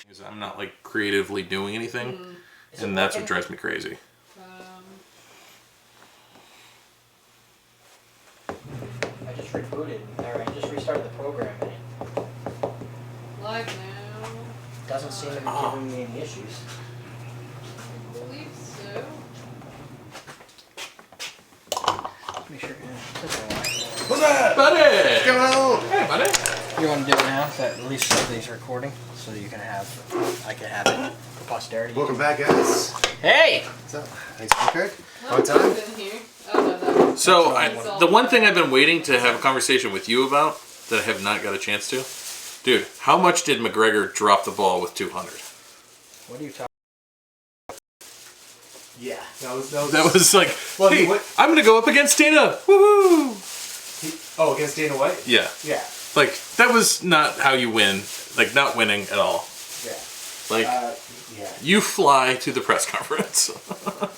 Because I'm not like creatively doing anything, and that's what drives me crazy. I just rebooted, or I just restarted the program, and it Live now. doesn't seem to be giving me any issues. I believe so. Make sure. What's that, buddy? Come on! Hey, buddy. You want to do it now? That at least somebody's recording, so you can have, I can have it for posterity. Welcome back, guys. Hey! What's up? Thanks, Patrick. No, On time? it's in here. Oh, no, that was So the one thing I've been waiting to have a conversation with you about that I have not got a chance to, dude. How much did McGregor drop the ball with 200? What are you talking? Yeah. That was like, Well, hey, what- I'm gonna go up against Dana. Woohoo! Oh, against Dana White? Yeah. Yeah. Like that was not how you win. Like not winning at all. Yeah. Like Yeah. you fly to the press conference.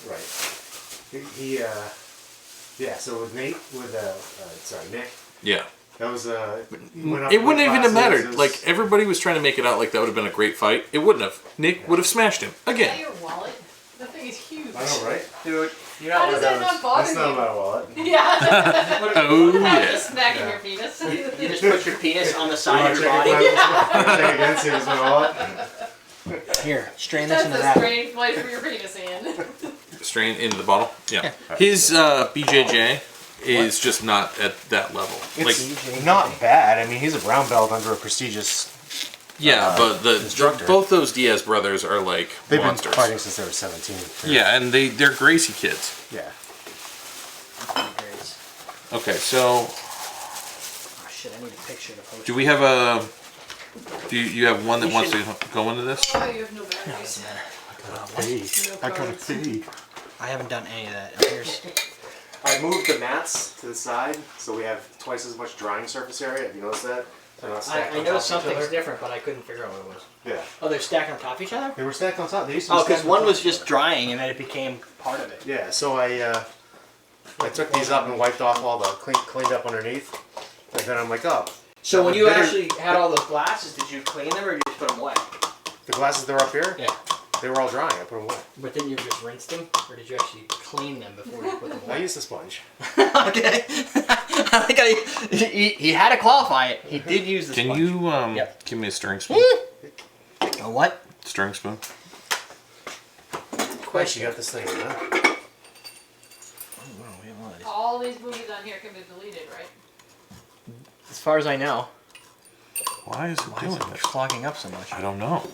Right. Yeah, so with Nick, Yeah. that was, It wouldn't even have mattered. Like everybody was trying to make it out like that would have been a great fight. It wouldn't have. Nick would have smashed him Is that again. your wallet? That thing is huge. I know, right? Dude, you're How not does that not bother That's you? not my wallet. Yeah. Oh Have yeah. just smacking Yeah. your penis. You just put your penis on the You side wanna of your check body. check again, see if it's my wallet? Here, strain this That's into a that. strange place for your penis in. Strain into the bottle. Yeah. His BJJ is just not at that level. Like It's not bad. I mean, he's a brown belt under a prestigious... yeah, but instructor. both those Diaz brothers are like They've monsters. been fighting since they were 17. Yeah, and they're Gracie kids. Yeah. Okay, so Oh shit, I need a picture to post. do we have a? Do you have one that We wants should- to go into this? Oh, you have no batteries. I gotta pee. I haven't done any of that. Here's, I moved the mats to the side, so we have twice as much drying surface area. Have you noticed that? They're not stacked I on know top of each something's other. different, but I couldn't figure out what it was. Yeah. Oh, they're stacked on top of each other? They were stacked on top. They used to be Oh, because stacked on one top was of each just other. drying and then it became part of it. Yeah, so I took these up and wiped off all the cleaned up underneath, and then I'm like, oh. So when you Better- actually had all those glasses, did you clean them or did you just put them away? The glasses that were up here, Yeah. they were all drying. I put them away. But then you just rinsed them, or did you actually clean them before you put them I away? used a sponge. Okay. I think he had to qualify it. He did use the Can sponge. you Yep. give me a stirring spoon? A what? Stirring spoon. Question. You got this thing, huh? Oh, wow, we have one of these. All these movies on here can be deleted, right? As far as I know. Why is it Why doing is it this? clogging up so much? I don't know.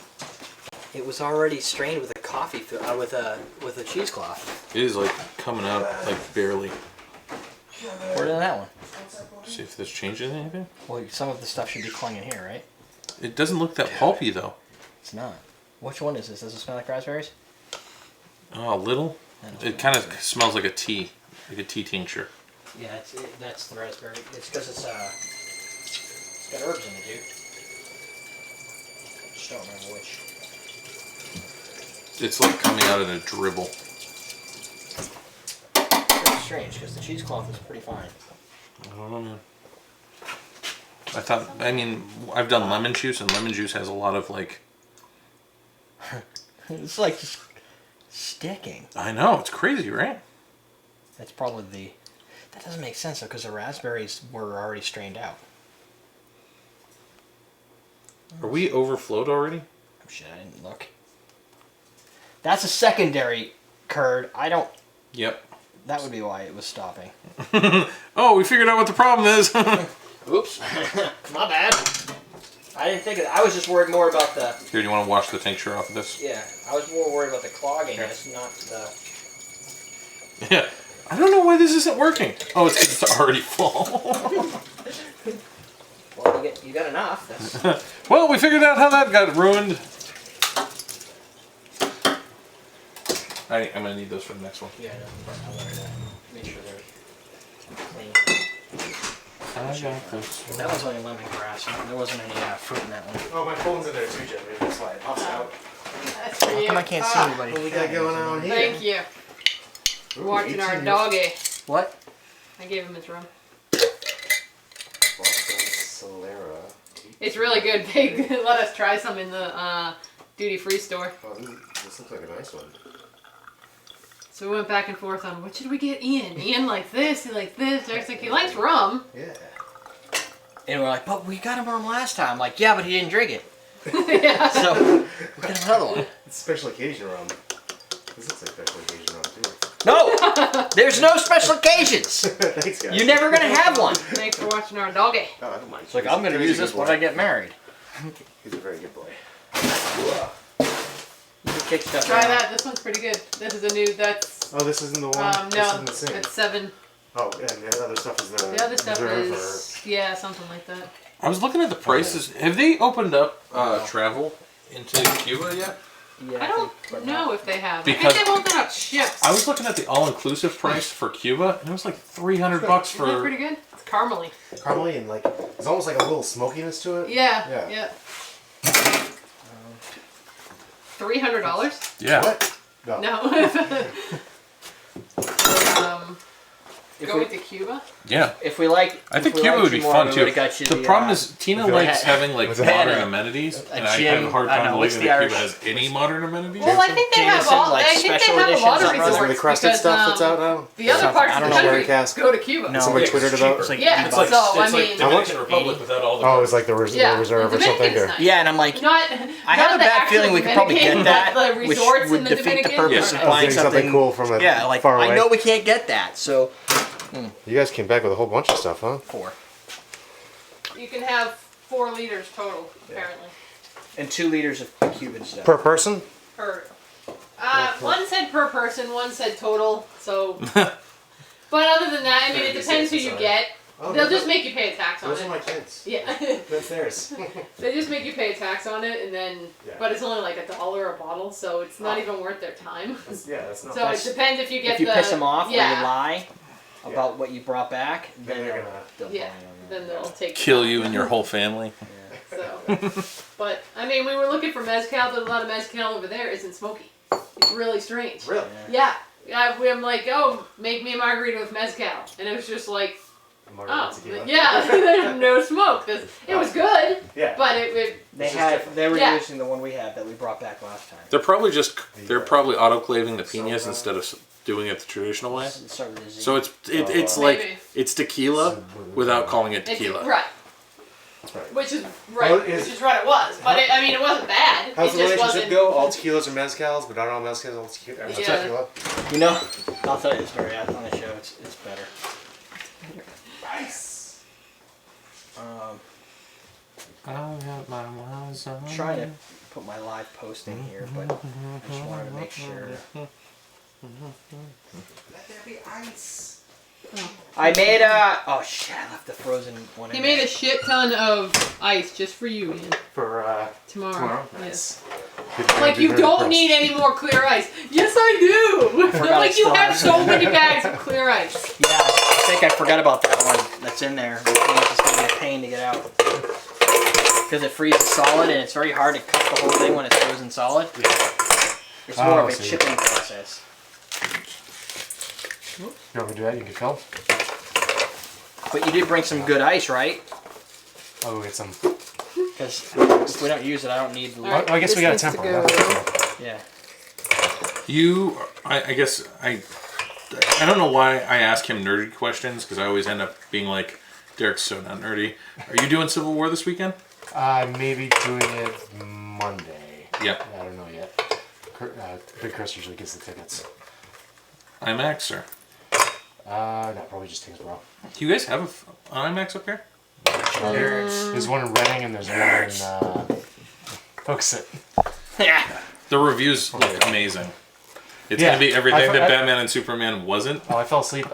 It was already strained with a coffee with a cheesecloth. It is like coming out like barely. More than that one. See if this changes anything. Well, some of the stuff should be clung in here, right? It doesn't look that pulpy though. It's not. Which one is this? Does it smell like raspberries? Oh, a little. It kind of smells like a tea tincture. Yeah, that's the raspberry. It's because it's got herbs in it, dude. Just don't remember which. It's like coming out in a dribble. It's strange because the cheesecloth is pretty fine. I don't know, man. I mean, I've done lemon juice, and lemon juice has a lot of like. It's like just sticking. I know, it's crazy, right? That's probably the. That doesn't make sense though, because the raspberries were already strained out. Are we overflowed already? Oh shit! I didn't look. That's a secondary curd. I don't. Yep. That would be why it was stopping. Oh, we figured out what the problem is. Oops. My bad. I didn't think of that. I was just worried more about the. Here, do you want to wash the tincture off of this? Yeah, I was more worried about the clogging. Here. It's not the. Yeah. I don't know why this isn't working. Oh, it's because it's already full. Well, you got enough. That's... Well, we figured out how that got ruined. I'm going to need those for the next one. Yeah, no, I wanted to make sure they're clean. I got this. That was only lemongrass. There wasn't any fruit in that one. Oh, my phone's in there too, Jimmy. That's why I popped out. That's for How you. come I can't see anybody? What we got going on here? Thank you. Ooh, Watching our 18 doggy. What? I gave him his rum. Boston Solera. It's really good. They let us try some in the duty-free store. Oh, this looks like a nice one. So we went back and forth on what should we get Ian? Ian like this, he like this. Derek's like, he likes rum. Yeah. And we're like, but we got him rum last time. Like, yeah, but he didn't drink it. Yeah. So we got another one. It's special occasion rum. This looks like special occasion rum too. No! There's no special occasions! Thanks, guys. You're never gonna have one. Thanks for watching our doggy. Oh, I don't mind. It's like, I'm gonna use this when I get married. He's a very good boy. You can kick stuff Try around. that. This one's pretty good. This is a new. That's Oh, this isn't the one. This no. isn't the same. It's 7. Oh, yeah, and the other stuff is The other stuff reserve is yeah, something like that. I was looking at the prices. Have they opened up travel into Cuba yet? Yeah, I don't think, but know if they have. Because I think they've opened up ships. I was looking at the all-inclusive price for Cuba, and it was like $300 Isn't that for. pretty good? It's caramely. Caramely and like it's almost like a little smokiness to it. Yeah. Yeah. $300? Yeah. What? No. No. If Go we, with the Cuba. Yeah. if we like, I think if we Cuba liked would be you more, fun we too. would've got you The problem is Tina we likes had- having like was it modern had a- amenities, a and I gym, have a hard I don't time know, what's believing the that Cuba Irish- has any modern amenities. Well, I think they have Jameson, all. like, I think they special have a lot of editions on Is it resorts the crusted because stuff that's out now? the other Something. parts I of don't the know country where it go to Cuba. No. Somebody Yeah, tweeted it's about. cheaper. like Yeah, It's like, so, I it's like mean- Dominican How much? Republic 80? without all the. Oh, it's like the Yeah, reserve the or something. Dominican's Or, nice. Yeah, and I'm like, Not. I have a bad feeling we could probably get that, the which resorts would in the defeat the Dominican. purpose Yeah. of buying getting something cool from a Yeah, like, far away. I know we can't get that, so... You guys came back with a whole bunch of stuff, huh? 4. You can have 4 liters total, apparently. And 2 liters of Cuban stuff. Per person? Per. One said per person, one said total. So. But other than that, I mean, it depends who you get. Oh, They'll just make you pay a tax on Those are it. my kids. Yeah. That's theirs. They just make you pay a tax on it, and then. Yeah. But it's only like $1 a bottle, so it's not even worth their time. Yeah, that's not. So it depends if you get If you the. piss them off or yeah. you lie about what you brought back, Then then they're they'll Yeah. buy it. Then they'll take. Kill you and your whole family. So. But I mean, we were looking for mezcal, but a lot of mezcal over there isn't smoky. It's really strange. Really? Yeah. I'm like, oh, make me a margarita with mezcal, and it was just like, Margarita oh, tequila. yeah, there's no smoke. It was good, Yeah. but it They were Yeah. using the one we had that we brought back last time. They're probably autoclaving the piñas instead of doing it the traditional way. It started with a Z. So it's Maybe. like it's tequila without calling it it's tequila. right, Right. which is right, Well, which is what it was. But I mean, it wasn't bad. How's it the just relationship wasn't. go? All tequilas are mezcals, but not all mezcals are tequila. Yeah. Tequila. You know, I'll tell you the story on the show. It's better. Nice. I'm trying to put my live posting here, but I just wanted to make sure. Let there be ice. I made a. Oh shit! I left the frozen one. He in made there. a shit ton of ice just for you, Ian. For Tomorrow. tomorrow. Yes. Nice. Like you don't need any more clear ice. Yes, I do. Forgot Like I you still have have so many bags of clear ice. Yeah, I think I forgot about that one that's in there. It's just gonna be a pain to get out. Because it freezes solid and it's very hard to cut the whole thing when it's frozen solid. It's more of a see. chipping process. You want me to do that? You can film. But you did bring some good ice, right? I'll go get some. Because if we don't use it, I don't need the All right, I guess we this got a needs to temper. go. Yeah. I guess I don't know why I ask him nerdy questions because I always end up being like, Derek's so not nerdy. Are you doing Civil War this weekend? Maybe doing it Monday. Yep. I don't know yet. Big Chris usually gets the tickets. IMAX, sir. No, probably just tickets, bro. Do you guys have an IMAX up here? There's one in Reading and there's one in Focus It. Yeah. The reviews look amazing. It's Yeah. gonna be everything that I- Batman and Superman wasn't. Oh, I fell asleep.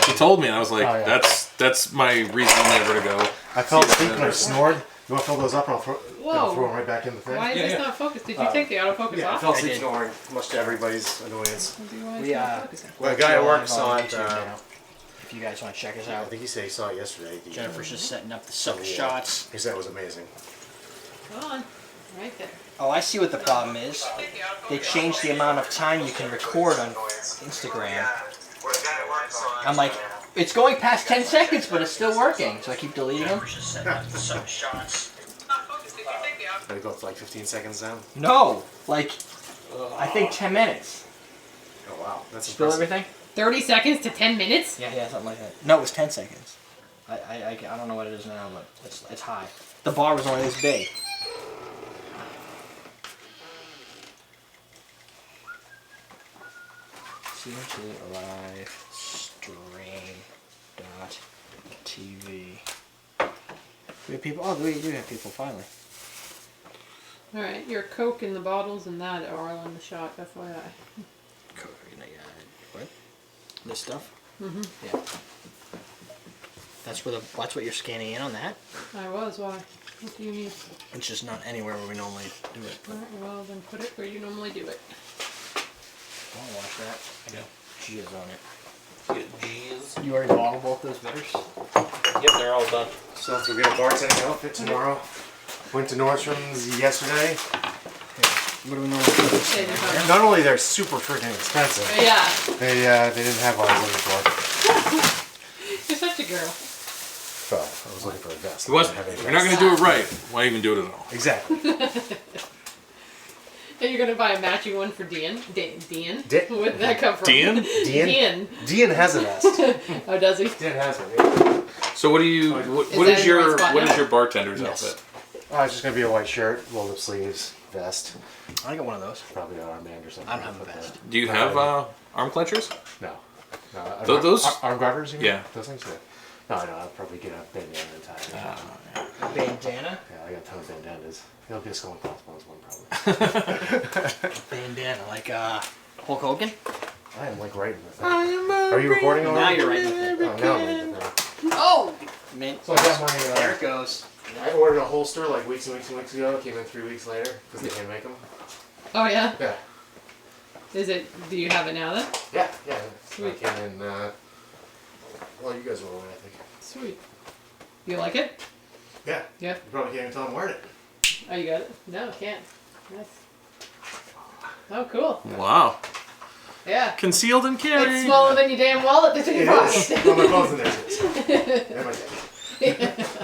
He told me, and I was like, Oh, yeah. "That's my reason never to go." I fell see asleep that and I movie. snored. You want to fill those up and I'll throw Whoa. them right back in the thing? Why is Yeah, this yeah. not focused? Did you take the autofocus Yeah, I off? fell I asleep did. snoring, much to everybody's annoyance. Why is We, it not focusing? Well, a guy at work saw on it. YouTube now. If you guys want to check us I out. think he said he saw it yesterday. Jennifer's just setting up the Civil War. shots. He said it was amazing. Hold on. Right there. Oh, I see what the problem is. They changed the amount of time you can record on Instagram. I'm like, it's going past 10 seconds, but it's still working. So I keep deleting them. They go like 15 seconds down. No, like I think 10 minutes. Oh wow, that's Spill impressive. everything? 30 seconds to 10 minutes? Yeah, something like that. No, it was 10 seconds. I don't know what it is now, but it's high. The bar was only this big. CMC live stream dot TV. We have people. Oh, we do have people finally. Alright, your Coke and the bottles and that are all in the shot, FYI. What? This stuff? Mm-hmm. Yeah. That's what you're scanning in on that? I was, why? What do you need? It's just not anywhere where we normally do it. Alright, well then put it where you normally do it. I want to wash that. I got G's on it. Get G's. You already bottled both those bitters? Yep, they're all done. So if we get a bartending outfit tomorrow. Went to Nordstrom's yesterday. What do we normally do? Say the time. Not only they're super freaking expensive, Yeah, they didn't have what I was looking for. you're such a girl. Well, I was looking for a vest. It wasn't. I didn't have If any you're not vests. going to do it right, why even do it at all? Exactly. And you're gonna buy a matching one for Dean? Dean? Di- Where did that come from? Dean? Dean. Dean has a vest. Oh, does he? Dean has one. Yeah. So what do you? What Is that is in the right your spot what now? is your bartender's Yes. outfit? Oh, it's just gonna be a white shirt, rolled up sleeves, vest, I got one of those. probably an armband or something. I don't have a vest. Do you have arm clenchers? No. Those- arm garters? You mean? Yeah. Those things. Yeah. No, I'll probably get a bandana and tie it. Bandana? Yeah, I got a ton of bandanas. It'll be a skull and crossbones one probably. Bandana, like Hulk Hogan? I am like writing the thing. Are you recording already? Now you're writing the thing. Oh, now I'm writing the thing. Oh! Man, So I got my. there it goes. I ordered a holster like weeks and weeks and weeks ago. It came in 3 weeks later because they can't make them. Oh yeah? Yeah. Is it, do you have it now then? Yeah, yeah. Sweet. It came in. Well, you guys were away, I think. Sweet. You like it? Yeah. Yeah. You probably can't even tell I'm wearing it. Oh, you got it? No, can't. Nice. Oh, cool. Wow. Yeah. Concealed and carry. It's smaller than your damn wallet that's in It your is. pocket. Well, my phone's in there too. And my dick.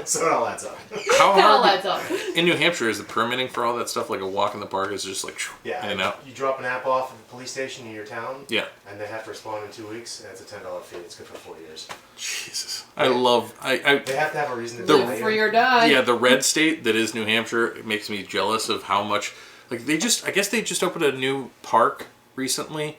So it all adds up. How All hard adds up. in New Hampshire is the permitting for all that stuff? Like a walk in the park is just like Yeah. in and out. You drop an app off at the police station in your town. Yeah. And they have to respond in 2 weeks, and it's a $10 fee. It's good for 4 years. Jesus. I love I They have to have a reason to The- Live free or die. yeah, the red state that is New Hampshire, it makes me jealous of how much like I guess they just opened a new park recently,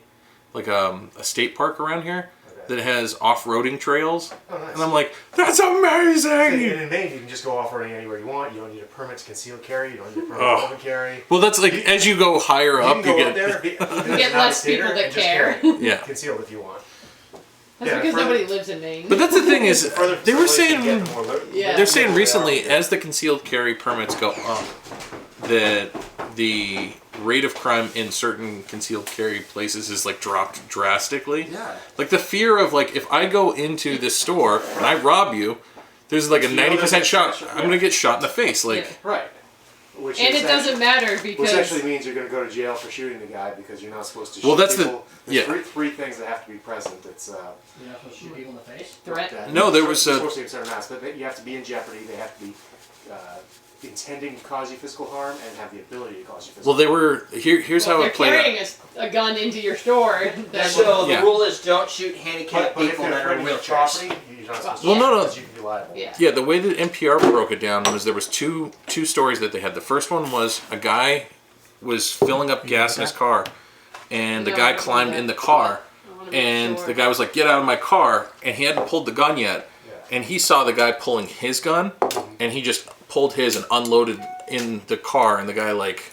like a state park around here that has off-roading trails. Oh, nice. And I'm like, that's And amazing. in Maine, you can just go off-roading anywhere you want. You don't need a permit to conceal carry. You don't need a permit Oh. to open carry. Well, that's like as you go higher You up, can you go up get there, be, You get less people that care. yeah. Concealed if you want. That's Yeah, because further- nobody lives in Maine. But that's the thing is, Further they were facilities you saying get, the more Yeah. they're saying liberal they recently are. as the concealed carry permits go up, that the rate of crime in certain concealed carry places is like dropped drastically. Yeah. Like the fear of like if I go into this store and I rob you, there's like a You know 90% there's shot. a- I'm gonna get shot in the face. Like Yeah. Right. Which And is it doesn't matter Which because actually means you're going to go to jail for shooting the guy because you're not supposed to shoot Well, that's the- people. There's yeah. three things that have to be present. It's You're not supposed to shoot people in the face? threat. No, there was you're a- supposed to be certain amounts, but you have to be in jeopardy. They have to be intending to cause you physical harm and have the ability to cause you physical well, they were here's Well, how if it you're played out. carrying a gun into your store, then So the Yeah. rule is don't shoot harm. handicapped But if people they're that are in threatening your wheelchairs. property, you're not supposed to Well, shoot no, no. because you can be liable. yeah. Yeah, the way that NPR broke it down was there was two stories that they had. The first one was a guy was filling up gas in his car, and the No, guy I don't climbed know in the that. car, I wanna make and sure. the guy was like, "Get out of my car!" And he hadn't pulled the gun yet, Yeah. and he saw the guy pulling his gun, and he just pulled his and unloaded in the car, and the guy like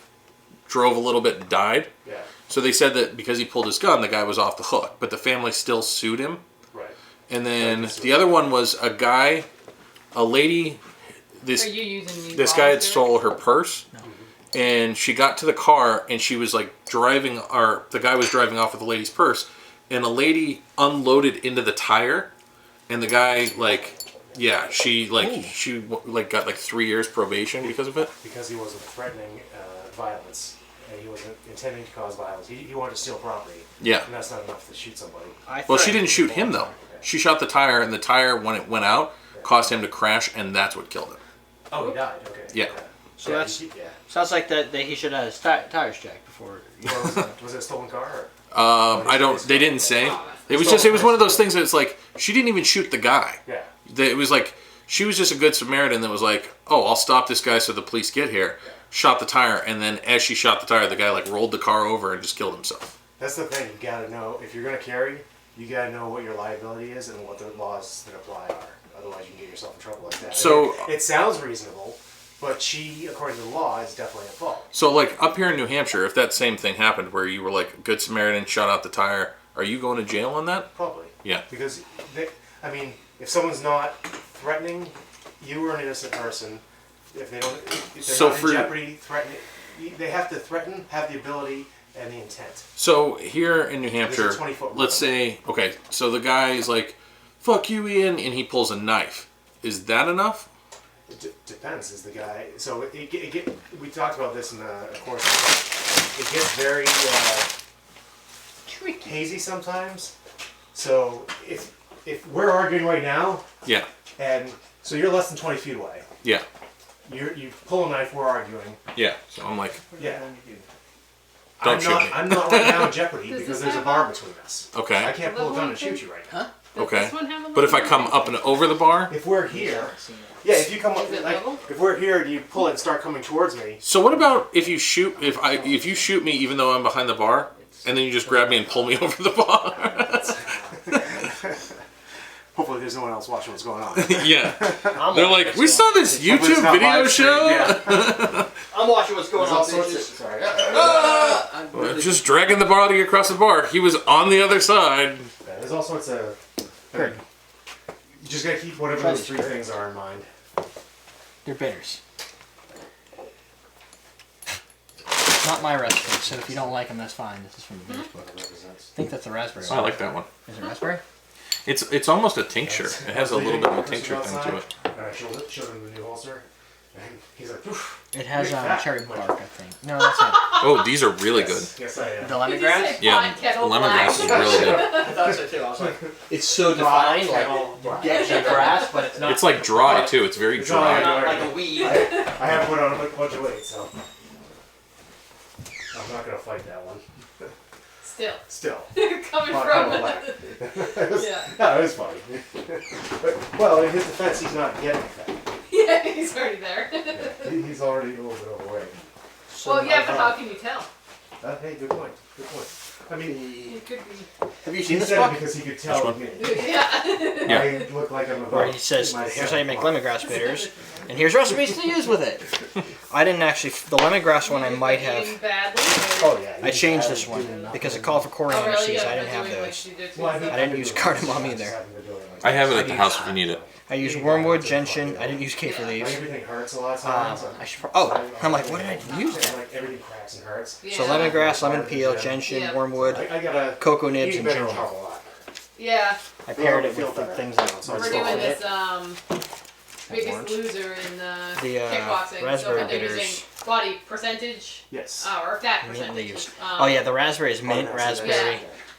drove a little bit and died. Yeah. So they said that because he pulled his gun, the guy was off the hook, but the family still sued him. Right. And then the other one was a lady. Are you using these This guy had bottles here? stole her purse, and she got to the car, and she was like driving, or the guy was driving off with the lady's purse, and a lady unloaded into the tire, and the guy like, yeah, she got like 3 years probation because of it. Because he wasn't threatening violence and he wasn't intending to cause violence. He wanted to steal property. Yeah. And that's not enough to shoot somebody. Well, she didn't shoot him though. She shot the tire, and the tire when it went out caused him to crash, and that's what killed him. Oh, he died. Okay. Yeah. Okay. So Yeah, that's yeah. sounds like that he should have his tires checked before. Was it a stolen car? Or? I don't. They didn't say. It was just. It was one of those things that it's like she didn't even shoot the guy. Yeah. It was like she was just a good Samaritan that was like, oh, I'll stop this guy so the police get here. Shot the tire, and then as she shot the tire, the guy like rolled the car over and just killed himself. That's the thing. You gotta know if you're gonna carry. You gotta know what your liability is and what the laws that apply are. Otherwise, you can get yourself in trouble like that. So it sounds reasonable, but she, according to the law, is definitely at fault. So like up here in New Hampshire, if that same thing happened where you were like a good Samaritan, shot out the tire, are you going to jail on that? Probably. Yeah. Because if someone's not threatening you or an innocent person, if they're not in jeopardy, threatening, they have to threaten, have the ability, and the intent. So here in New Hampshire, 20-foot let's say, okay, so the guy is like, fuck you, Ian, and he pulls a knife. Is that enough? It depends. Is the guy? So we talked about this in the course. It gets very hazy sometimes. So if we're arguing right now, Yeah. and so you're less than 20 feet away, Yeah. you pull a knife. We're arguing. Yeah. So I'm like, Yeah. Don't shoot me. I'm not right now in jeopardy Does because this there's a have bar a- between us. okay. I can't pull a gun and shoot you right now. Does Okay. this one have a But if I logo? come up and over the bar, If we're here, yeah. If you come up, Is it like, level? if we're here and you pull it and start coming towards me, so what about if you shoot? If you shoot me even though I'm behind the bar, and then you just grab me and pull me over the bar? hopefully there's no one else watching what's going on. Yeah. They're like, we saw this Hopefully it's YouTube not video live streamed, show. yeah. I'm watching what's going There's all on. sorts of. Bitches. Sorry. Just dragging the body across the bar. He was on the other side. Yeah, there's all sorts of. You just gotta keep whatever those three things are in mind. They're bitters. Not my recipe, so if you don't like them, that's fine. This is from the bitters book. I think that's a raspberry. I like that one. Is it raspberry? It's almost a tincture. It has a little bit of a tincture thing to it. And I showed him the new holster, and he's like, "Oof." It has You're fat. cherry bark, I think. No, that's not. Oh, these are really good. Yes, I am. The Did you lemongrass? say Yeah, pot kettle lemongrass is black? really good. I thought so too. I was like, it's so defined, like get the grass, but it's not. It's like dry too. It's very It's all right. dry. not like a weed. I have put on a bunch of weight, so I'm not gonna fight that one. Still. Still. Coming Pot from kettle black. Yeah. No, it was funny. But, well, in his defense, he's not getting fat. Yeah, he's already there. He's already a little bit overweight. Well, yeah, but how can you tell? Hey, good point. Good point. I mean, It could be. Have you he seen this said it book? because he could tell Which me. Yeah. Yeah. I look like I'm Where about. he says, my here's head how you make apart. lemongrass bitters, and here's recipes to use with it. I didn't actually, the lemongrass one I might have, Eating badly, Oh yeah. I changed this one because it called for Oh, coriander really? seeds. Yeah, I didn't but have doing like those. she did to Well, himself. I didn't use cardamom either. I have it at the house if you need it. I used wormwood, gentian. I didn't use kaffir Like leaves. everything hurts a lot of times. I should, I'm like, what did I use then? Like everything cracks and hurts. Yeah. So lemongrass, lemon peel, gentian, Yeah. wormwood, I gotta cocoa nibs, eat and better ginger. a lot. Yeah. I paired it Feel with the better. things like So We're it's doing all- this Biggest orange. Loser in The, kickboxing. raspberry So they're bitters. using body percentage Yes. or fat Mint percentage. leaves. Oh yeah, the raspberry is mint, Oh, raspberry,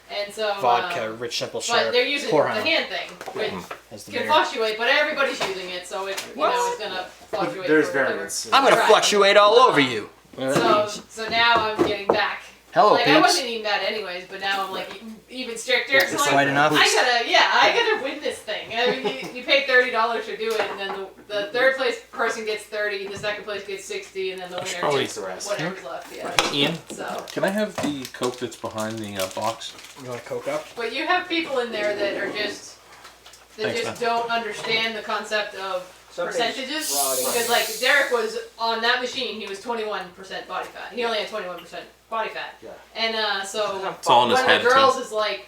And so vodka, rich simple but syrup, they're using the horehound hand thing, which as the can beer. fluctuate, but everybody's using it, so it you know it's gonna fluctuate. There's for whatever. variance. I'm gonna Right. fluctuate all over you. You know what that So means? so now I'm getting back. Hello, Like I peeps. wasn't eating that anyways, but now I'm like even stricter. So It's like, white enough. I gotta win this thing. I mean, you pay $30 to do it, and then the third place person gets 30, the second place gets 60, and then the winner probably- gets whatever's left. Yeah. Ian, So, can I have the Coke that's behind the box? You want to coke up? but you have people in there that are just Thanks, don't understand the concept of percentages because like Derek was on that machine, he was 21% body fat. He only had 21% body fat, Yeah. and so. It's all in his One head of the girls too. is like,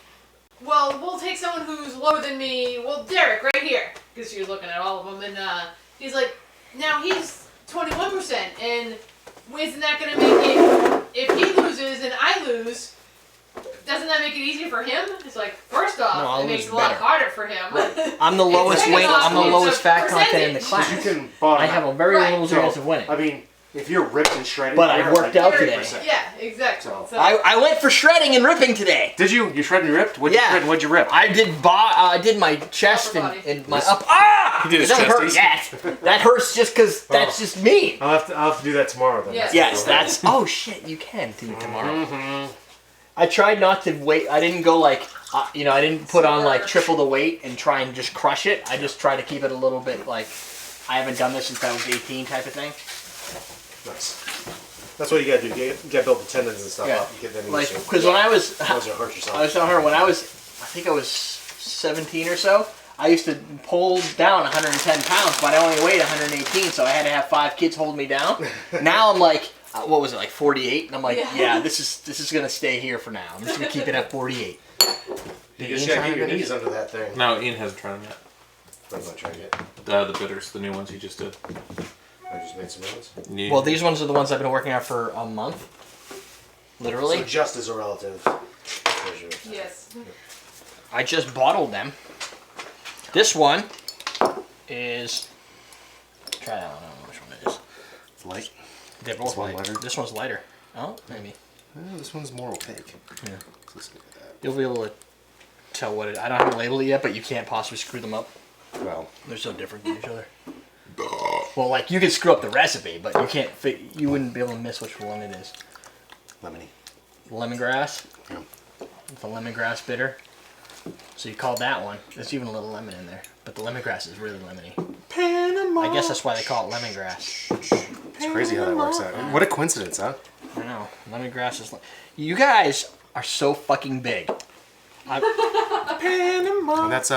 well, we'll take someone who's lower than me. Well, Derek, right here. Because she was looking at all of them. And he's like, now he's 21%. And isn't that going to make it, if he loses and I lose, doesn't that make it easier for him? It's like, first off, No, I'll it makes lose it a lot better. harder for him. I'm the lowest second weight. off, I'm the it's lowest a fat content in the percentage. class. You can bottom I have a out. very Right. little chance of winning. I mean, if you're ripped and shredded, But I you're worked like out 30%. today. Yeah, exactly. So, I went for shredding and ripping today. Did you? You shredded and ripped? What'd you Yeah. shred and what'd you rip? I did. I did my chest Upper and, body. and my up. Ah! He did It his doesn't hurt chesties. yet. That hurts just because that's just me. I'll have to do that tomorrow then. Yeah. Yes, that's. Oh shit, you can do it tomorrow. I tried not to wait. I didn't go like, I didn't put on like triple the weight and try and just crush it. I just try to keep it a little bit like, I haven't done this since I was 18 type of thing. Nice. That's what you gotta do. You gotta build the tendons and stuff up. You get them Like, because when I was, Otherwise you'll hurt yourself. I was telling her when I think I was 17 or so, I used to pull down 110 pounds, but I only weighed 118, so I had to have 5 kids hold me down. Now I'm like, what was it, like 48? And I'm like, yeah, this is gonna stay here for now. I'm just gonna keep it at 48. You just gotta get your knees under that thing. No, Ian hasn't tried them yet. What am I trying to get? The bitters, the new ones he just did. I just made some notes. Yeah. Well, these ones are the ones I've been working on for a month. Literally. So just as a relative measure. Yes. I just bottled them. This one is. Try that one. I don't know which one it is. It's light. They're both This one light. lighter? This one's lighter. Oh, maybe. This one's more opaque. Yeah. So let's look at that. You'll be able to tell what it. I don't have a label yet, but you can't possibly screw them up. Well, They're so different from each other. Well, like you can screw up the recipe, but you can't. You wouldn't be able to miss which one it is. lemony. Lemongrass. Yeah. The lemongrass bitter. So you called that one. There's even a little lemon in there, but the lemongrass is really lemony. Panama. I guess that's why they call it lemongrass. It's crazy how that works out. What a coincidence, huh? I don't know. Lemongrass is. You guys are so fucking big. Panama. And that's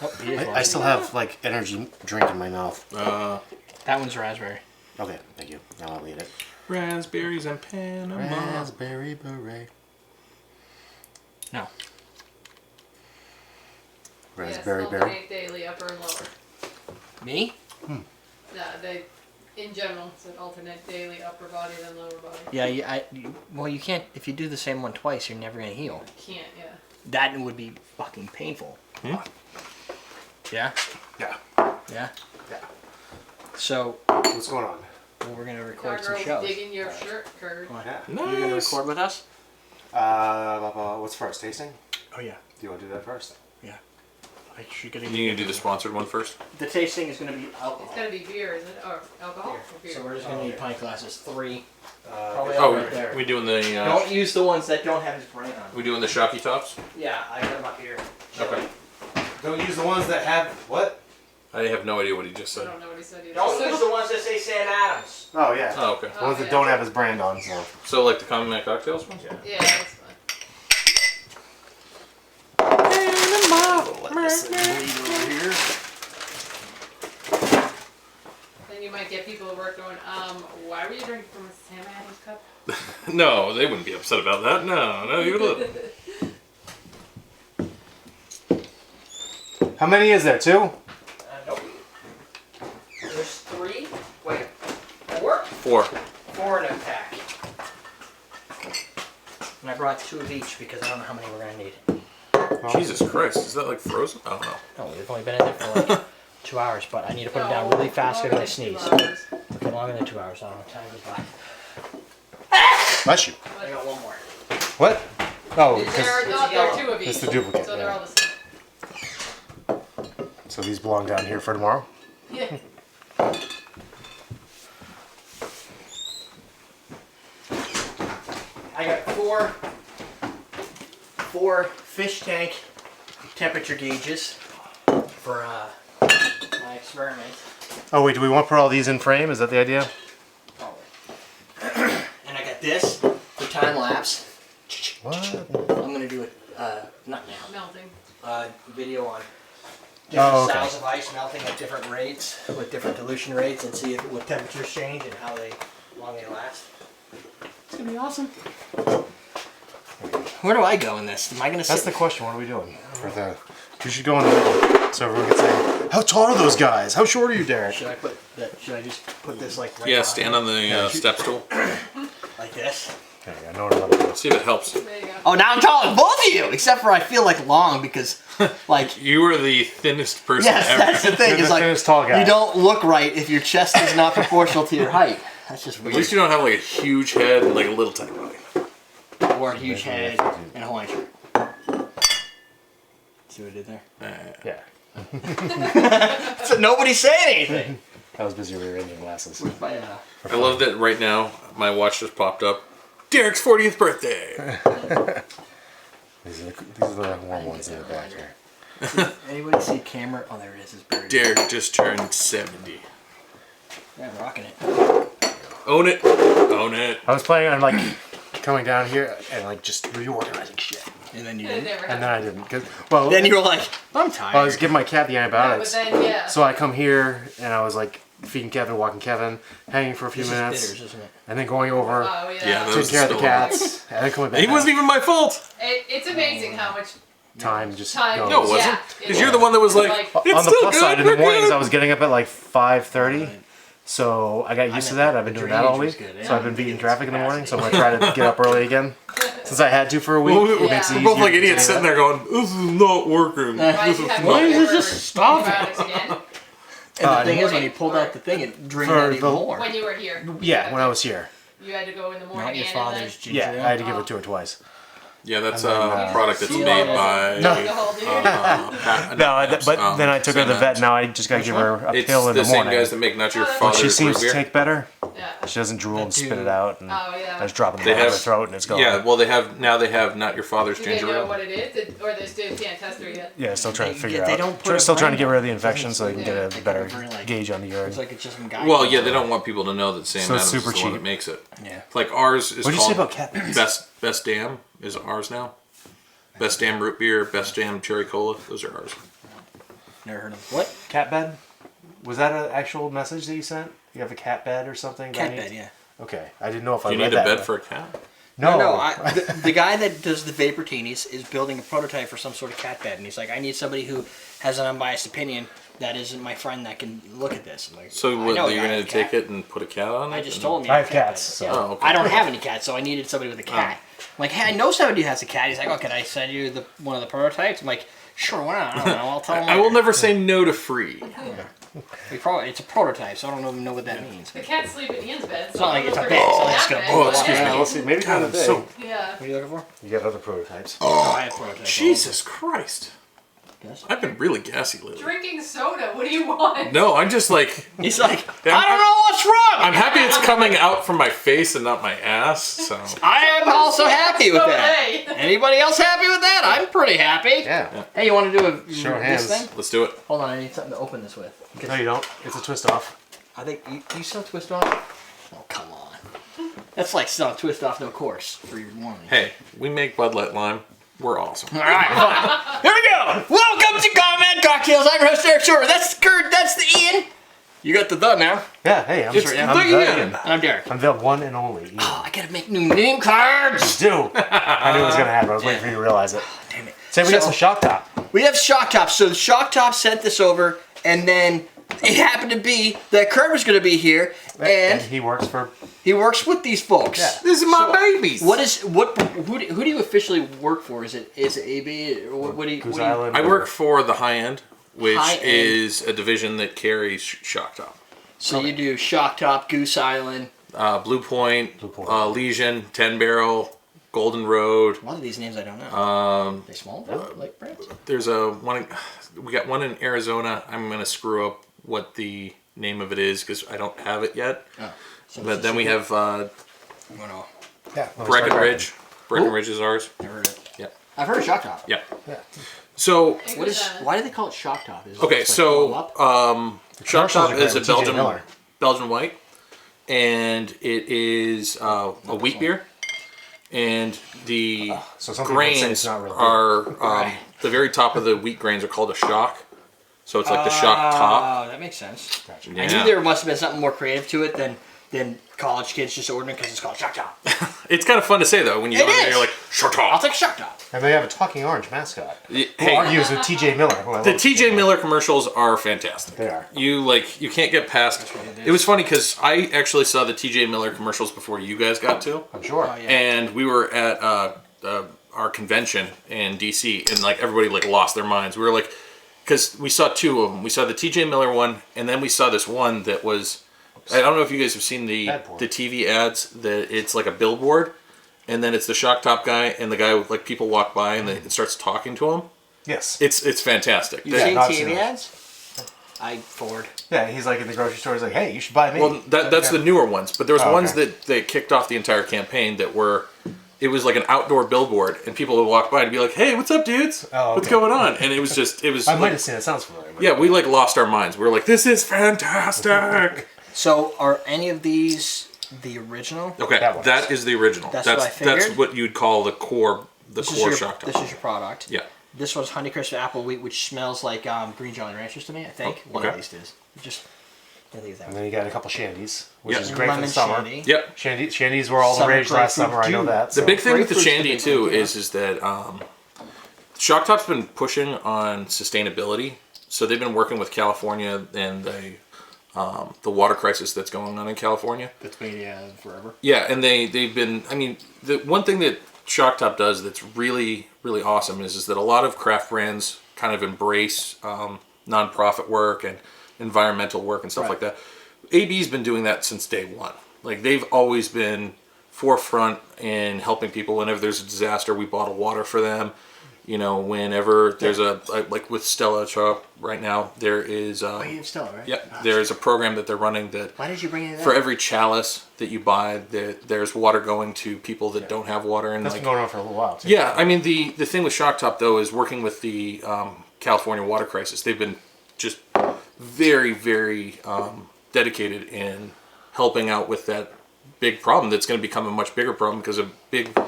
Oh, he is I still have like energy drink in my mouth. That one's raspberry. Okay, thank you. Now I'll eat it. Raspberries and Panama. Raspberry beret. No. Raspberry yes, berry. alternate daily, upper and lower. Me? They, in general, said alternate daily, upper body, then lower body. Yeah. Well, you can't. If you do the same one twice, you're never gonna heal. Can't, yeah. That would be fucking painful. Yeah. Yeah. Yeah. Yeah. So What's going on? we're gonna record Our some girl's shows. digging your shirt, Kurt. Yeah. You gonna record with us? What's first? Tasting? Oh yeah. Do you want to do that first? I should get You need to do the sponsored one first. The tasting is gonna be alcohol. It's gotta be beer, isn't it? Or alcohol? Or beer. So we're just gonna need pint glasses. 3. Oh, right there. we doing the Don't use the ones that don't have his brand on. we doing the Shocky tops? Yeah, I got them up here. Okay. Don't use the ones that have what? I have no idea what he just I said. don't know what he said either. Don't use the ones that say Sam Adams. Oh yeah. Oh, okay. The ones that don't have his brand on. So. So like the Common Man cocktails ones? Yeah, that's fine. Let this thing bleed over here. Then you might get people at work going, why were you drinking from a Sam Adams cup? No, they wouldn't be upset about that. No, even a little. How many is there? 2? Nope. There's 3. Wait. 4? 4. 4 in a pack. And I brought 2 of each because I don't know how many we're gonna need. Jesus Christ, is that like frozen? I don't know. No, we've only been in there for like 2 hours, but I need to put them down really fast because I sneeze. Okay, longer than 2 hours. I don't know. Time goes by. Bless you. I got one more. What? Oh, There because are 2 of each. it's the duplicate. So they're all Yeah. the same. So these belong down here for tomorrow. Yeah. I got 4 fish tank temperature gauges for my experiment. Oh wait, do we want to put all these in frame? Is that the idea? Probably. And I got this for time lapse. What? I'm gonna do it not now. Melting. Video on different Oh, okay. styles of ice melting at different rates with different dilution rates and see what temperatures change and how long they last. It's gonna be awesome. Where do I go in this? Am I gonna sit? That's the question. What are we doing? We should go in the middle, so everyone can say, "How tall are those guys? How short are you, Derek?" Should I put that? Should I just put this like right Yeah, behind stand me? on the step stool. Like this? Okay, I know what I'm about to do. See if it helps. There you go. Oh, now I'm taller than both of you, except for I feel like long because, like, You were the thinnest person yes, ever. that's the thing. You're It's the like thinnest tall guy. you don't look right if your chest is not proportional to your height. That's just At weird. least you don't have like a huge head and like a little tiny body. Or a huge head and a Hawaiian shirt. See what I did there? Yeah. So nobody say anything. I was busy rearranging glasses. I love that right now. My watch just popped up. Derek's 40th birthday. These are the warm ones in the back here. Anybody see camera? Oh, there it is. It's buried. Derek just turned 70. Yeah, I'm rocking it. Own it. Own it. I was planning on like coming down here and like just reorganizing shit, And then you It didn't. never and happened. then I didn't. Cause, well, Then you were like, I'm tired. I was giving my cat the Yeah, antibiotics, but then, yeah. so I come here and I was like feeding Kevin, walking Kevin, hanging for a few This is minutes, bitters, isn't it? and then going over, Oh, Yeah, yeah. that taking care of the still- cats, and then coming back. It wasn't even my fault. It's amazing how much time just time. goes. No, it wasn't. Yeah, Because you're the one that was like, Like- it's On the still plus good. side, in the we're mornings good. I was getting up at like 5:30, so I got used to that. I've been the doing that all drainage week, was good, so yeah. I've been beating traffic in the morning. So I'm gonna try to get up early again, since I had to for a week. Well, It makes it We're We're both easier like to idiots do sitting that. there going, this is not working. Why This do you is have not. to is go this for just stopping? antibiotics again? And the thing is, when morning he pulled or- out the thing, it drained For out even the- more. When you were here. Yeah, when I was here. You had to go in the morning Not your and father's then... ginger Yeah, ale. I had to give it to her twice. Yeah, that's And then, a product that's See, made well, by. No. The whole dude. But then I took her to the vet. Now I just gotta give her a It's pill in the the same morning. guys that make not your Oh, that's But father's she seems root to beer. take better. Yeah. She doesn't drool and spit dude. it out, and Oh, yeah. I just drop it They down her have- throat and it's gone. Yeah, well, they have not your father's Do they ginger know ale. what it is? Or they still can't test her yet? Yeah, still trying to They- figure they out. don't put a Still trying to brand get rid of on the it. infection so they can Yeah. get They a better put very, like- gauge on the urine. It's like it's just some guy. Well, yeah, they don't want people to know that Sam So it's Adams is super the one cheap. that makes it. Yeah. Like ours is What'd you say called about cat? Best Damn is ours now. Best Damn root beer, Best Damn cherry cola. Those are ours. Never heard of What? Cat bed? Was that an actual message that you sent? You have a cat bed or something? cat that I bed. need- Yeah. Okay, I didn't know if Do I you read need a that. bed but- for a cat? No, The guy that does the Vaportinis is building a prototype for some sort of cat bed, and he's like, I need somebody who has an unbiased opinion that isn't my friend that can look at this. I'm like, So I what, know a you're guy going with to a take cat. it and put a cat on it? I just and- told him. he I had have a cat cats, bed. so- Oh, okay. I don't have any cats, so I needed somebody with a cat. I'm like, hey, I know somebody who has a cat. He's like, oh, can I send you one of the prototypes? I'm like, sure, why not? I don't know. I'll tell him. I will later. never say no to free. It's a prototype, so I don't even know what that means. The cats sleep in Ian's bed. It's not like it's a bed. It's not just gonna bed. blow Oh, up. excuse me. Yeah, let's see. Maybe kind of So, Yeah. What are you looking for? You got other prototypes. Oh, I have prototypes. Jesus Christ. Yes. I've been really gassy lately. Drinking soda. What do you want? No, I'm just like, He's like, Yeah, I don't know what's wrong. I'm happy it's coming out from my face and not my ass, so. I am also happy with So that. hey. Anybody else happy with that? I'm pretty happy. Yeah. Hey, you want to do a Show this hands. thing? Let's do it. Hold on, I need something to open this with. No, you don't. It's a twist off. I think you still twist off. Oh come on. That's like still twist off no course for your morning. Hey, we make Bud Light Lime. We're awesome. All right, fine. Here we go. Welcome to Comment Cocktails. I'm your host Eric Shore. That's Kurt. That's the Ian. You got the now. Yeah, hey, I'm, It's I'm the the Ian. And I'm Derek. I'm the one and only Ian. Oh, I gotta make new name cards. Do. I knew it was going to happen. I was waiting for you to realize it. Damn it. Say we got some shock top. We have Shock Top. So Shock Top sent this over, and then it happened to be that Kurt was going to be here, and he works for... he works with these folks. Yeah. This is my babies. Who do you officially work for? Is it AB or what do you? Goose what do you- Island. I work for the High End, which High End. is a division that carries Shock Top. So you do Shock Top, Goose Island. Blue Point, Blue Point. Legion, 10 Barrel, Golden Road. A lot of these names I don't know. They small like brands. There's we got one in Arizona. I'm going to screw up what the name of it is because I don't have it yet. Oh, so But then we have no, Yeah. Breckenridge. Breckenridge is ours. never heard of it. Yep. I've heard of Shock Top. Yep. Yeah. So, What is? Why do they call it Shock Top? Is it okay, just like blow up? so Shock commercials Top are great is a with TJ Miller. Belgian white, and it is a wheat beer, and the So some people would say grains it's not real good. are the very top of the wheat grains are called a shock, so it's like the shock top. Oh, that makes sense. Gotcha. I knew there must have been something more creative to it than college kids just ordering because it's called Shock Top. It's kind of fun to say though when you It go in there, is. you're like Shock I'll Top. take Shock Top. And they have a talking orange mascot. Who Hey, argues with TJ Miller. who I the love TJ Miller commercials are fantastic. They are. You can't get past. It was funny because I actually saw the TJ Miller commercials before you guys got to. I'm sure. Oh, yeah. And we were at our convention in DC, and like everybody like lost their minds. We were like, because we saw two of them. We saw the TJ Miller one, and then we saw this one that was. I don't know if you guys have seen the TV ads. That it's like a billboard, and then it's the Shock Top guy, and the guy like people walk by and it starts talking to him. Yes. It's fantastic. You've seen TV ads? I forward. Yeah, he's like in the grocery store. He's like, "Hey, you should buy me." Well, that's the newer ones, but there was ones okay. that they kicked off the entire campaign that were. It was like an outdoor billboard, and people would walk by and be like, "Hey, what's up, dudes? Oh, What's okay. going on?" And it was just, it was. I like, might have seen it. Sounds familiar. Yeah, we like lost our minds. We were like, "This is fantastic." So, are any of these the original? Okay, That that is the original. That's what I figured. That's what you'd call the core. This is core your, shock top. This is your product. Yeah. This one's Honeycrisp Apple Wheat, which smells like Green Jolly Ranchers to me, I think. Oh, One okay. at least is. Just, I think it's that And one. then you got a couple shandies, which Yep. is great for Lemon the summer. shandy. Yep. Shandies were all the Summer rage last grapefruit summer. I know juice. that. The so. big thing with the Grapefruit's the shandy big too one, yeah. is that Shock Top's been pushing on sustainability, so they've been working with California and the water crisis that's going on in California. That's been forever. Yeah, and they've been. I mean, the one thing that Shock Top does that's really really awesome is that a lot of craft brands kind of embrace nonprofit work and environmental work and stuff Right. like that. AB's been doing that since day one. Like they've always been forefront in helping people. Whenever there's a disaster, we bottle water for them. You know, whenever there's like with Stella Shop right now, there is. Oh, you have Stella, right? Yeah, there's a program that they're running that. Why did you bring in that? For every chalice that you buy, there's water going to people that don't have water. And That's like, been going on for a little while too. yeah, I mean the thing with Shock Top though is working with the California water crisis. They've been just very very dedicated in helping out with that big problem that's going to become a much bigger problem because a big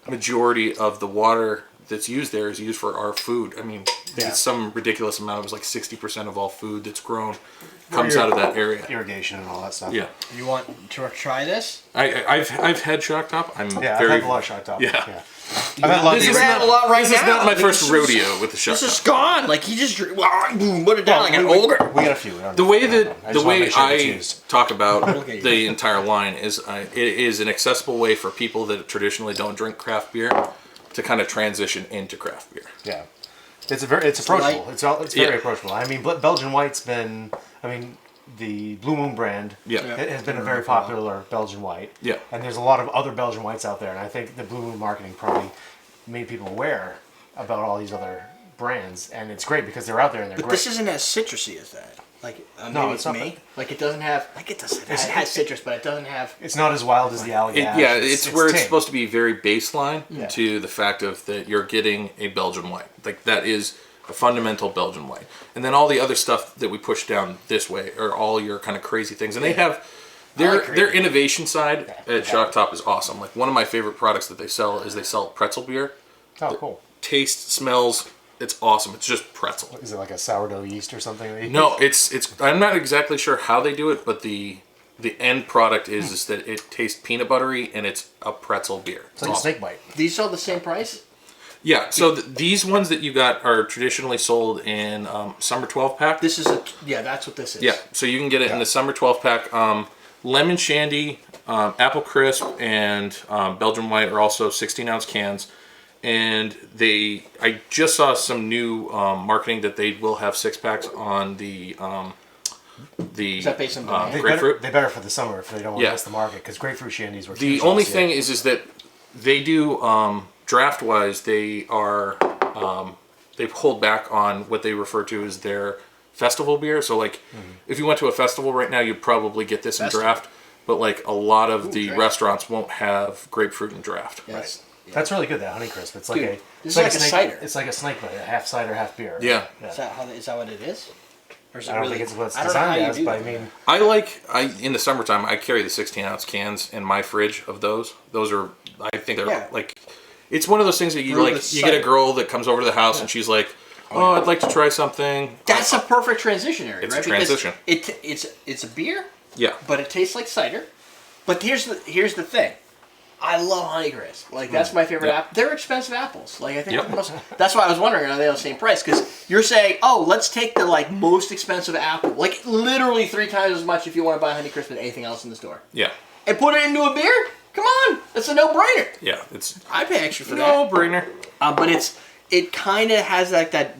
majority of the water that's used there is used for our food. I mean, it's some ridiculous amount. It was like 60% of all food that's grown comes out of that area. Irrigation and all that stuff. Yeah, You want to try this? I've had Shock Top. I'm Yeah, very. I've had a lot of Shock Top. Yeah. I've had a lot This of is had not, a lot right this is now. not my I mean, first this is- rodeo with the Shock This is Top. gone. Like he just boom, put it down like an ogre. We got a few. The way that I the just wanna way make sure it's I used. talk about Okay. the entire line is it is an accessible way for people that traditionally don't drink craft beer to kind of transition into craft beer. Yeah, it's approachable. light- It's very Yeah. approachable. I mean, Belgian White's been. I mean, the Blue Moon brand. Yeah. It has been a very popular Belgian White. Yeah. And there's a lot of other Belgian Whites out there, and I think the Blue Moon marketing probably made people aware about all these other brands, and it's great because they're out there and they're But great. this isn't as citrusy as that. Like maybe No, it's it's not me. Like it doesn't have. Like it doesn't. It has citrus, but it doesn't have. It's not as wild as the Allagash. Yeah, it's where it's tame. supposed to be very baseline Yeah. to the fact of that you're getting a Belgian white. Like that is a fundamental Belgian white. And then all the other stuff that we push down this way are all your kind of crazy things. And they have their innovation side at Shock Top is awesome. Like one of my favorite products that they sell pretzel beer. Oh, cool. Taste, smells, it's awesome. It's just pretzel. Is it like a sourdough yeast or something? that you No, use? it's I'm not exactly sure how they do it, but the end product is that it tastes peanut buttery and it's a pretzel beer. It's like a awesome. snake bite. These all the same price. Yeah, so these ones that you got are traditionally sold in summer 12 pack. This is that's what this is. Yeah, so you can get it in the summer 12 pack. Lemon Shandy, Apple Crisp, and Belgian White are also 16-ounce cans. And I just saw some new marketing that they will have 6-packs on the Is that based on demand? grapefruit. They better for the summer if they don't want Yeah. to miss the market because grapefruit shandies were The huge only last year. thing is that they do draft wise. They are they hold back on what they refer to as their festival beer. So like, if you went to a festival right now, you'd probably get this in Festival. draft. But like a lot of the draft. restaurants won't have grapefruit in draft. Yes. That's really good. That Honeycrisp. It's like Dude, a. this It's is like a snake, cider. It's like a snake bite, a half cider, half beer. Yeah. Is that what it is? Or is it I don't really, think it's what it's I don't know how designed you as, do but I that. mean, In the summertime, I carry the 16-ounce cans in my fridge of those. Those are, I think they're Yeah. like, it's one of those things that you Brew like. with You get a cider. girl that comes over to the house and she's like, "Oh, I'd like to try something." That's a perfect transition area, It's a right? transition. Because it's a beer, Yeah. but it tastes like cider. But here's the thing. I love Honeycrisp. Like that's my favorite Yeah. apple. They're expensive apples. Like I think Yep. that's why I was wondering, are they the same price? Because you're saying, oh, let's take the like most expensive apple, like literally 3 times as much if you want to buy Honeycrisp than anything else in the store, Yeah. and put it into a beer. Come on, that's a no-brainer. Yeah. It's I'd pay extra for no that. brainer. But it kind of has like that,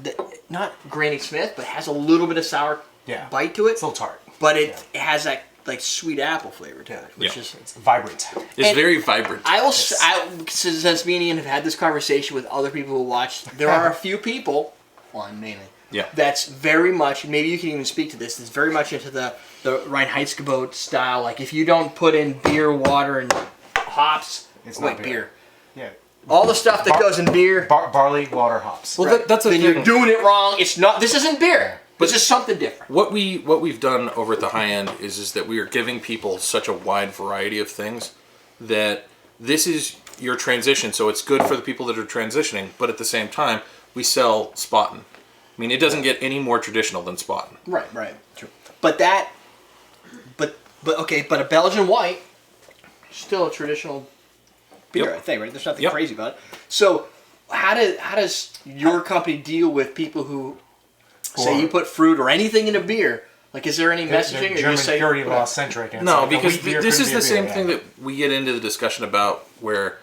not Granny Smith, but has a little bit of sour Yeah. bite to it. it's a little tart. But it has that like sweet apple flavor to it, which Yeah. is. It's vibrant. It's And very vibrant. I will. Since me and Ian have had this conversation with other people who watch, there are a few people line mainly. Yeah. That's very much, maybe you can even speak to this, it's very much into the Reinheitsgebot style. Like, if you don't put in beer, water, and hops, It's not beer. beer. Yeah. All the stuff that goes in beer, Barley, water, hops. Well, that's the then thing. you're doing it wrong. It's not, this isn't beer. But this is something different. What we've done over at the high end is that we are giving people such a wide variety of things that this is your transition. So it's good for the people that are transitioning, but at the same time, we sell Spaten. I mean, it doesn't get any more traditional than Spaten. Right. True. But a Belgian white, still a traditional beer, Yep. I think, right? There's nothing Yep. crazy about it. So how does your company deal with people who say you put fruit or anything in a beer? Like, is there any messaging? Or German just say, purity law centric. And No, it's like, because wheat beer this couldn't is be a the same beer, thing yeah. that we get into the discussion about where,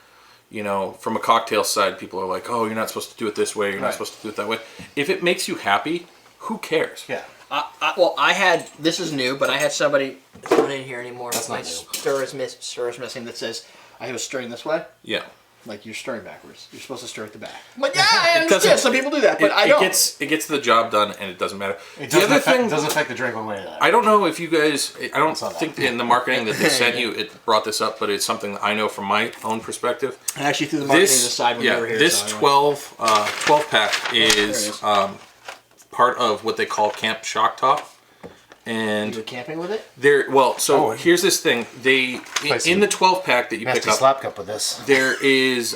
from a cocktail side, people are like, oh, you're not supposed to do it this way, you're not Right. supposed to do it that way. If it makes you happy, who cares? Yeah. I had, this is new, but I had somebody, it's not in here anymore. That's My not new. stir is missing that says, I was stirring this way. Yeah. Like, you're stirring backwards. You're supposed to stir at the back. But yeah, I understand. Some people do that, but I It don't. gets the job done, and it doesn't matter. It The doesn't, other thing, doesn't affect the drink one way or the other. I don't know if you guys, I don't saw that. think in the marketing that they sent you, it brought this up, but it's something that I know from my own perspective. I actually threw the marketing to the side when you were here. This so I 12 pack there it is is. part of what they call Camp Shock Top. You And were camping with it? here's this thing. They in the 12 pack that you Nasty pick up, slap cup with this. there is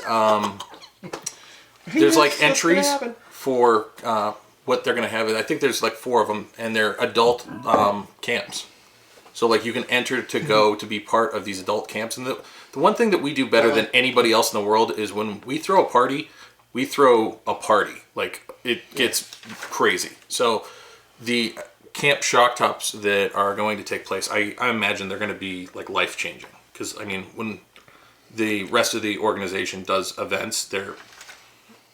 there's like entries for what they're gonna have. I think there's like 4 of them, and they're adult camps. So like you can enter to go to be part of these adult camps. And the one thing that we do better than anybody else in the world is when we throw a party, we throw a party. Like it gets crazy. So the Camp Shock Tops that are going to take place, I imagine they're going to be like life changing. Because I mean, when the rest of the organization does events, they're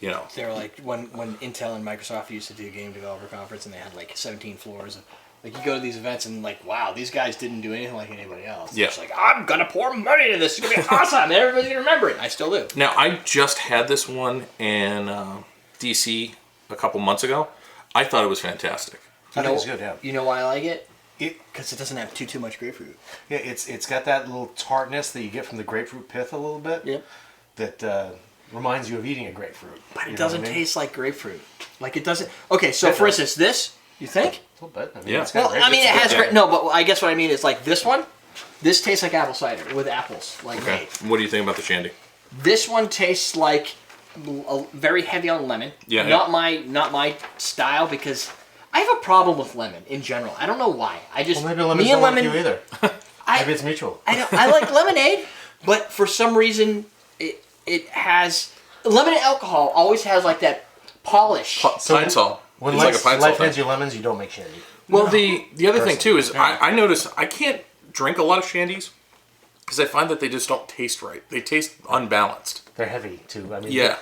They're like when Intel and Microsoft used to do a game developer conference and they had like 17 floors. Like you go to these events and like, wow, these guys didn't do anything like anybody else. Yeah. It's like, I'm gonna pour money into this. It's gonna be awesome. And everybody's gonna remember it. I still do. Now, I just had this one in DC a couple months ago. I thought it was fantastic. I think it's good, yeah. You know why I like it? Because it doesn't have too much grapefruit. Yeah, it's got that little tartness that you get from the grapefruit pith a little bit. Yep. That reminds you of eating a grapefruit. But You it know what doesn't I mean? taste like grapefruit. Like it doesn't. Okay, so It for does. instance, this, you think? A little bit. I mean, Yeah. it's got Well, I grapefruit. mean, it has Yeah. no, but I guess what I mean is like this one. This tastes like apple cider with apples, like Okay. made. What do you think about the shandy? This one tastes like very heavy on lemon. Yeah. Not my style because I have a problem with lemon in general. I don't know why. I just Well, maybe lemon's me and not lemon. like you either. I, Maybe it's mutual. I like lemonade, but for some reason it has lemonade alcohol always has like that polish. Pine Sol. When It's like a pine life Sol hands thing. you lemons, you don't make shandy. Well, the other thing too is Personally. I notice I can't drink a lot of shandies because I find that they just don't taste right. They taste unbalanced. They're heavy too. I mean, Yeah.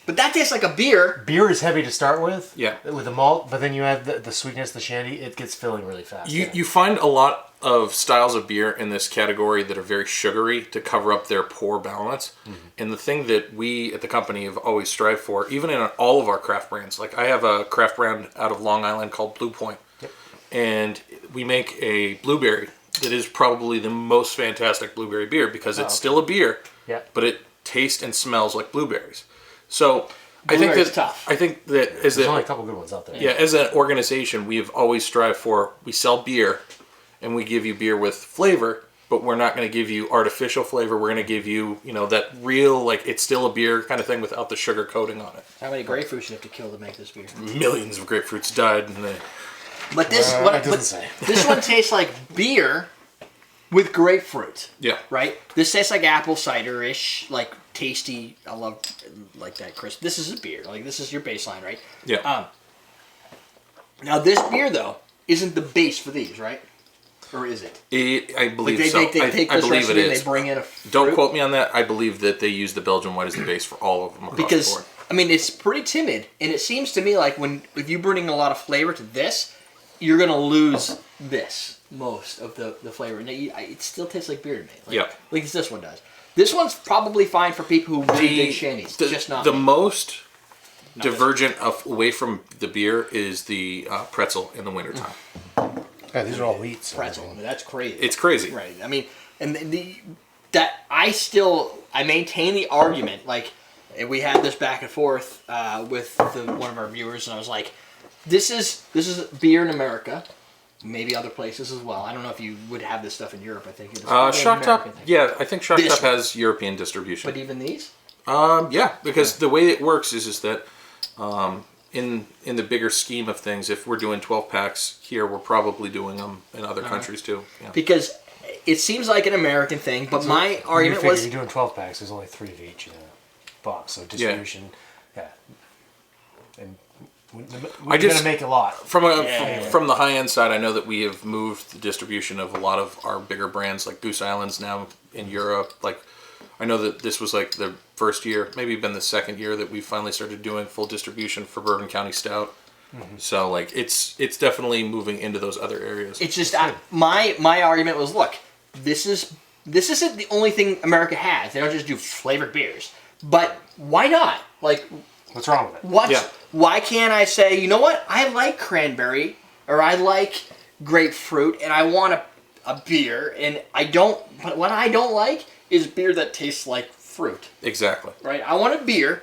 But that tastes like a beer. Beer is heavy to start with. Yeah. With the malt, but then you add the sweetness, the shandy, it gets filling really fast. You find a lot of styles of beer in this category that are very sugary to cover up their poor balance. And the thing that we at the company have always strived for, even in all of our craft brands, like I have a craft brand out of Long Island called Blue Point. Yep. And we make a blueberry that is probably the most fantastic blueberry beer because it's still a beer, Yeah. but it tastes and smells like blueberries. So I think Blueberry's that tough. I think that as There's a, only a couple good ones out there. yeah, as an organization, we have always strived for, we sell beer and we give you beer with flavor, but we're not going to give you artificial flavor. We're going to give you, that real, like, it's still a beer kind of thing without the sugar coating on it. How many grapefruits you have to kill to make this beer? Millions of grapefruits died and they... But this It doesn't but say. this one tastes like beer with grapefruit. Yeah. Right? This tastes like apple cider-ish, like tasty. I love like that crisp. This is a beer. Like this is your baseline, right? Yeah. Now this beer though isn't the base for these, right? Or is it? I Like believe they so. take I this believe it recipe and is. they bring in a Don't fruit. quote me on that. I believe that they use the Belgian white as the base for all of them across the Because board. I mean it's pretty timid, and it seems to me like if you bring a lot of flavor to this, you're gonna lose most of the flavor. And it still tastes like beer to me. Like, Yeah. Like this one does. This one's probably fine for people who really dig shandies. Just not the me. most divergent away from the beer is the pretzel in the wintertime. Yeah, these are all wheats. Pretzel. I mean, that's crazy. It's crazy. Right. I mean, and I maintain the argument. Like, we had this back and forth with one of our viewers, and I was like, this is beer in America. Maybe other places as well. I don't know if you would have this stuff in Europe. I think it's Shock Top. Yeah, I think Shock Top has European distribution. But even these? Yeah, because the way it works is that in the bigger scheme of things, if we're doing 12 packs here, we're probably doing them in other countries too. Yeah. Because it seems like an American thing, but my argument was you're doing 12 packs. There's only 3 of each in a box, so distribution. Yeah. And we're going to make a lot. From the high end side, I know that we have moved the distribution of a lot of our bigger brands, like Goose Island's now in Europe. Like, I know that this was like the first year, maybe been the second year that we finally started doing full distribution for Bourbon County Stout. Mm-hmm. So like it's definitely moving into those other areas. It's just my argument was, look, this isn't the only thing America has. They don't just do flavored beers, but why not? Like, what's wrong with it? Why can't I say, you know what? I like cranberry or I like grapefruit and I want a beer, and but what I don't like is beer that tastes like fruit. Exactly. Right? I want a beer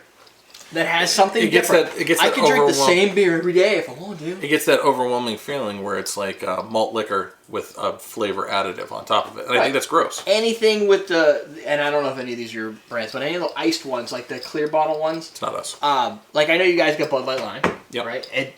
that has something different. I can drink the same beer every day if I want to. It gets that overwhelming feeling where it's like malt liquor with a flavor additive on top of it. And I think that's gross. Anything with and I don't know if any of these are your brands, but any of the iced ones, like the clear bottle ones. It's not us. Like, I know you guys got Bud Light Lime. Yep. Right? And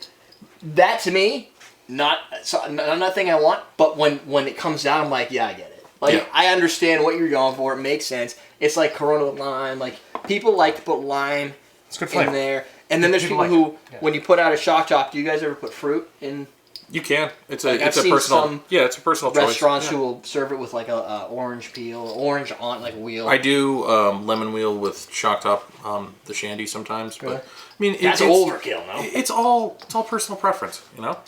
that, to me, not thing I want, but when it comes down, I'm like, yeah, I get it. Like, I understand what you're going for. It makes sense. It's like Corona with lime. Like, people like to put lime in there. And then there's people who, when you put out a Shock Top, do you guys ever put fruit in? You can. It's a personal. It's a personal choice. Restaurants who will serve it with like a orange peel, orange on like a wheel. I do lemon wheel with Shock Top, the shandy sometimes. But I mean, that's overkill, no? It's all personal preference, you know.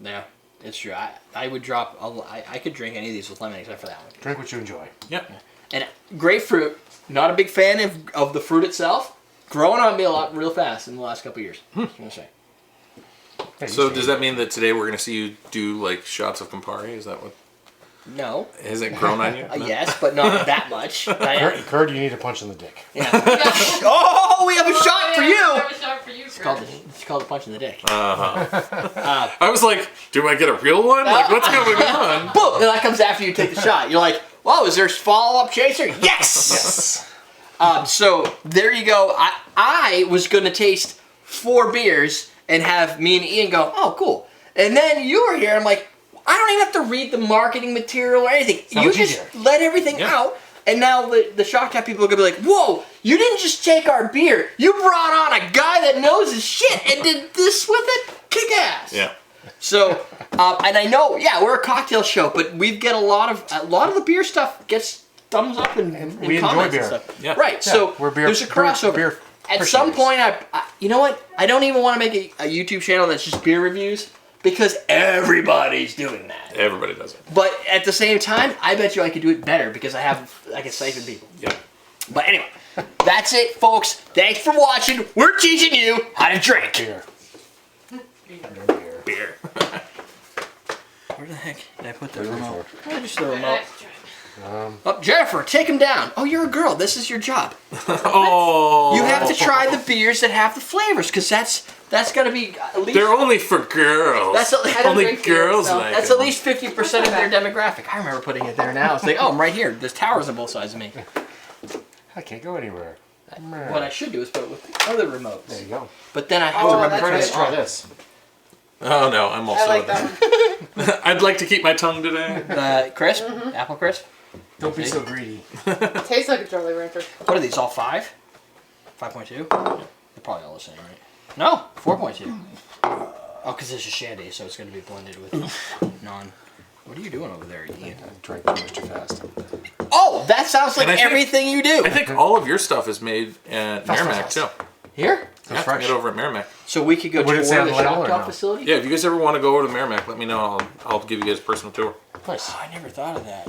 Yeah, it's true. I would drop. I could drink any of these with lemon except for that one. Drink what you enjoy. Yeah. And grapefruit, not a big fan of the fruit itself. Growing on me a lot real fast in the last couple of years. I'm gonna say. So does that mean that today we're gonna see you do like shots of Campari? Is that what? No. Has it grown on you? No? Yes, but not that much. Kurt, you need a punch in the dick. Yeah. Oh, we have a shot for you. We have a shot for you, It's called a punch in the dick. I was like, do I get a real one? Like, what's going on? Boom! And that comes after you take the shot. You're like, whoa, is there a follow-up chaser? Yes! So, there you go. I was going to taste 4 beers and have me and Ian go, oh, cool. And then you were here, and I'm like, I don't even have to read the marketing material or anything. You just let everything out, and now the Shock Top people are going to be like, whoa, you didn't just take our beer. You brought on a guy that knows his shit and did this with it? Kick ass. Yeah. So, and I know, we're a cocktail show, but we get a lot of the beer stuff gets thumbs up and we enjoy beer. And stuff. Yeah. Right. Yeah. So there's a crossover. At some point, you know what? I don't even want to make a YouTube channel that's just beer reviews because everybody's doing that. Everybody does it. But at the same time, I bet you I could do it better because I can siphon people. Yeah. But anyway, that's it, folks. Thanks for watching. We're teaching you how to drink. Beer. Where the heck did I put the remote? I just the remote. Jennifer, take him down. Oh, you're a girl. This is your job. Oh. You have to try the beers that have the flavors because that's got to be at least. They're only for girls. That's only girls like That's them. At least 50% of their demographic. I remember putting it there now. It's like, oh, I'm right here. There's towers on both sides of me. I can't go anywhere. What I should do is put it with the other remotes. There you go. But then I have to remember Let's try this. Oh no, I'm also. I like that one. I'd like to keep my tongue today. Crisp? Apple crisp? Don't be so greedy. Tastes like a Jolly Rancher. What are these, all 5? 5.2? They're probably all the same, right? No, 4.2. Oh, because this is shandy, so it's going to be blended with non... What are you doing over there, Ian? I drank too much too fast. Oh, that sounds like everything you do. I think all of your stuff is made at Merrimack, too. Here? Yeah, fresh. get over at Merrimack. So we could go Would to it say on the the label Shock or Top no? facility? Yeah, if you guys ever want to go over to Merrimack, let me know. I'll give you guys a personal tour. Nice. Oh, I never thought of that.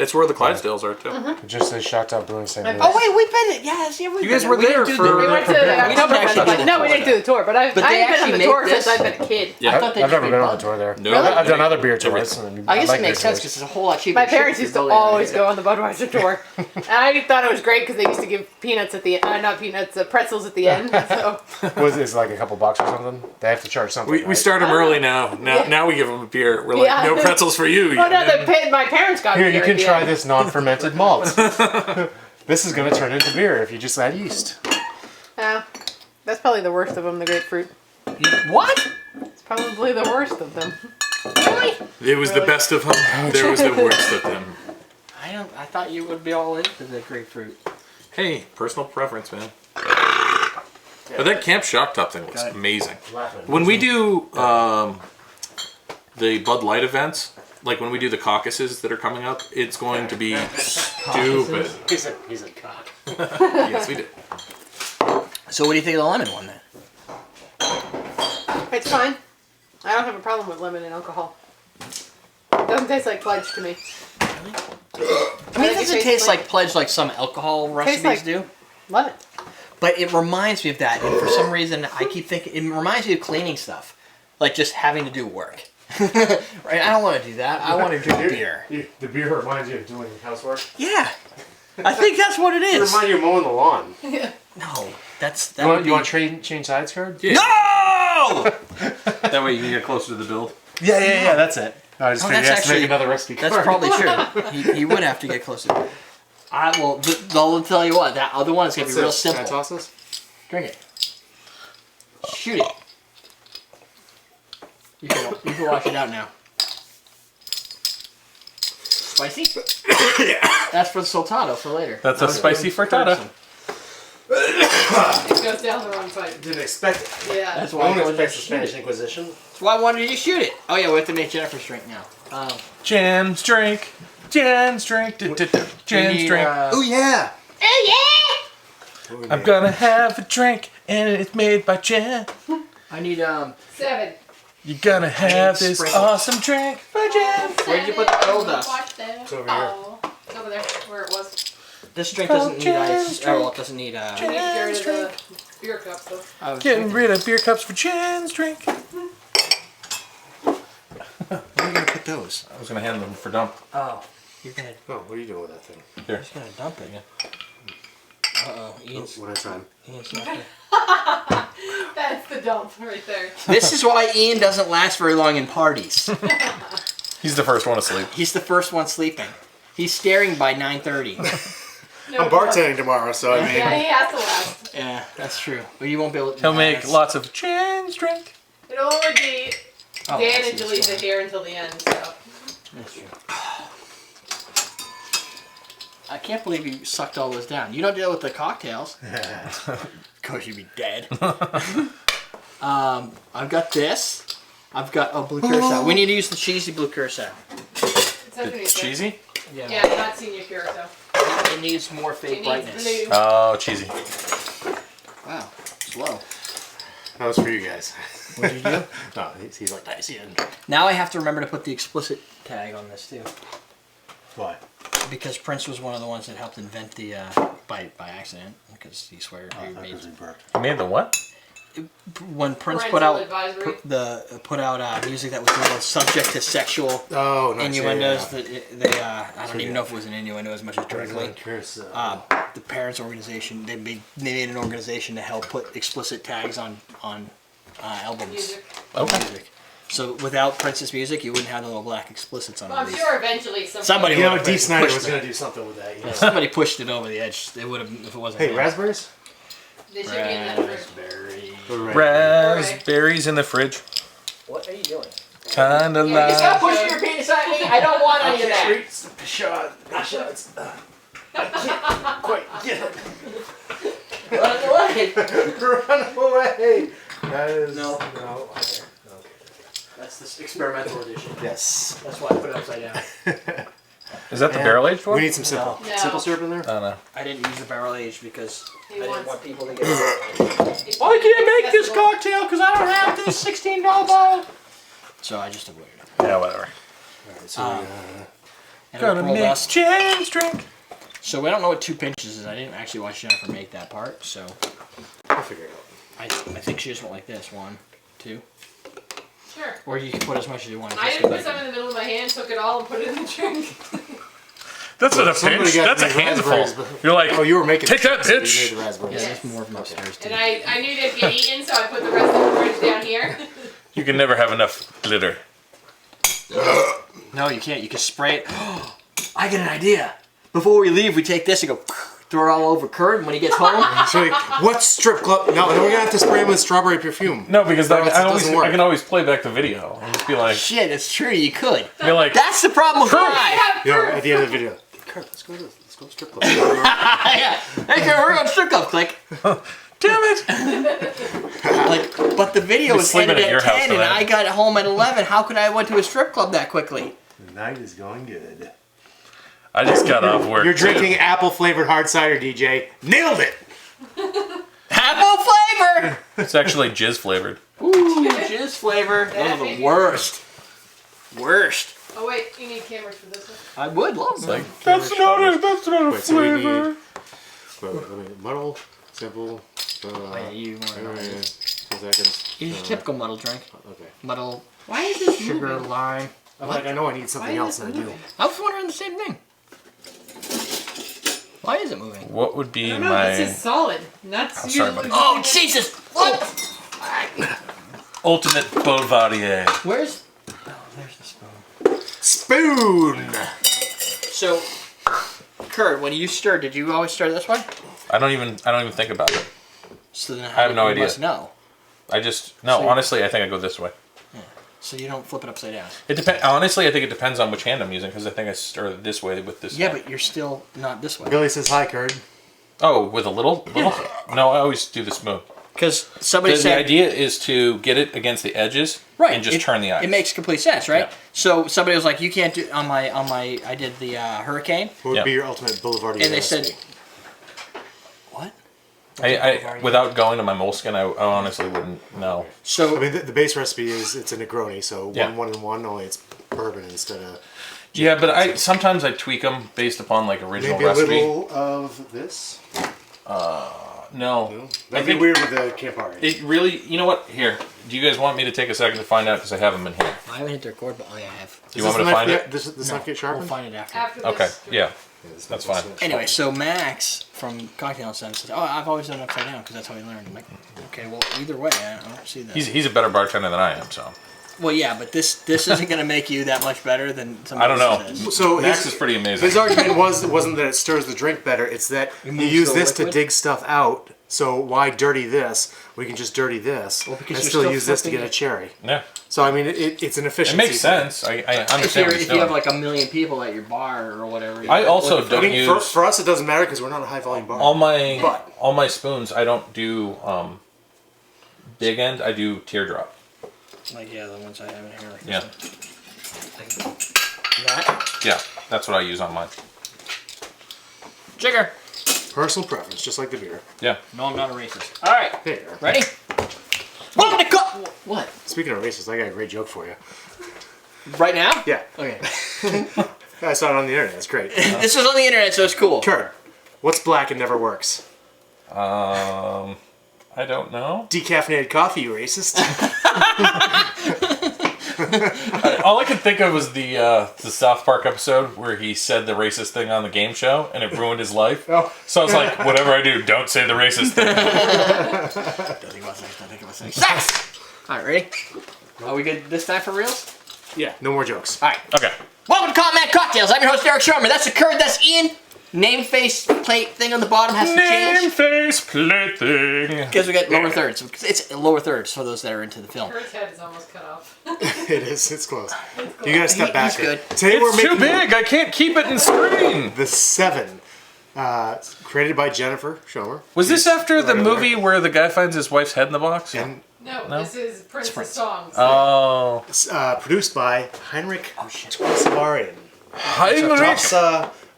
That's where the Clydesdales are too. It just says Shock Top Brewing St. Louis. Oh wait, we've been. Yes, yeah, we've You guys been. were We there didn't do for- the- We went to We don't actually do the no, we tour. didn't do the tour, but But they I've been on actually the make tour this? since I've been a kid. Yeah. I thought they I've never just been made on the tour there. No. I've done other beer tours. Everything. and I guess like it makes beer sense tours. because it's a whole lot cheaper. My to ship parents to used to your building always than go on the Budweiser tour, and I thought it was great because they used to give peanuts at the not peanuts, pretzels at the end. So Was it like a couple bucks or something? They have to charge something. We right? start them early now. Now we give them a beer. We're like, Yeah. no pretzels for you. oh no, my parents got Here, me you there can at the try end. this non-fermented malt. This is going to turn into beer if you just add yeast. That's probably the worst of them. The grapefruit. What? It's probably the worst of them. Really? It was the Really? best of them. There was the worst of them. I thought you would be all into the grapefruit. Hey, personal preference, man. But that Camp Shock Top thing looks amazing. When we do the Bud Light events, like when we do the caucuses that are coming up, it's going to be stupid. He's a cock. Yes, we did. So what do you think of the lemon one then? It's fine. I don't have a problem with lemon and alcohol. It doesn't taste like pledge to me. I mean, it think it doesn't tastes taste like- like pledge like some alcohol recipes like- do. Lemon. But it reminds me of that, and for some reason I keep thinking it reminds me of cleaning stuff, like just having to do work. Right? I don't want to do that. I want to drink beer. The beer reminds you of doing housework. Yeah, I think that's what it It is. reminds you of mowing the lawn. No, that You would want, be... you want change sides card? Yeah. No! That way you can get closer to the build. Yeah, that's it. I just Oh, figured that's he has to actually- make another recipe card. That's probably true. He would have to get closer. I will. I'll tell you what. That other one is gonna be real simple. Can I toss this? Drink it. Shoot it. You can wash it out now. Spicy? That's for the sultado for later. That's a spicy frittata. It goes down the wrong pipe. Didn't expect it. Yeah. That's I why I wouldn't wanted expect to the shoot Spanish it. Inquisition. That's why I wanted you to shoot it. Oh yeah, we have to make Jennifer's drink now. Jan's drink. Jan's drink. Jan's drink. Oh yeah. Oh yeah! I'm gonna have a drink, and it's made by Jan. I need 7. You're gonna have this sprinkles. awesome drink by Jan. Where'd you put the cold dust? It's over here. It's over there, where it was. this drink doesn't need ice. Oh, well, it doesn't need I need to get rid of the beer cups though. I was Getting thinking, rid of beer cups for Jan's drink. where are you gonna put those? I was gonna hand them for dump. Oh, you're gonna Oh, what are you doing with that thing? Here. just gonna dump it. Uh-oh, Ian's One at a time. not there. That's the dump right there. This is why Ian doesn't last very long in parties. He's the first one asleep. He's the first one sleeping. He's staring by 9:30. No, I'm bartending tomorrow, so I mean. Yeah, he has to last. Yeah, that's true. But you won't be able to. He'll make that's- lots of Jan's drink. It'll only be Oh, Dan I see and what's Jaleesa going here until the end, so. on. That's true. I can't believe you sucked all this down. You don't deal with the cocktails. Of course, you'd be dead. I've got this. I've got blue curacao. We need to use the cheesy blue curacao. It's underneath It's there. cheesy? Yeah, not senior curacao. It needs more It fake needs brightness. blue. Oh, cheesy. Wow, slow. That was for you guys. What did you do? No, he's like, nice, Ian. Now I have to remember to put the explicit tag on this too, Why? because Prince was one of the ones that helped invent the by accident, because he swears he made. You made the what? When Prince Parental put out advisory. music that was a little subject to sexual Oh, nice. innuendos, that I don't even know if it was an innuendo as much as directly. The parents' organization they made an organization to help put explicit tags on albums. Music. Music. So without Prince's music, you wouldn't have the little black explicits on Well, all I'm these. sure eventually Somebody You know, would've Dee Snider pushed was it. going to do something with that. You know? Somebody pushed it over the edge. They would have if it wasn't. Hey, him. raspberries? They should be in that fridge. Raspberry. Raspberries in the fridge. What are you doing? Kinda Yeah, like. you stop pushing your penis at me. I don't want any of that. Shots. I can't quite get it. Run away. Run away. That is... No. No. Okay. That's the experimental edition. Yes. That's why I put it upside down. Is that the barrel aged one? We need some simple, No. simple syrup in there? I don't know. I didn't use the barrel age because I didn't wants- want people to get. It's I can't make this accessible. cocktail because I don't have this $16 bottle. So I just avoided it. Yeah, whatever. Alright, so and Gonna pearl make dust. James drink. So we don't know what 2 pinches is. I didn't actually watch Jennifer make that part, so I'll figure it out. I think she just went like this. 1, 2. Sure. Or you can put as much as you want. I didn't put some in the middle of my hand, took it all, and put it in the drink. That's not a Somebody pinch. got That's a these handful. raspberries, You're like, Oh, you were making take that, so you bitch. made the raspberries. Yeah, Yes. there's more from upstairs too. And I knew they'd get eaten, so I put the rest of the fridge down here. You can never have enough glitter. No, you can't. You can spray it. I get an idea. Before we leave, we take this and go throw it all over Kurt. And when he gets home, So, what strip club? No, then we're gonna have to spray him with strawberry perfume. No, because Or else it doesn't work. I can always play back the video and just be like, shit, it's true. You could. be like, That's the problem with I live. have You know, proof. at the end of the video. Kurt, let's go to the strip club. Yeah. Hey, Kurt, we're on strip club. Click. damn it. Like, but the video Be was sleeping ended at your at house 10, and tonight. I got home at 11. How could I have went to a strip club that quickly? The night is going good. I just got off work. You're too. drinking apple flavored hard cider, DJ. Nailed it. Apple flavor. It's actually jizz flavored. Ooh, jizz flavor. Those are the worst. Worst. Oh wait, you need cameras for this one. I would love them. Like, that's not a Wait, so we flavor. need. Wait, muddle, simple. Yeah, you want to know. 10 seconds. It's a typical muddle drink. Okay. Muddle, Why is this sugar, moving? lime. I'm like, I know I need something Why else, is and this I do. moving? I was wondering the same thing. Why is it moving? What would be I don't know, my this is solid. That's I'm sorry, usually. buddy. Oh, Jesus! What? ultimate Bovadier? Where's... Oh, there's the spoon. Spoon. So, Kurt, when you stir, did you always stir this way? I don't even think about it. So then I have no you idea. must know. No, honestly, I think I go this way. So you don't flip it upside down. It depends. Honestly, I think it depends on which hand I'm using because I think I stir this way with this. Yeah, hand. but you're still not this way. Billy says hi, Kurt. Oh, with a little? No, I always do the smooth. Because somebody The said... idea is to get it against the edges, Right. and just turn the eyes. It makes complete sense, right? Yeah. So somebody was like, you can't do... On my I did the Hurricane. What would Yeah. be your ultimate Boulevardier? And they recipe? said... What? I without going to my moleskin, I honestly wouldn't know. So... I mean, the base recipe is it's a Negroni, so Yeah. 1 and 1, only it's bourbon instead of Yeah, but sometimes I tweak them based upon like original maybe a recipe. little of this. No, That'd be think- weird with the Campari. it really. You know what? Here, do you guys want me to take a second to find out because I have them in here? I haven't hit the record, but I have. Do you want me to find it? Does this not get We'll sharpened? find it after. After Okay, this. yeah, Yeah, this that's not- fine. Anyway, so Max from Cocktail Center says, "Oh, I've always done it upside down because that's how he learned." I'm like, "Okay, well, either way, I don't see that." He's a better bartender than I am, so Well, yeah, but this isn't going to make you that much better than somebody I don't know. else's. So Max his, is pretty amazing. his argument wasn't that it stirs the drink better. It's that you moves use the this to liquid? dig stuff out. So why dirty this? We can just dirty this Well, because and you're still still use this to flipping get a it. cherry. Yeah, So I mean, it's an it efficiency. makes thing. sense. I If, understand what if he's you have doing. like a million people at your bar or whatever, I also I don't mean, use for us it doesn't matter because we're not a high volume bar. all my But- all my spoons. I don't do big end. I do teardrop. like the ones I have in here. Like Yeah, this one. That yeah, that's what I use on mine. jigger. Personal preference, just like the beer. Yeah, No, I'm not a racist. All right, There you go. ready? Welcome to what? Speaking of racist, I got a great joke for you. Right now? Yeah, Okay. I saw it on the internet. It's great. This was on the internet, so it's cool. Kurt, what's black and never works? I don't know. Decaffeinated coffee, you racist. All I could think of was the South Park episode where he said the racist thing on the game show and it ruined his life. Oh. So I was like, whatever I do, don't say the racist thing. Don't think about sex. Sex! All right, ready? Are we good this time for reals? Yeah, no more jokes. All right. Okay. Welcome to Combat Cocktails. I'm your host, Eric Sharman. That's the Kurt. That's Ian. Name face plate thing on the bottom has to Name, change face, plate thing. because we got lower thirds. It's lower thirds for those that are into the film. Kurt's head is almost cut off. It is. It's close. You gotta step He's back. good. Today we're It's too making big. I can't keep it in screen. the 7, created by Jennifer Schomer. Was this after the Right over movie where the guy finds his wife's head in the box? And No, No? this is Prince's songs. Oh. produced by Heinrich Oh, shit. Twassavarian. Heinrich.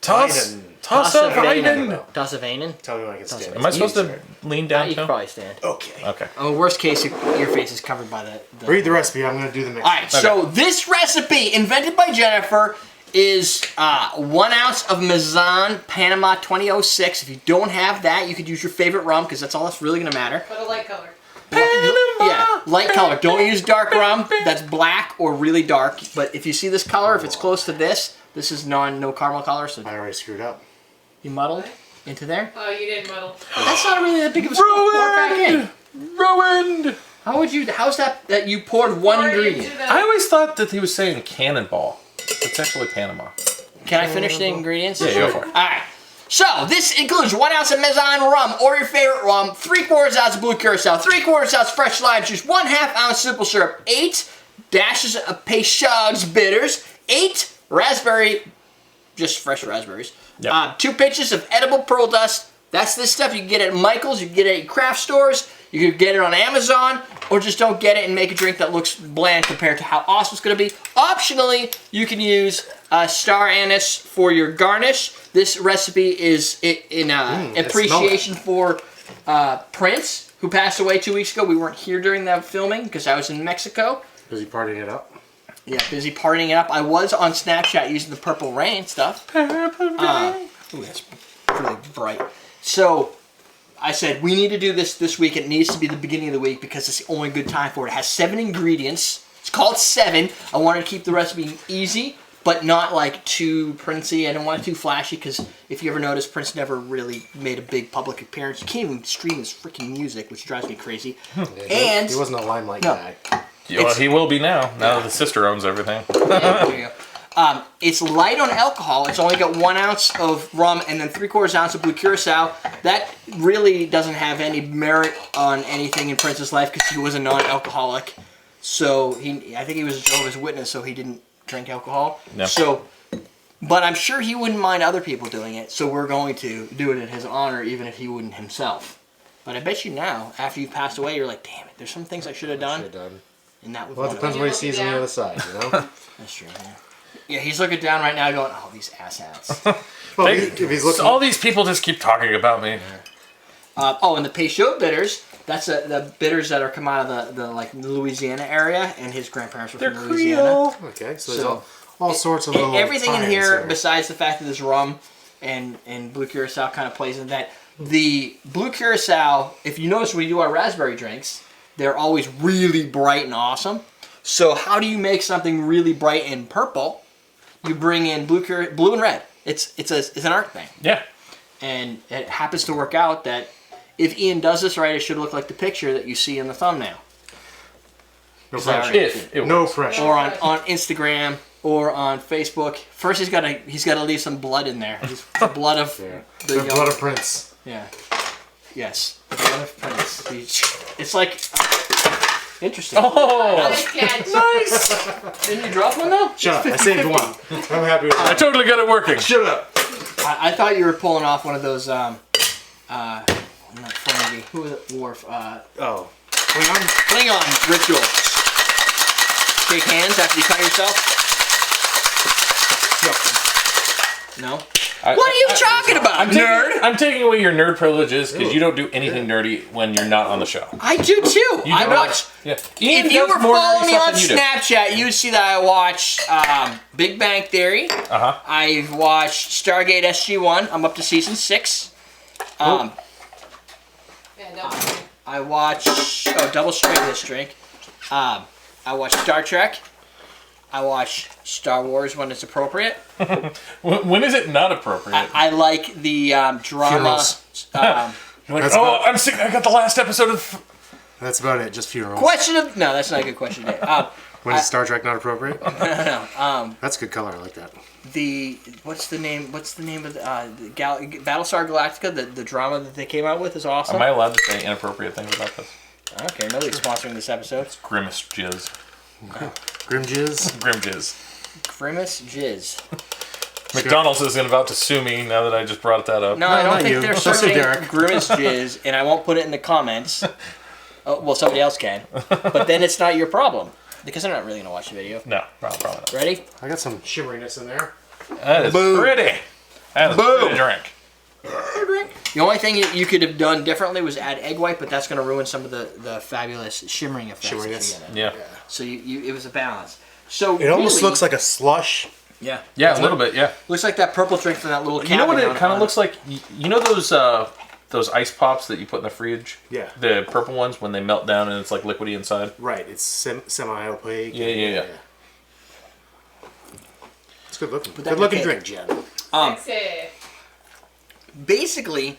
Toss Weinen. Toss of Ainen. Tell me when I can stand. Am I supposed to lean You down can too? probably stand. Okay. Okay. Oh, worst case, your face is covered by the... Read the recipe. I'm gonna do the mix. All right, so this recipe, invented by Jennifer, is 1 ounce of Maison Panama 2006. If you don't have that, you could use your favorite rum because that's all that's really going to matter. But a light color. Yeah, light color. Don't use dark rum. That's black or really dark. But if you see this color, if it's close to this is no caramel color. So I already screwed up. you muddled into there. Oh, you didn't muddle. That's not really that big of a scoop. Pour it back in. Ruined! How's that you poured one ingredient? I always thought that he was saying cannonball. It's actually Panama. Can I finish the ingredients? Yeah, go for it. Alright. So, this includes 1 ounce of Maison rum, or your favorite rum, 3/4 ounce of blue curacao, 3/4 ounce fresh lime juice, 1/2 ounce simple syrup, 8 dashes of Peychaud's bitters, 8 raspberry, just fresh raspberries, Yep. 2 pinches of edible pearl dust. That's this stuff you can get at Michael's, you can get it at craft stores, you can get it on Amazon, or just don't get it and make a drink that looks bland compared to how awesome it's going to be. Optionally, you can use star anise for your garnish. This recipe is in appreciation for Prince, who passed away 2 weeks ago. We weren't here during that filming because I was in Mexico. Busy partying it up. Yeah, busy partying it up. I was on Snapchat using the Purple Rain stuff. Purple Rain. Ooh, that's really bright. So I said, we need to do this week. It needs to be the beginning of the week because it's the only good time for it. It has 7 ingredients. It's called 7. I wanted to keep the recipe easy, but not like too Princey. I didn't want it too flashy because if you ever notice, Prince never really made a big public appearance. You can't even stream his freaking music, which drives me crazy. And He wasn't a limelight guy. Yeah, well, he will be now that the sister owns everything. there you go. It's light on alcohol. It's only got 1 ounce of rum and then 3/4 ounce of blue curacao. That really doesn't have any merit on anything in Prince's life because he was a non-alcoholic. So I think he was a Jehovah's Witness, so he didn't drink alcohol. No. So, but I'm sure he wouldn't mind other people doing it. So we're going to do it in his honor, even if he wouldn't himself. But I bet you now, after you've passed away, you're like, damn it, there's some things I should have done. And that was Well, it one of depends them. what he sees on the other side, you know? That's true. Yeah. Yeah, he's looking down right now going, oh, these asshats. Well, if he's looking... So all these people just keep talking about me. And the Peychaud bitters, that's the bitters that are come out of the Louisiana area, and his grandparents were from Louisiana. Okay, so there's all sorts of little everything in tie-ins here, there. besides the fact that this rum and blue curacao kind of plays in that. The blue curacao, if you notice when we do our raspberry drinks, they're always really bright and awesome. So how do you make something really bright and purple? You bring in blue and red. It's an art thing. Yeah. And it happens to work out that if Ian does this right, it should look like the picture that you see in the thumbnail. No Is that pressure. right? If it No was. pressure. Or on Instagram or on Facebook. First, he's got to leave some blood in there. The blood of The blood of Prince. Yeah. Yes. The blood of Prince. It's like interesting. Oh, Nice catch. nice! Didn't you drop one though? Shut up. I saved one. I'm happy with I that. totally got it working. Shut up. I thought you were pulling off one of those not Frankie. Who was it? Worf. Oh. Klingon? Klingon ritual. Shake hands after you cut yourself. No. What are you talking about, nerd? I'm taking away your nerd privileges because you don't do anything nerdy when you're not on the show. I do too. You I do watch. Yeah. Ian If you does were more nerdy following me stuff on than you do. Snapchat, you would see that I watch Big Bang Theory. Uh-huh. I've watched Stargate SG-1. I'm up to season 6. Yeah, double. I watch double straight this drink. I watch Star Trek. I watch Star Wars when it's appropriate. When is it not appropriate? I like the drama. Funerals. You're like, That's oh, about- I'm sick. I got the last episode of. That's about it. Just funerals. Question of no, that's not a good question. Dave. When is Star Trek not appropriate? No. That's a good color. I like that. What's the name of the Battlestar Galactica? The drama that they came out with is awesome. Am I allowed to say inappropriate things about this? Okay, nobody's sponsoring this episode. Grimace jizz. Grim Jizz. Grim jizz. Grimace Jizz. McDonald's is about to sue me now that I just brought that up. No, I don't not think you. they're Don't sue searching Derek. Grimace Jizz, and I won't put it in the comments. Oh, well, somebody else can. But then it's not your problem. Because they're not really going to watch the video. No, probably not. Ready? I got some shimmeriness in there. That is Boom. pretty. That is Boom. pretty drink. The only thing you could have done differently was add egg white, but that's going to ruin some of the fabulous shimmering effects. Shimmeriness. That you get. Yeah. So it was a balance. So It almost really, looks like a slush Yeah. Yeah, a little bit. Yeah. Looks like that purple drink from that little. You know what cabin it kind on- of looks like? You know those ice pops that you put in the fridge? Yeah. The purple ones when they melt down and it's like liquidy inside. Right. It's semi-opaque. Yeah. It's good looking. Put that Good looking in drink, Jen. Sexy. Basically,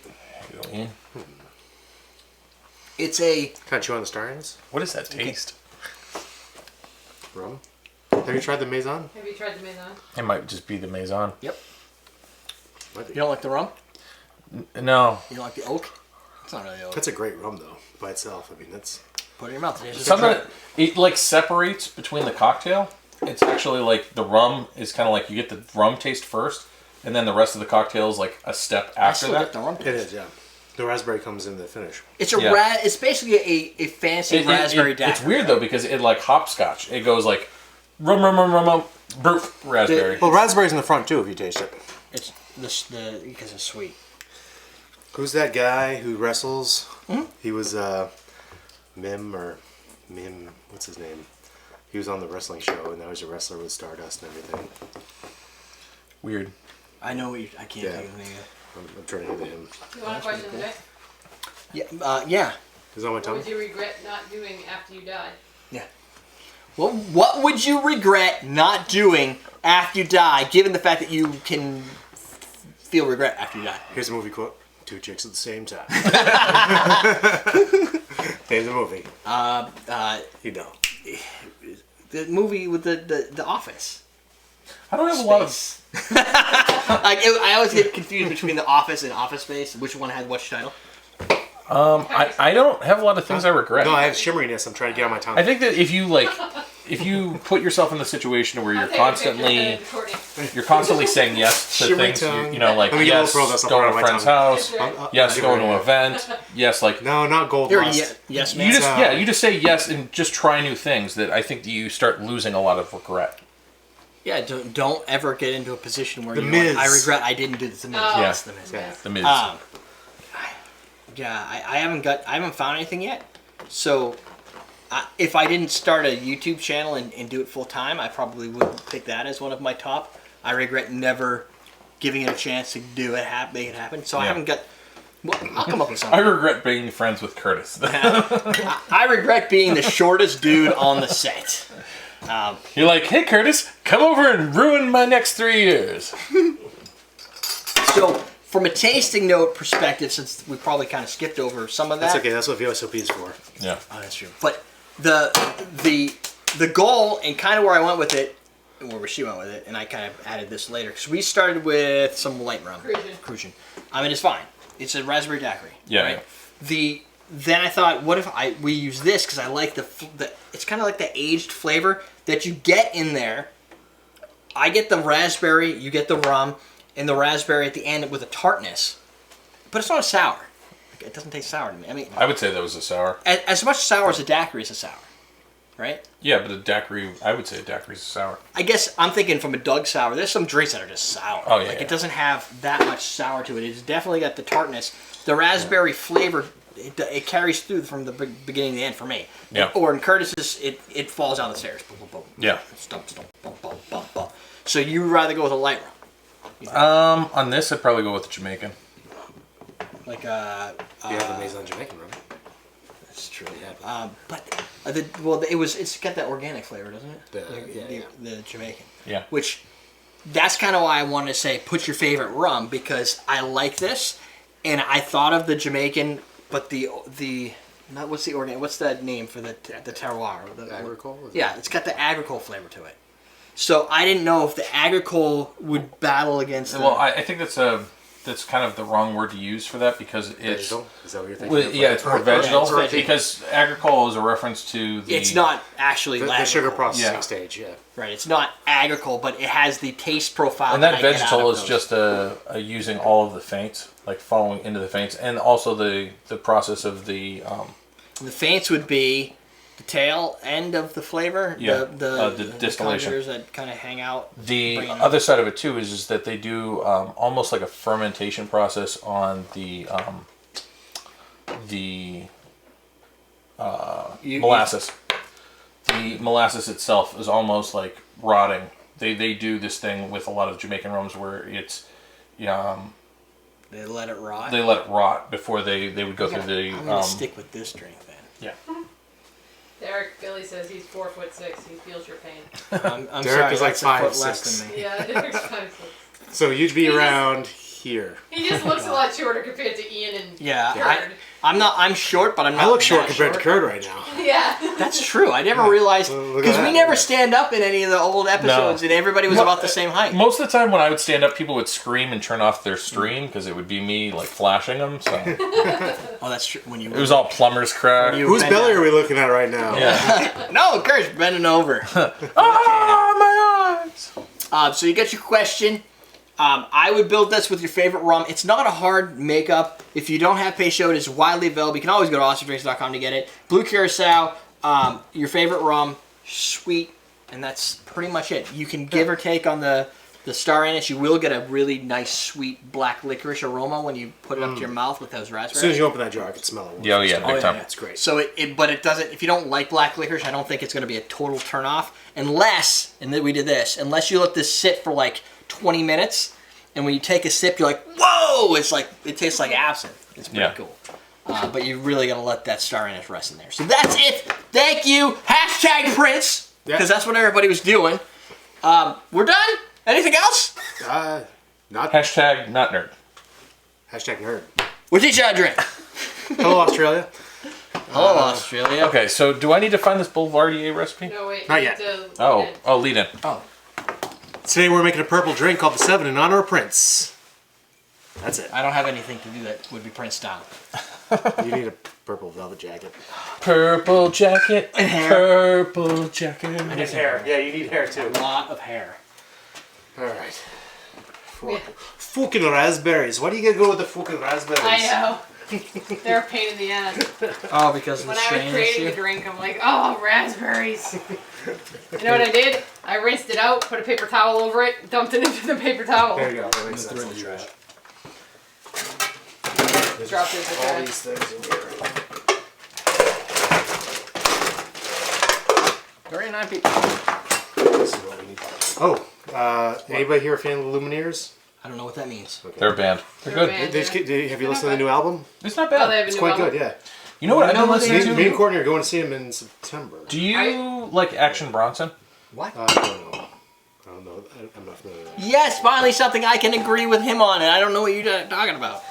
it's a. Can I chew on the star ends? What does that taste? Rum. Have you tried the Maison? Have you tried the Maison? It might just be the Maison. Yep. Might be. You don't like the rum? No. You don't like the oak? It's not really oak. That's a great rum, though, by itself. I mean, that's... Put it in your mouth. It's just- Something it like separates between the cocktail. It's actually like the rum is kind of like you get the rum taste first, and then the rest of the cocktail is like a step I after still that. get the rum. It is, yeah. The raspberry comes in the finish. It's a Yeah. It's basically a fancy raspberry daiquiri. It's weird though because it like hopscotch. It goes like rum, burp, raspberry. Well, raspberry's in the front, too, if you taste it. It's the because it's sweet. Who's that guy who wrestles? He was Mim, what's his name? He was on the wrestling show, and now he's a wrestler with Stardust and everything. Weird. I know what you. I can't Yeah. think of the name. I'm trying to think of him. You want a question today? Yeah. Is it on my What tongue? would you regret not doing after you die? Well, what would you regret not doing after you die, given the fact that you can feel regret after you die? Here's a movie quote. 2 chicks at the same time. Name the movie. You know. The movie with the Office. I don't have a lot of. I always get confused between The Office and Office Space. Which one had which title? I don't have a lot of things I regret. No, I have shimmeriness. I'm trying to get on my tongue. I think that if you put yourself in the situation where I'll you're take a picture of constantly the recording. saying yes to Shimmery things, tongue. you know, like Let me get a yes, little pearl dust. I'll going put to it a on my friend's tongue. house, I'll yes, give going her to a- an event, yes, like No, not gold You're a lust. yes you man. just you just say yes and just try new things. That I think that you start losing a lot of regret. Yeah, don't ever get into a position where The you're Miz. like, I regret I didn't do this. The Miz. Oh. Yes, the Miz. Yeah. The Miz. I haven't found anything yet. So, if I didn't start a YouTube channel and do it full time, I probably would pick that as one of my top. I regret never giving it a chance to do it, make it happen. So I Yeah. haven't got. Well, I'll come up with I something. regret being friends with Curtis. I regret being the shortest dude on the set. You're like, hey Curtis, come over and ruin my next 3 years. So, from a tasting note perspective, since we probably kind of skipped over some of that. That's okay. That's what VSOP is for. Yeah. Oh, that's true. But the goal and kind of where I went with it, and where she went with it, and I kind of added this later because we started with some light rum. Crucian. I mean, it's fine. It's a raspberry daiquiri. Yeah. Right? Then I thought, what if we use this because I like the it's kind of like the aged flavor that you get in there. I get the raspberry, you get the rum, and the raspberry at the end with a tartness, but it's not a sour. It doesn't taste sour to me. I mean, I would say that was a sour. as much sour as a daiquiri is a sour, right? Yeah, but a daiquiri, I would say a daiquiri's a sour. I guess I'm thinking from a Doug sour. There's some drinks that are just sour. Oh, yeah, Like yeah. it doesn't have that much sour to it. It's definitely got the tartness. The raspberry flavor, it carries through from the beginning to the end for me. Yeah. Or in Curtis's, it falls down the stairs. Boom, boom, boom. Yeah. Stump, stump, bum, bum, bum, bum. So you rather go with a light rum, On this, I'd probably go with the Jamaican. like You have the Maison Jamaican rum. That's true. Yeah. But it's got that organic flavor, doesn't it? The Jamaican. Yeah. Which, that's kind of why I wanted to say put your favorite rum because I like this, and I thought of the Jamaican, but what's the organic? What's that name for the terroir? Agricole? Yeah, it's got the agricole flavor to it. So I didn't know if the agricole would battle against. Well, I think that's kind of the wrong word to use for that because it's Vegetal? Is that what you're thinking? well, of? yeah, it's more vegetal it's vegetal. because agricole is a reference to the. It's not actually The sugar agricole. processing Yeah. stage, yeah. Right, it's not agricole, but it has the taste profile. And that I get out vegetal of is those. just a using all of the feints, like following into the feints, and also the process of the The feints would be the tail end of the flavor. Yeah, the the distillation. conjures that kind of hang out. The bring in- other side of it too is that they do almost like a fermentation process on the You- molasses. The molasses itself is almost like rotting they do this thing with a lot of Jamaican rums where it's They let it rot. they let it rot before they would go through the. I'm gonna stick with this drink then. Yeah. Derek Billy says he's 4'6". He feels your pain. I'm Derek sorry, is like that's a foot 5'6". less than me. Yeah, Derek's 5'6". So you'd be around here. He just looks a lot shorter compared to Ian and Yeah, Kurt. I'm short, but I'm not. I look short that compared to Kurt right now. Yeah. That's true. I never realized Well, look at because we that. never stand up in any of the old episodes, and everybody was about the same height. Most of the time when I would stand up, people would scream and turn off their stream because it would be me like flashing them. So Oh, that's true. When you it was all plumber's crack. You- Whose belly are we looking at right now? Yeah. no, Kurt's bending over. Ah, my eyes. So you get your question. I would build this with your favorite rum. It's not a hard makeup. If you don't have Peychaud, it is widely available. You can always go to awesometdrinks.com to get it. Blue Curacao, your favorite rum, sweet, and that's pretty much it. You can give or take on the star anise. You will get a really nice, sweet black licorice aroma when you put it up to your mouth with those raspberries. As soon as you open that jar, I can smell it. Yeah, big time. It's great. So but it doesn't. If you don't like black licorice, I don't think it's going to be a total turn off unless, and then we did this, unless you let this sit for like 20 minutes, and when you take a sip, you're like, whoa! It's like it tastes like absinthe. It's pretty cool. But you really got to let that star anise rest in there. So that's it. Thank you. Hashtag Prince, because that's what everybody was doing. We're done. Anything else? Not Hashtag not nerd. hashtag nerd. What's each other drink? Hello, Australia. Hello, Australia. Okay, so do I need to find this Boulevardier recipe? No, wait. Not you yet. need to Lead in. Today we're making a purple drink called the 7 in honor of Prince. That's it. I don't have anything to do that would be Prince style. You need a purple velvet jacket. Purple jacket. And hair. Purple jacket. And hair. Yeah, you need hair too. A lot of hair. All right. Yeah. Fucking raspberries. Why do you gotta go with the fucking raspberries? I know. They're a pain in the ass. Oh, because of the When I was strain creating the issue? drink, I'm like, oh, raspberries. You know what I did? I rinsed it out, put a paper towel over it, dumped it into the paper towel. There you go. That makes Throw it in sense. the trash. There's Drop it in the all trash. these things in here. 39 people. This is what we need. Oh, anybody here a fan of the Lumineers? I don't know what that means. Okay. They're a band. They're They're a good. band. Have you listened to the new album? It's not Oh, they bad. have a It's new quite album. good, yeah. You know what I've been know listening Me and to? Courtney are going to see him in September. Do you like Action Bronson? What? I don't know. I don't know. I'm not familiar with that. Yes, finally something I can agree with him on, and I don't know what you're talking about.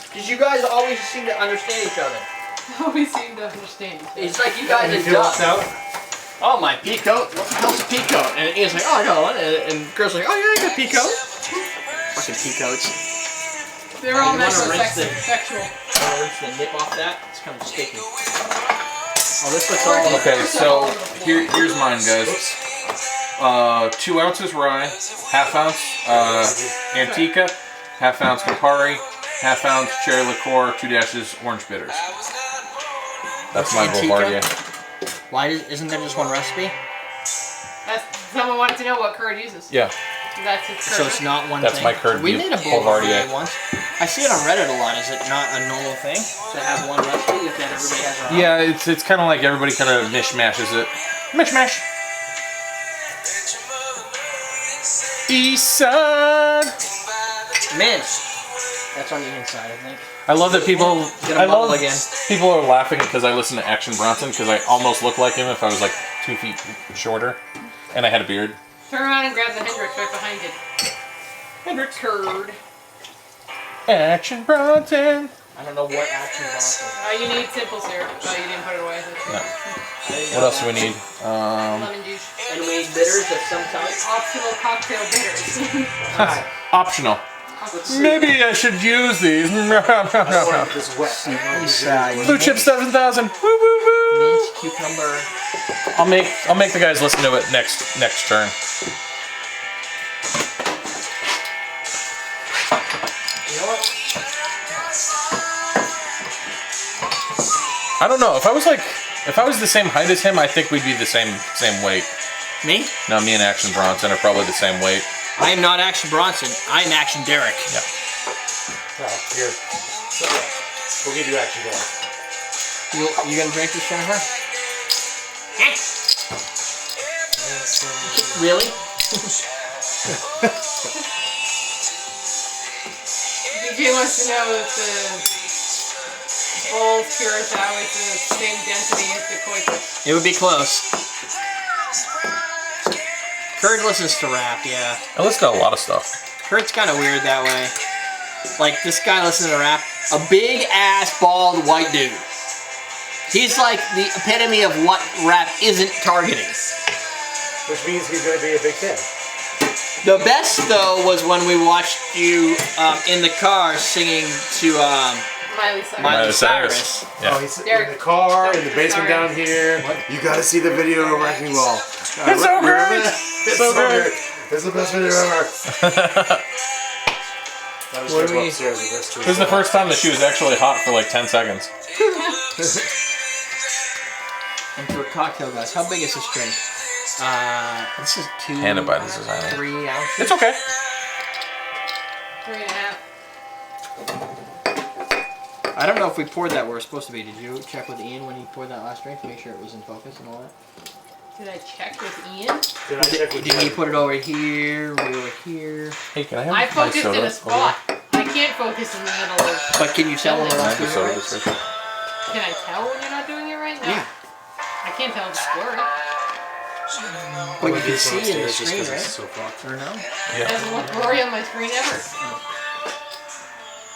Because you guys always seem to understand each other. We seem to understand. It's like you guys are done. Oh, my pea coat? What the hell's a pea coat? And Ian's like, oh, I got one. And girl's like, oh, yeah, I got pea coat. Fucking pea coats. They're all You nice wanna and rinse the- sexual. Rinse the nip off that. It's kind of sticky. Oh, this looks all... Okay, so here's mine, guys. 2 ounces rye, ½ ounce Antica, ½ ounce Campari, ½ ounce cherry liqueur, 2 dashes orange bitters. That's my Antica? Boulevardier. Why isn't there just one recipe? Someone wanted to know what Kurt uses. Yeah. That's his Kurt. So it's not one That's thing? my curd We beef made a Boulevardier. Boulevardier once. I see it on Reddit a lot. Is it not a normal thing to have one recipe if everybody has their own? Yeah, it's kind of like everybody kind of mishmashes it. Mishmash. East side. Mint. That's on the inside, I think. I love that people. Get a I bottle love again. people are laughing because I listen to Action Bronson because I almost look like him if I was like 2 feet shorter, and I had a beard. Turn around and grab the Hendrix right behind it. Hendrix curd. Action Bronson. I don't know what action Boston is. You need simple syrup. Oh, you didn't put it away. What else do we need? Lemon juice. And we need bitters of some type. Optional cocktail bitters. Optional. Maybe I should use these. This wet. Blue Chip 7000. Woo woo woo. Mint, cucumber. I'll make the guys listen to it next turn. You know what? I don't know if I was the same height as him, I think we'd be the same weight. Me? No, me and Action Bronson are probably the same weight. I am not Action Bronson. I am Action Derek. Yeah. Here. We'll give you action back. You gonna drink this, Jennifer? Really? DJ wants to know if the Bowls Curacao is the same density as the Coitus. It would be close. Kurt listens to rap, yeah. I listen to a lot of stuff. Kurt's kind of weird that way. Like, this guy listens to rap. A big-ass, bald, white dude. He's like the epitome of what rap isn't targeting. Which means he's going to be a big fan. The best, though, was when we watched you in the car singing to Miley Cyrus. Yeah. Oh, he's in the car, in the basement down here. You gotta see the video of Wrecking Ball. It's so great. It's so great. It's the best video ever. What do we- This is the first time that she was actually hot for like 10 seconds. Into a cocktail glass. How big is this drink? This is Handed by the designer. 3 ounces. It's okay. 3.5. I don't know if we poured that where it's supposed to be. Did you check with Ian when he poured that last drink to make sure it was in focus and all that? Did I check with Ian? Did he put it over here? We were here. Hey, can I have I my focused soda? in a spot. I can't focus in the middle of. But can you tell when we're not The doing it soda right? is right there. Can I tell when you're not doing it right now? Yeah. I can't tell the score. But you can see in the screen, right? So fucked. Or no? It doesn't look blurry on my screen ever.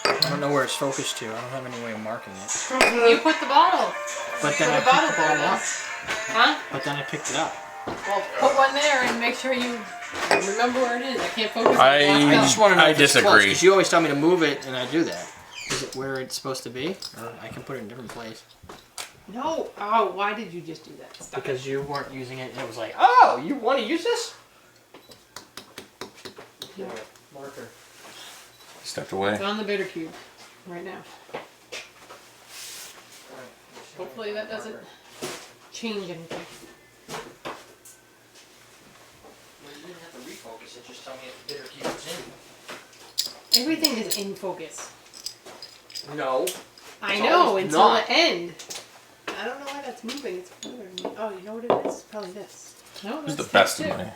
I don't know where it's focused to. I don't have any way of marking it. You put the bottle. But then I Put the bottle picked the bottle up. Huh? But then I picked it up. Well, put one there and make sure you remember where it is. I can't focus on I- the I glass just want to know I if it's close, disagree. because you always tell me to move it, and I do that. Is it where it's supposed to be? Or I can put it in a different place. No. Oh, why did you just do that? Stop it. Because you weren't using it, and it was like, oh, you want to use this? Marker. Stepped away. It's on the bitter cube right now. Hopefully that doesn't change anything. You didn't have to refocus it, just tell me if the bitter cube is in. Everything is in focus. No. I It's know always until not. the end. I don't know why that's moving. It's further than me. Oh, you know what it is? It's probably this. No, This is the that's best this of too. me.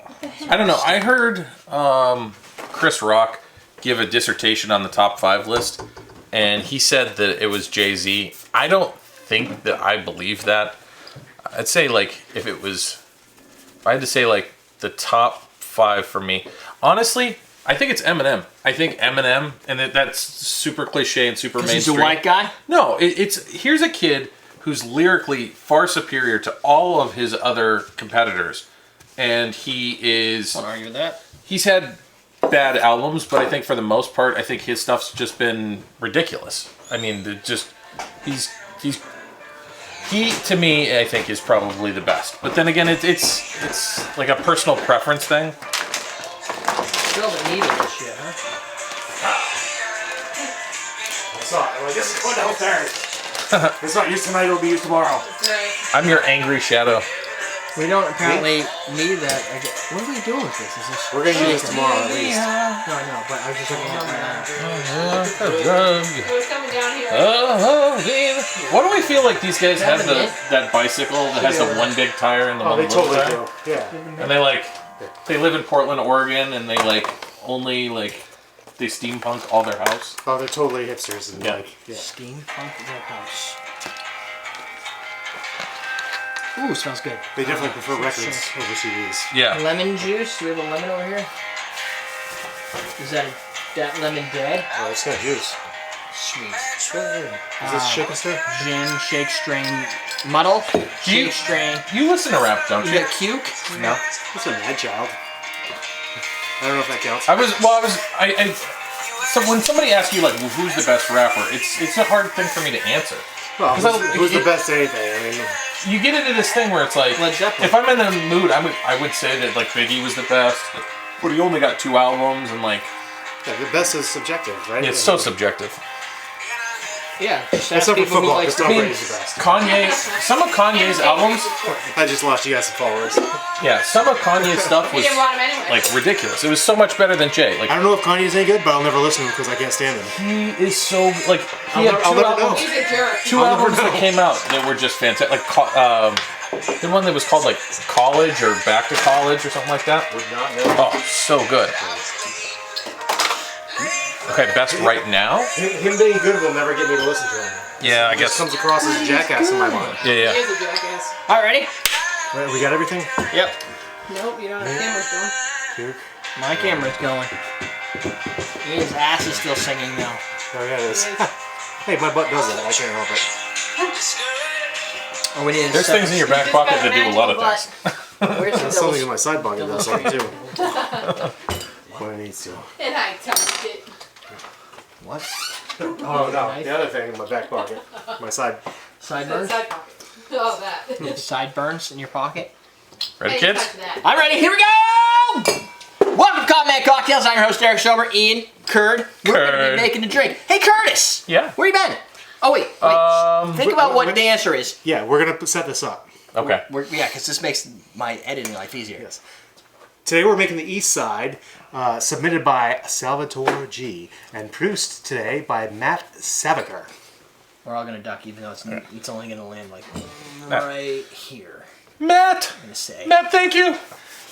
What the heck? I don't know. I heard Chris Rock give a dissertation on the top 5 list, and he said that it was Jay-Z. I don't think that I believe that. I'd say, like, if I had to say, like, the top 5 for me, honestly, I think it's Eminem. I think Eminem, and that's super cliche and super Because he's a mainstream. white guy? No, here's a kid who's lyrically far superior to all of his other competitors, and he is. Don't argue with that. He's had bad albums, but I think for the most part, I think his stuff's just been ridiculous. I mean, he to me, I think, is probably the best. But then again, it's like a personal preference thing. Still the need of this shit, huh? I saw it. I'm like, this is going downstairs. It's not used tonight, it'll be used tomorrow. That's right. I'm your angry shadow. We don't apparently need that. What are we doing with this? Is this? We're gonna use this tomorrow at least. No, I know, but I was just looking at that. It was coming down here. What do we feel like these guys have that bicycle that has the one big tire and the Oh, one they little totally tire? do. Yeah. And they live in Portland, Oregon, and they they steampunk all their house. Oh, they're totally hipsters and Yeah. Steampunk the house. Ooh, smells good. They definitely prefer records over CDs. Yeah. Lemon juice. Do we have a lemon over here? Is that lemon dead? Oh, it's got juice. Sweet. Is this shaken stir? Gin, shake, strain, muddle, you- shake, strain. You listen to rap, don't You you? got cuke? No. It's a mad child. I don't know if that counts. So when somebody asks you like, well, who's the best rapper? It's a hard thing for me to answer. Well, 'Cause who's the best at anything? I mean, You get into this thing where it's like, Led Zeppelin. if I'm in a mood, I would say that like Biggie was the best, but he only got 2 albums, and like yeah, the best is subjective, right? it's so subjective. Yeah. Just ask Except for people who football, like because Tom I mean, Brady's the best. Some of Kanye's albums, I just lost you guys some followers. yeah, some of Kanye's stuff We was didn't want him anyway. like ridiculous. It was so much better than Jay. Like I don't know if Kanye's any good, but I'll never listen to him because I can't stand him. he is so like he I'll had never 2 know. albums. He's a jerk. Two I'll never albums that know. came out that were just fantastic. Like The one that was called like College or Back to College or something like that. Would not know. Oh, so good. Okay, best right now? Him being good will never get me to listen to him. Yeah, I It guess. just comes across as a jackass in my mind. Yeah, He yeah. is a jackass. All right, ready? Right, we got everything? Yep. Nope, you don't have cameras going. Here. My camera's going. His ass is still singing now. Oh, yeah, it is. Hey, my butt does that. I can't help it. Oh, we need There's things in your back Just pocket got a that do a lot of manual things. Where's the There's something in my side pocket does something too. When it needs to. And I touched it. What? Oh, no. The other thing in my back pocket. My side. Sideburns? Side pocket. Oh, that. Sideburns in your pocket? Ready, Hey, kids? touch that. I'm ready. Here we go! Welcome to Coffee Man Cocktails. I'm your host, Derek Sober. Ian, Curd. We're going to Curd. be making a drink. Hey, Curtis! Yeah. Where you been? Oh, wait. Think about what the answer is. Yeah, we're going to set this up. Okay. Yeah, because this makes my editing life easier. Yes. Today we're making the East Side, submitted by Salvatore G. and produced today by Matt Saviker. We're all going to duck, even though it's only going to land like Matt. right here. Matt! I'm going to say. Matt, thank you!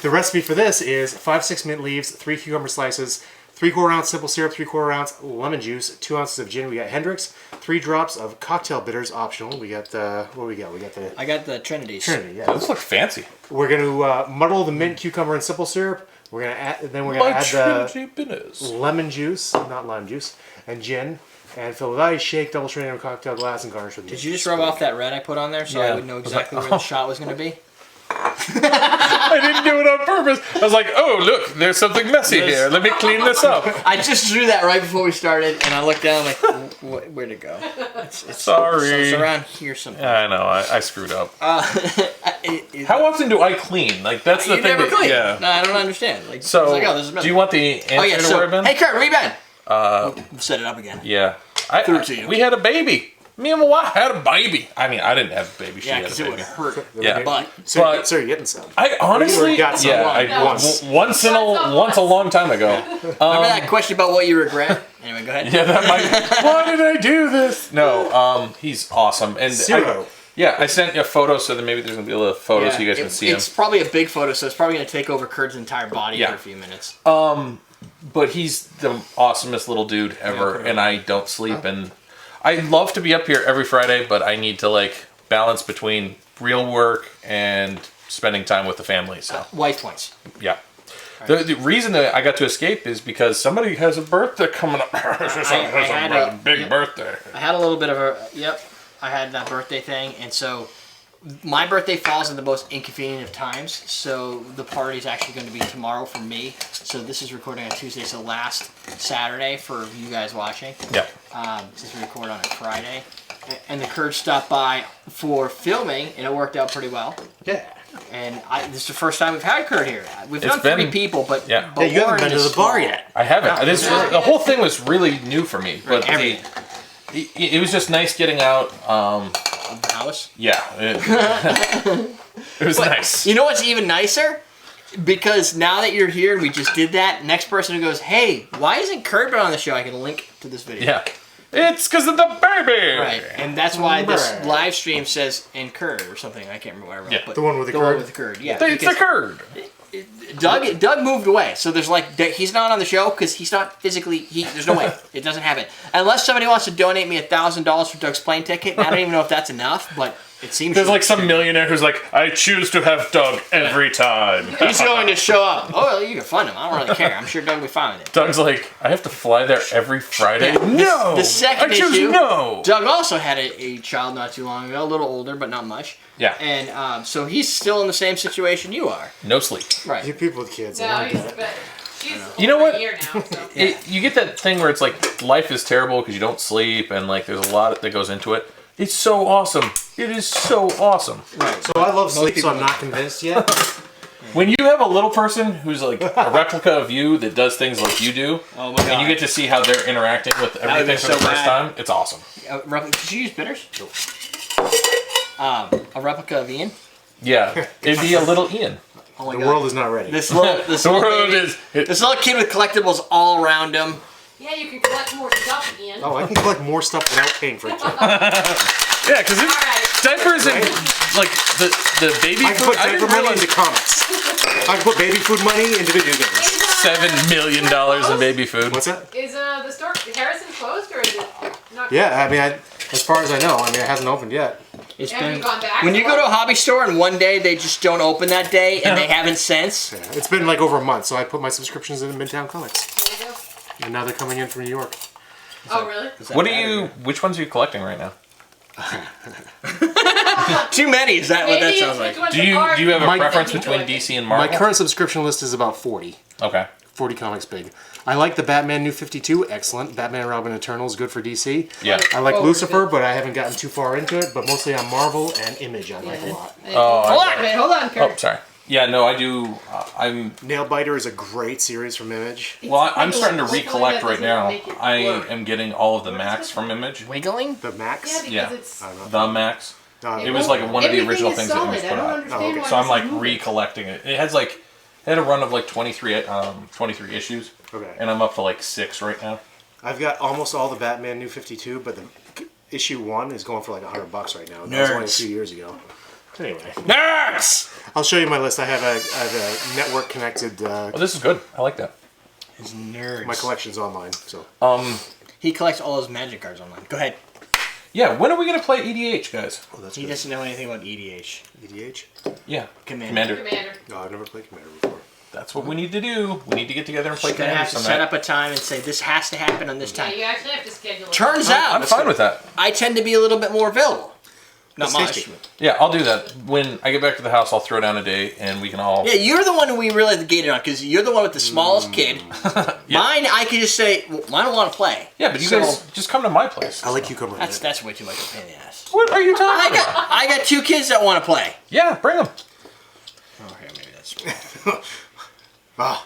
The recipe for this is 5-6 mint leaves, 3 cucumber slices, 3/4 ounce simple syrup, 3/4 ounce lemon juice, 2 ounces of gin. We got Hendrick's, 3 drops of cocktail bitters, optional. We got the, what do we got? We got the I got the Trinities. Trinity, yeah. This looks fancy. We're going to muddle the mint, cucumber, and simple syrup. We're going to add, then we're going to My add the Trinity Bitters. lemon juice, not lime juice, and gin. And fill with ice, shake, double strain in a cocktail glass, and garnish with Did you just rub off that red I put on there so I Yeah. would know I was exactly like, where the shot was going to be? I didn't do it on purpose. I was like, oh, look, there's something messy here. Let me clean this up. I just drew that right before we started, and I looked down like, where'd it go? It's Sorry. it's around here somewhere. I know, I screwed up. It- How often do I clean? Like, that's the you thing never that, clean. yeah. No, I don't understand. Like, So, it's like, oh, this is do you want the answer Oh yeah. to So, where I've been? hey Kurt, where you been? We'll set it up again. Yeah. Threw it to you. We had a baby. Me and my wife had a baby. I mean, I didn't have a baby. She Yeah, had because a it would baby. hurt. Yeah. But So, But- you're getting some. I honestly, You got some yeah, No. once. once a long time ago. remember that question about what you regret? Anyway, go ahead. Yeah, that might. Why did I do this? No, he's awesome. And Zero. I sent you a photo, so then maybe there's gonna be a little photo so you guys can see him. It's probably a big photo, so it's probably going to take over Kurt's entire body Yeah. for a few minutes. But he's the awesomest little dude ever, and I don't sleep. And I love to be up here every Friday, but I need to like balance between real work and spending time with the family. So Wife points. yeah. The reason that I got to escape is because somebody has a birthday coming up. had a a- big yep. birthday. I had a little bit of I had that birthday thing, and so my birthday falls at the most inconvenient of times, so the party's actually going to be tomorrow for me. So this is recording on Tuesday, so last Saturday for you guys watching. Yeah. Since we record on a Friday. And the Kurd stopped by for filming, and it worked out pretty well. Yeah. And this is the first time we've had Kurt here. We've It's done been- 3 people, but, Yeah. but Yeah, you haven't Warren been to is the bar small. yet. I haven't. The whole thing was really new for me, but Everything. it was just nice getting out. Of the house. Yeah, it was nice. You know what's even nicer? Because now that you're here and we just did that, next person who goes, hey, why isn't Kurt been on the show? I can link to this video. Yeah, it's because of the baby. Right, and that's why this Right. live stream says "and Curd" or something. I can't remember what I wrote. Yeah. but The one with the the curd? one with the curd. Yeah, It's because occurred. Doug moved away, so there's like he's not on the show because he's not physically. There's no way it doesn't happen unless somebody wants to donate me $1,000 for Doug's plane ticket. And I don't even know if that's enough, but it seems There's like some millionaire who's like, I choose to have Doug every time. he's going to show up. Oh, well, you can fund him. I don't really care. I'm sure Doug will be fine with it. Doug's like, I have to fly there every Friday. Yeah. No, The second I choose issue- no. Doug also had a child not too long ago, a little older, but not much. Yeah. And so he's still in the same situation you are. No sleep. Right. You people with kids. I No, don't he's get it. better. She's You know over what? a year now, so. You get that thing where it's like life is terrible because you don't sleep and like there's a lot that goes into it. It's so awesome. It is so awesome. Right. So I love sleep, so I'm not convinced yet. When you have a little person who's like a replica of you that does things like you do, Oh my God. and you get to see how they're interacting with would everything be for the so first bad. time, it's awesome. Did you use bitters? A replica of Ian? Yeah, it'd be a little Ian. Oh my The God. world is not ready. This little, this The little world baby- is. This little kid with collectibles all around him. Yeah, you can collect more stuff, Ian. Oh, I can collect more stuff without paying for it. Yeah, because Alright. Diapers and like the baby I can food. put I diaper didn't money realize into comics. I can put baby food money into video games. Is, $7 million in baby food. What's that? Is the store Harrison closed or is it not? Yeah, I mean, as far as I know, it hasn't opened yet. It's Have you been gone back? when you go to a hobby store and one day they just don't open that day and they haven't since. Yeah, it's been like over a month, so I put my subscriptions in Midtown Comics, There you go. and now they're coming in from New York. Oh really? What are you? Which ones are you collecting right now? Too many. Is that what that Maybe sounds which like? ones Do you are have a My- preference between DC and Marvel? My current subscription list is about 40. Okay. 40 comics big. I like the Batman New 52, excellent. Batman Robin Eternal is good for DC. Yeah. I like Oh, Lucifer, but I haven't gotten too far into it. But mostly on Marvel and Image, I like a lot. Oh, Hold on, Kurt. Oh, sorry. Yeah, no, I do. I'm Nailbiter is a great series from Image. well. I'm starting to Hopefully recollect that right doesn't now. make it I work. am getting all of the Max from Image. Wiggling? The Max. Yeah, because Yeah. it's. I don't know. The Max. No, It was like one of the Everything original is things that solid. Image I put don't out. understand okay. why So I'm this like is moving. recollecting it. It has like it had a run of like 23 issues, Okay. and I'm up to like 6 right now. I've got almost all the Batman New 52, but the issue 1 is going for like $100 right now. That was only a Nerds. few years ago. Anyway, Nerds! I'll show you my list. I have a network connected. Oh, this is good. I like that. His nerds. My collection's online, so He collects all his magic cards online. Go ahead. Yeah. When are we gonna play EDH, guys? oh, that's He good. doesn't know anything about EDH. EDH. Yeah. Commander. Commander. No, I've never played Commander before. That's what we need to do. We need to get together and play You're gonna Commander have to sometime. set up a time and say this has to happen on this Yeah, time. you actually have to schedule it. Turns out, I'm fine with that. I tend to be a little bit more available. Not It's much. tasty. Yeah, I'll do that. When I get back to the house, I'll throw down a date and we can all. Yeah, you're the one who we really gated on because you're the one with the smallest kid. Mine, I could just say, well, I don't want to play. Yeah, but you So, guys just come to my place. I like cucumber. That's way too much of a pain in the ass. What are you talking about? I got 2 kids that want to play. Yeah, bring them. Oh, okay, maybe that's. Ah,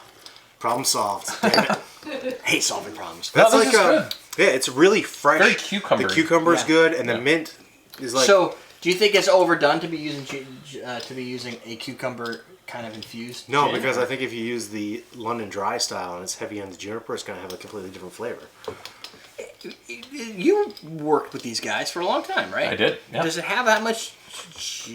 problem solved. Damn it. Hate solving problems. That's this like is good. yeah, it's really fresh. Very cucumber. The cucumber's Yeah. good, and the Yeah. mint is like. So, do you think it's overdone to be using a cucumber kind of infused? no, gin? because I think if you use the London Dry style and it's heavy on the juniper, it's gonna have a completely different flavor. You worked with these guys for a long time, right? I did. Yeah. Does it have that much? Does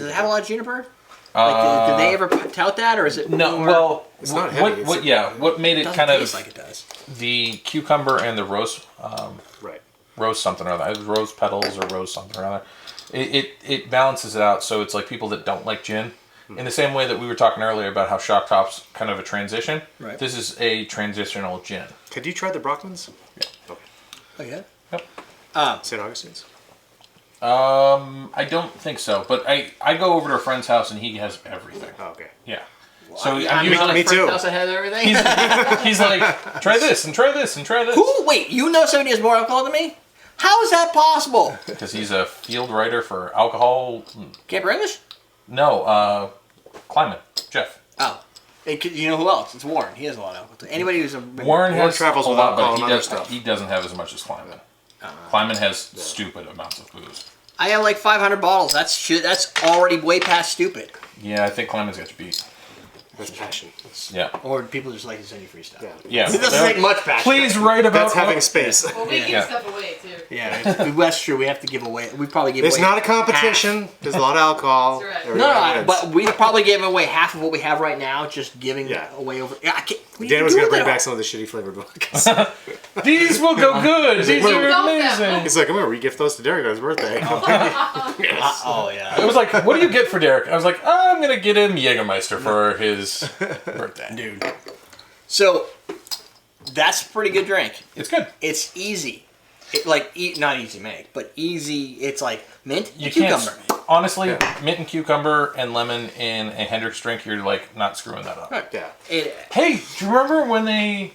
it have a lot of juniper? Like, did they ever tout that, or is it No, more- well, It's not what, heavy, what made it doesn't kind of taste like it does? the cucumber and the Right. rose something or other. It was rose petals or rose something or other. It balances it out, so it's like people that don't like gin. In the same way that we were talking earlier about how Shock Top's kind of a transition, Right. this is a transitional gin. Have you tried the Brockmans? Yeah. Okay. Oh yeah. Yep. St. Augustine's. I don't think so, but I go over to a friend's house and he has everything. Oh, okay. Yeah. So I'm I'm usually, me too. House that has everything. he's like, try this and try this and try this. Who? Wait, you know somebody has more alcohol than me? How is that possible? Because he's a field writer for alcohol. Can't bring us? No, Climate. Jeff. Oh. You know who else? It's Warren. He has a lot of alcohol. Anybody who's a Warren has travels a with lot, alcohol but and other stuff. he doesn't have as much as Climate. Climate has stupid amounts of booze. I have like 500 bottles. That's shit. That's already way past stupid. Yeah, I think Climate's got you beat. That's passion. Yeah. Or people just like to send you free stuff. Yeah. Yeah. It doesn't take much passion. Please write about That's having space. Well, we Yeah. give stuff away too. Yeah, that's true. We have to give away. We probably give It's away. not a competition. There's a lot of alcohol. That's right. Everybody No, wins. but we probably gave away half of what we have right now, just giving Yeah. away over. Yeah, I can't. we Dan can was do gonna bring that. back some of the shitty flavored vodkas. These will go good. These Well, are don't amazing. He's like, I'm gonna regift those to Derek on his birthday. Oh I yeah, was like, what do you get for Derek? I was like, I'm going to get him Jägermeister for his birthday. dude. So that's a pretty good drink. It's good. It's easy. Not easy to make, but easy. It's like mint You and can't, cucumber. honestly, mint and cucumber and lemon in a Hendrix drink, you're like not screwing that up. Yeah. Hey, do you remember when they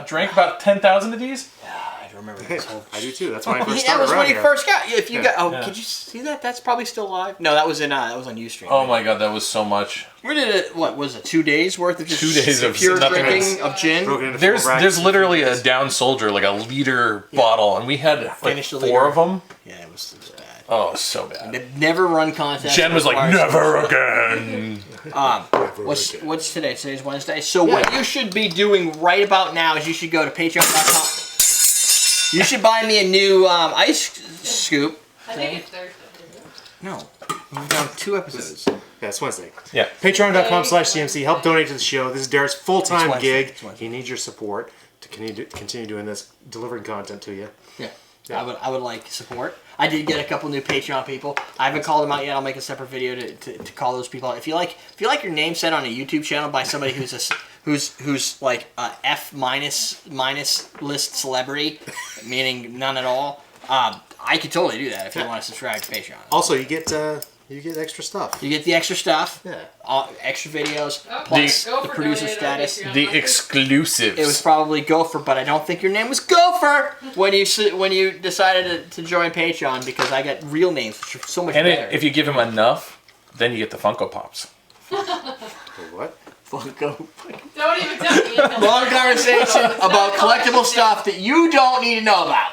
drank about 10,000 of these? I remember this whole. I do too. That's when I first That started was around when he here. first got. If you got, Yeah. could you see that? That's probably still live. No, that was on Ustream. Oh my god, that was so much. We did it. What was it? 2 days worth of just 2 days of pure nothing drinking else. of gin. Broken into There's full racks there's and literally a things. down soldier, like a liter bottle, and we had like Finished the 4 liter. of them. Yeah, it was bad. Oh, so bad. They've never run contests. Jen was like, Requires- never again. What's today? Today's Wednesday. So what you should be doing right about now is you should go to patreon.com. You should buy me a new ice scoop. I think it's Thursday. No. We're down 2 episodes. Yeah, it's Wednesday. Yeah. Patreon.com/CMC. Help donate to the show. This is Derek's full-time It's Wednesday. gig. It's Wednesday. He needs your support to continue doing this, delivering content to you. Yeah. Yeah. I would like support. I did get a couple new Patreon people. I haven't called them out yet. I'll make a separate video to call those people out. If you like your name said on a YouTube channel by somebody who's like a F minus list celebrity, meaning none at all, I could totally do that if you want to subscribe to Patreon. Also, you get extra stuff. You get the extra stuff, Yeah. extra videos, Oh, plus Gopher the producer donated status. on Patreon. The exclusives. It was probably Gopher, but I don't think your name was Gopher when you decided to join Patreon, because I got real names, which are so much and better. if you give him enough, then you get the Funko Pops. What? Funko. Don't even tell me. Long conversation about collectible stuff that you don't need to know about.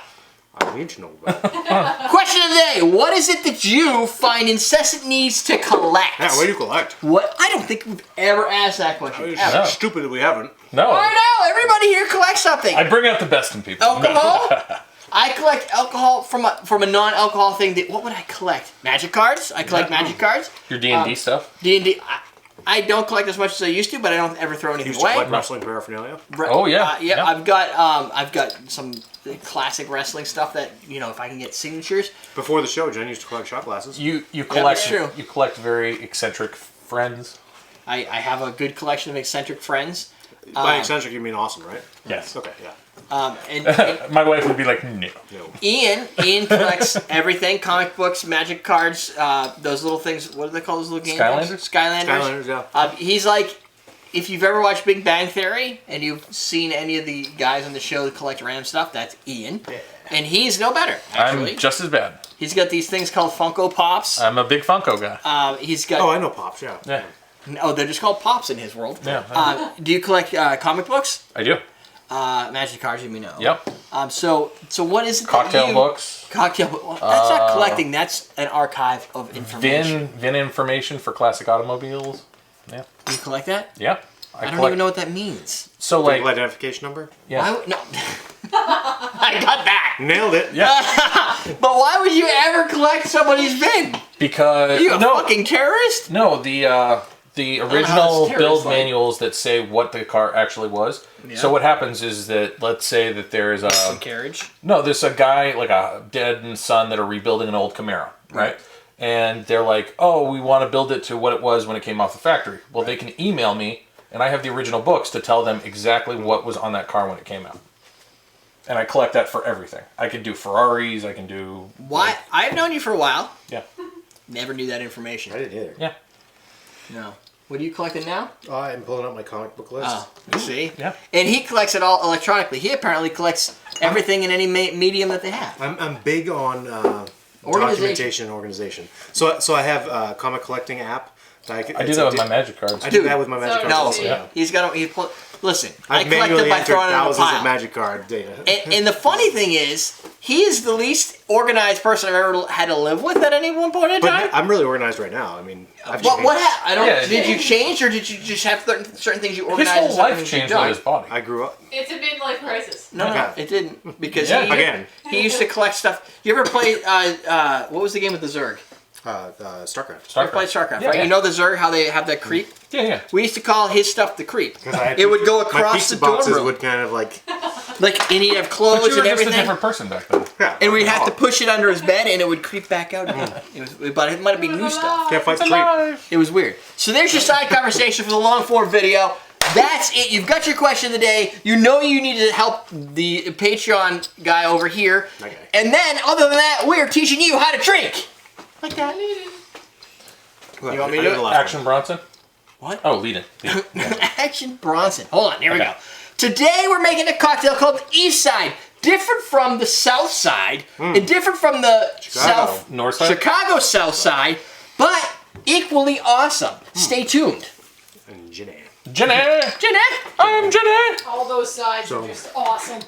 I need to know about it. Question of the day: what is it that you find incessant needs to collect? Yeah, what do you collect? What? I don't think we've ever asked that question. It's Ever. No. stupid that we haven't. No. I know everybody here collects something. I bring out the best in people. Alcohol. I collect alcohol from a non-alcohol thing. What would I collect? Magic cards. I collect magic cards. Your D&D stuff? D&D. I don't collect as much as I used to, but I don't ever throw anything Used to away. collect wrestling paraphernalia. Oh, yeah. Yeah. I've got some classic wrestling stuff that, if I can get signatures. Before the show, Jen used to collect shot glasses. You collect that's true. you collect very eccentric friends. I have a good collection of eccentric friends. By eccentric, you mean awesome, right? Yes. Okay, yeah. And My wife would be like, no. No. Ian collects everything: comic books, magic cards, those little things. What do they call those little games? Skylanders. Skylanders, yeah. He's like, if you've ever watched Big Bang Theory and you've seen any of the guys on the show that collect random stuff, that's Ian. Yeah. And he's no better, actually. I'm just as bad. He's got these things called Funko Pops. I'm a big Funko guy. He's got. Oh, I know Pops, yeah. Yeah. Oh, they're just called Pops in his world. Yeah. Do you collect comic books? I do. Magic cards, you know. Yep. So what is it? Cocktail books. Cocktail. Well, that's not collecting. That's an archive of information. VIN information for classic automobiles. Yeah. You collect that? Yep. I don't even know what that means. So Vehicle like, identification number? yeah. Why would, no. I got that. Nailed it. Yeah. But why would you ever collect somebody's VIN? Because Are you a fucking terrorist? No, the how original it's build terrorist-like. manuals that say what the car actually was. Yeah. So what happens is that, let's say that there's a carriage. there's a guy, like a dad and son, that are rebuilding an old Camaro, right? And they're like, oh, we want to build it to what it was when it came off the factory. Well, they can email me, and I have the original books to tell them exactly what was on that car when it came out. And I collect that for everything. I can do Ferraris, I can do... Why? I've known you for a while. Yeah. Never knew that information. I didn't either. Yeah. No. What are you collecting now? I'm pulling up my comic book list. Oh, see? Yeah. And he collects it all electronically. He apparently collects everything in any medium that they have. I'm big on Organization. documentation and organization. So I have a comic collecting app. I do that with my magic cards. I do that with my magic cards No, also. yeah. He's got to... Listen, I I've collect them manually by entered throwing it in a thousands pile. of magic card data. And the funny thing is, he is the least organized person I've ever had to live with at any one point in time. But I'm really organized right now. I mean, I've What changed. happened? I don't. Yeah. Did you change, or did you just have certain things you His organized? and whole certain life things you changed don't? with his body. I grew up. It's a midlife crisis. No, Okay. it didn't, because Yeah. he Again. he used to collect stuff. You ever play? What was the game with the Zerg? StarCraft. You ever played StarCraft, Yeah, right? yeah. You know the Zerg, how they have that creep. Yeah, yeah. We used to call his stuff the creep. I had It would go my across pizza the dorm boxes room, would kind of like and he'd have But clothes you were and just a everything. different person back then. yeah. And we'd have to push it under his bed, and it would creep back out again. But it might have been new stuff. Can't fight the creep. It was weird. So there's your side conversation for the long form video. That's it. You've got your question of the day. You know you need to help the Patreon guy over here. Okay. And then, other than that, we're teaching you how to drink. Like that. You want me to do it? Action Bronson? What? Oh, lead it. Action Bronson. Hold on, here we Okay. go. Today we're making a cocktail called East Side. Different from the South Side, and different from the South North side? Chicago South Side, but equally awesome. Stay tuned. And Jenny. Jenny! Jeanette! I'm Jenny! All those sides are just awesome.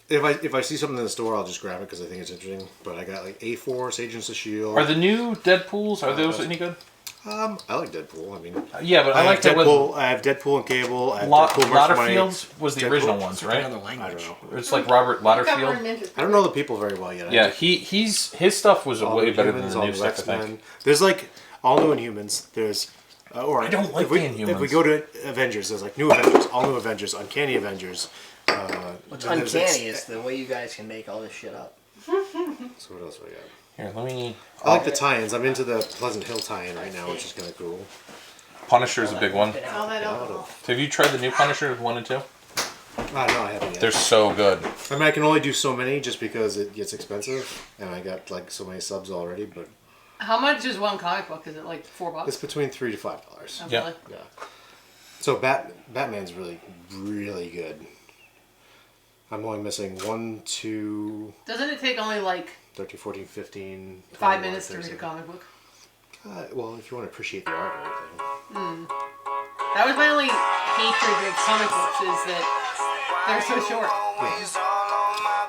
If I see something in the store, I'll just grab it because I think it's interesting. But I got like A4, Agents of S.H.I.E.L.D. Are the new Deadpools, are those any good? I like Deadpool. I mean, Yeah, but I I like have that with Deadpool. I have Deadpool and Cable. I have Deadpool versus my- Lauderfields was the Deadpool. original ones, right? Another I language. don't know. It's like Robert Cover Lauderfield. Ninja I don't know the people very well yet. Yeah, his stuff was All way New better Humans, than the all new New stuff. I think. X-Men. There's like all new Inhumans. There's or I don't like if we, the If we Inhumans. go to Avengers, there's like new Avengers, all new Avengers, Uncanny Avengers. What's then there's uncanny is the way you guys can make all this shit up. So what else we got? Here, let me. I like the tie-ins. I'm into the Pleasant Hill tie-in right now, which is kind of cool. Punisher's a big one. All that alcohol. Have you tried the new Punisher 1 and 2? No, I haven't yet. They're so good. I mean, I can only do so many just because it gets expensive, and I got like so many subs already. But How much is one comic book? Is it like $4? it's between $3 to $5. Oh, Yeah. really? Yeah. So Batman's really, really good. I'm only missing 1, 2, Doesn't it take only like 13, 14, 15, 5 21, minutes to read a 37. comic book? Well, if you want to appreciate the art and everything. That was my only hatred of comic books is that they're so short.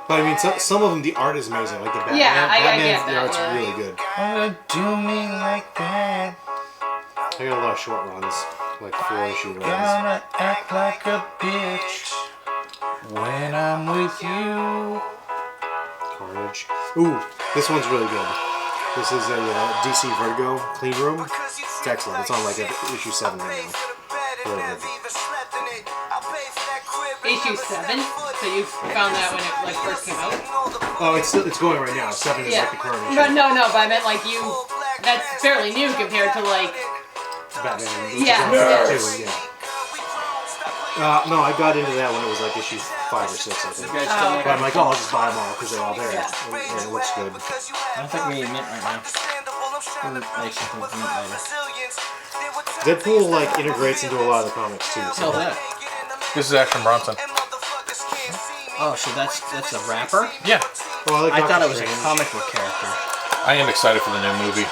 But I mean, some of them, the art is amazing. Like the Batman. Yeah, I Batman's, get the that, art's yeah. really good. Wanna do me like that? I got a lot of short runs, like 4-issue runs. Gonna act like a bitch when I'm with you. Carnage. Ooh, this one's really good. This is a DC Vertigo Clean Room. It's excellent. It's on like issue 7 right now. Really good. Issue 7? So you found that when it like first came out? Oh, it's going right now. 7 is like the current issue. But no, but I meant like you. That's fairly new compared to like. Batman. Which Yeah. is on 5 too, yeah. No, I got into that when it was like issue 5 or 6, I think. You guys still Oh, make But I'm like, oh, I'll just buy them all because they're all there. Yeah. And it looks good. I don't think we need mint right now. Make something with mint later. Deadpool like integrates into a lot of the comics too. Tell So. that. This is Action Bronson. Oh, so that's a rapper? Yeah, Well, I like thought Doctor it was a Strange. comic book character. I am excited for the new movie. 8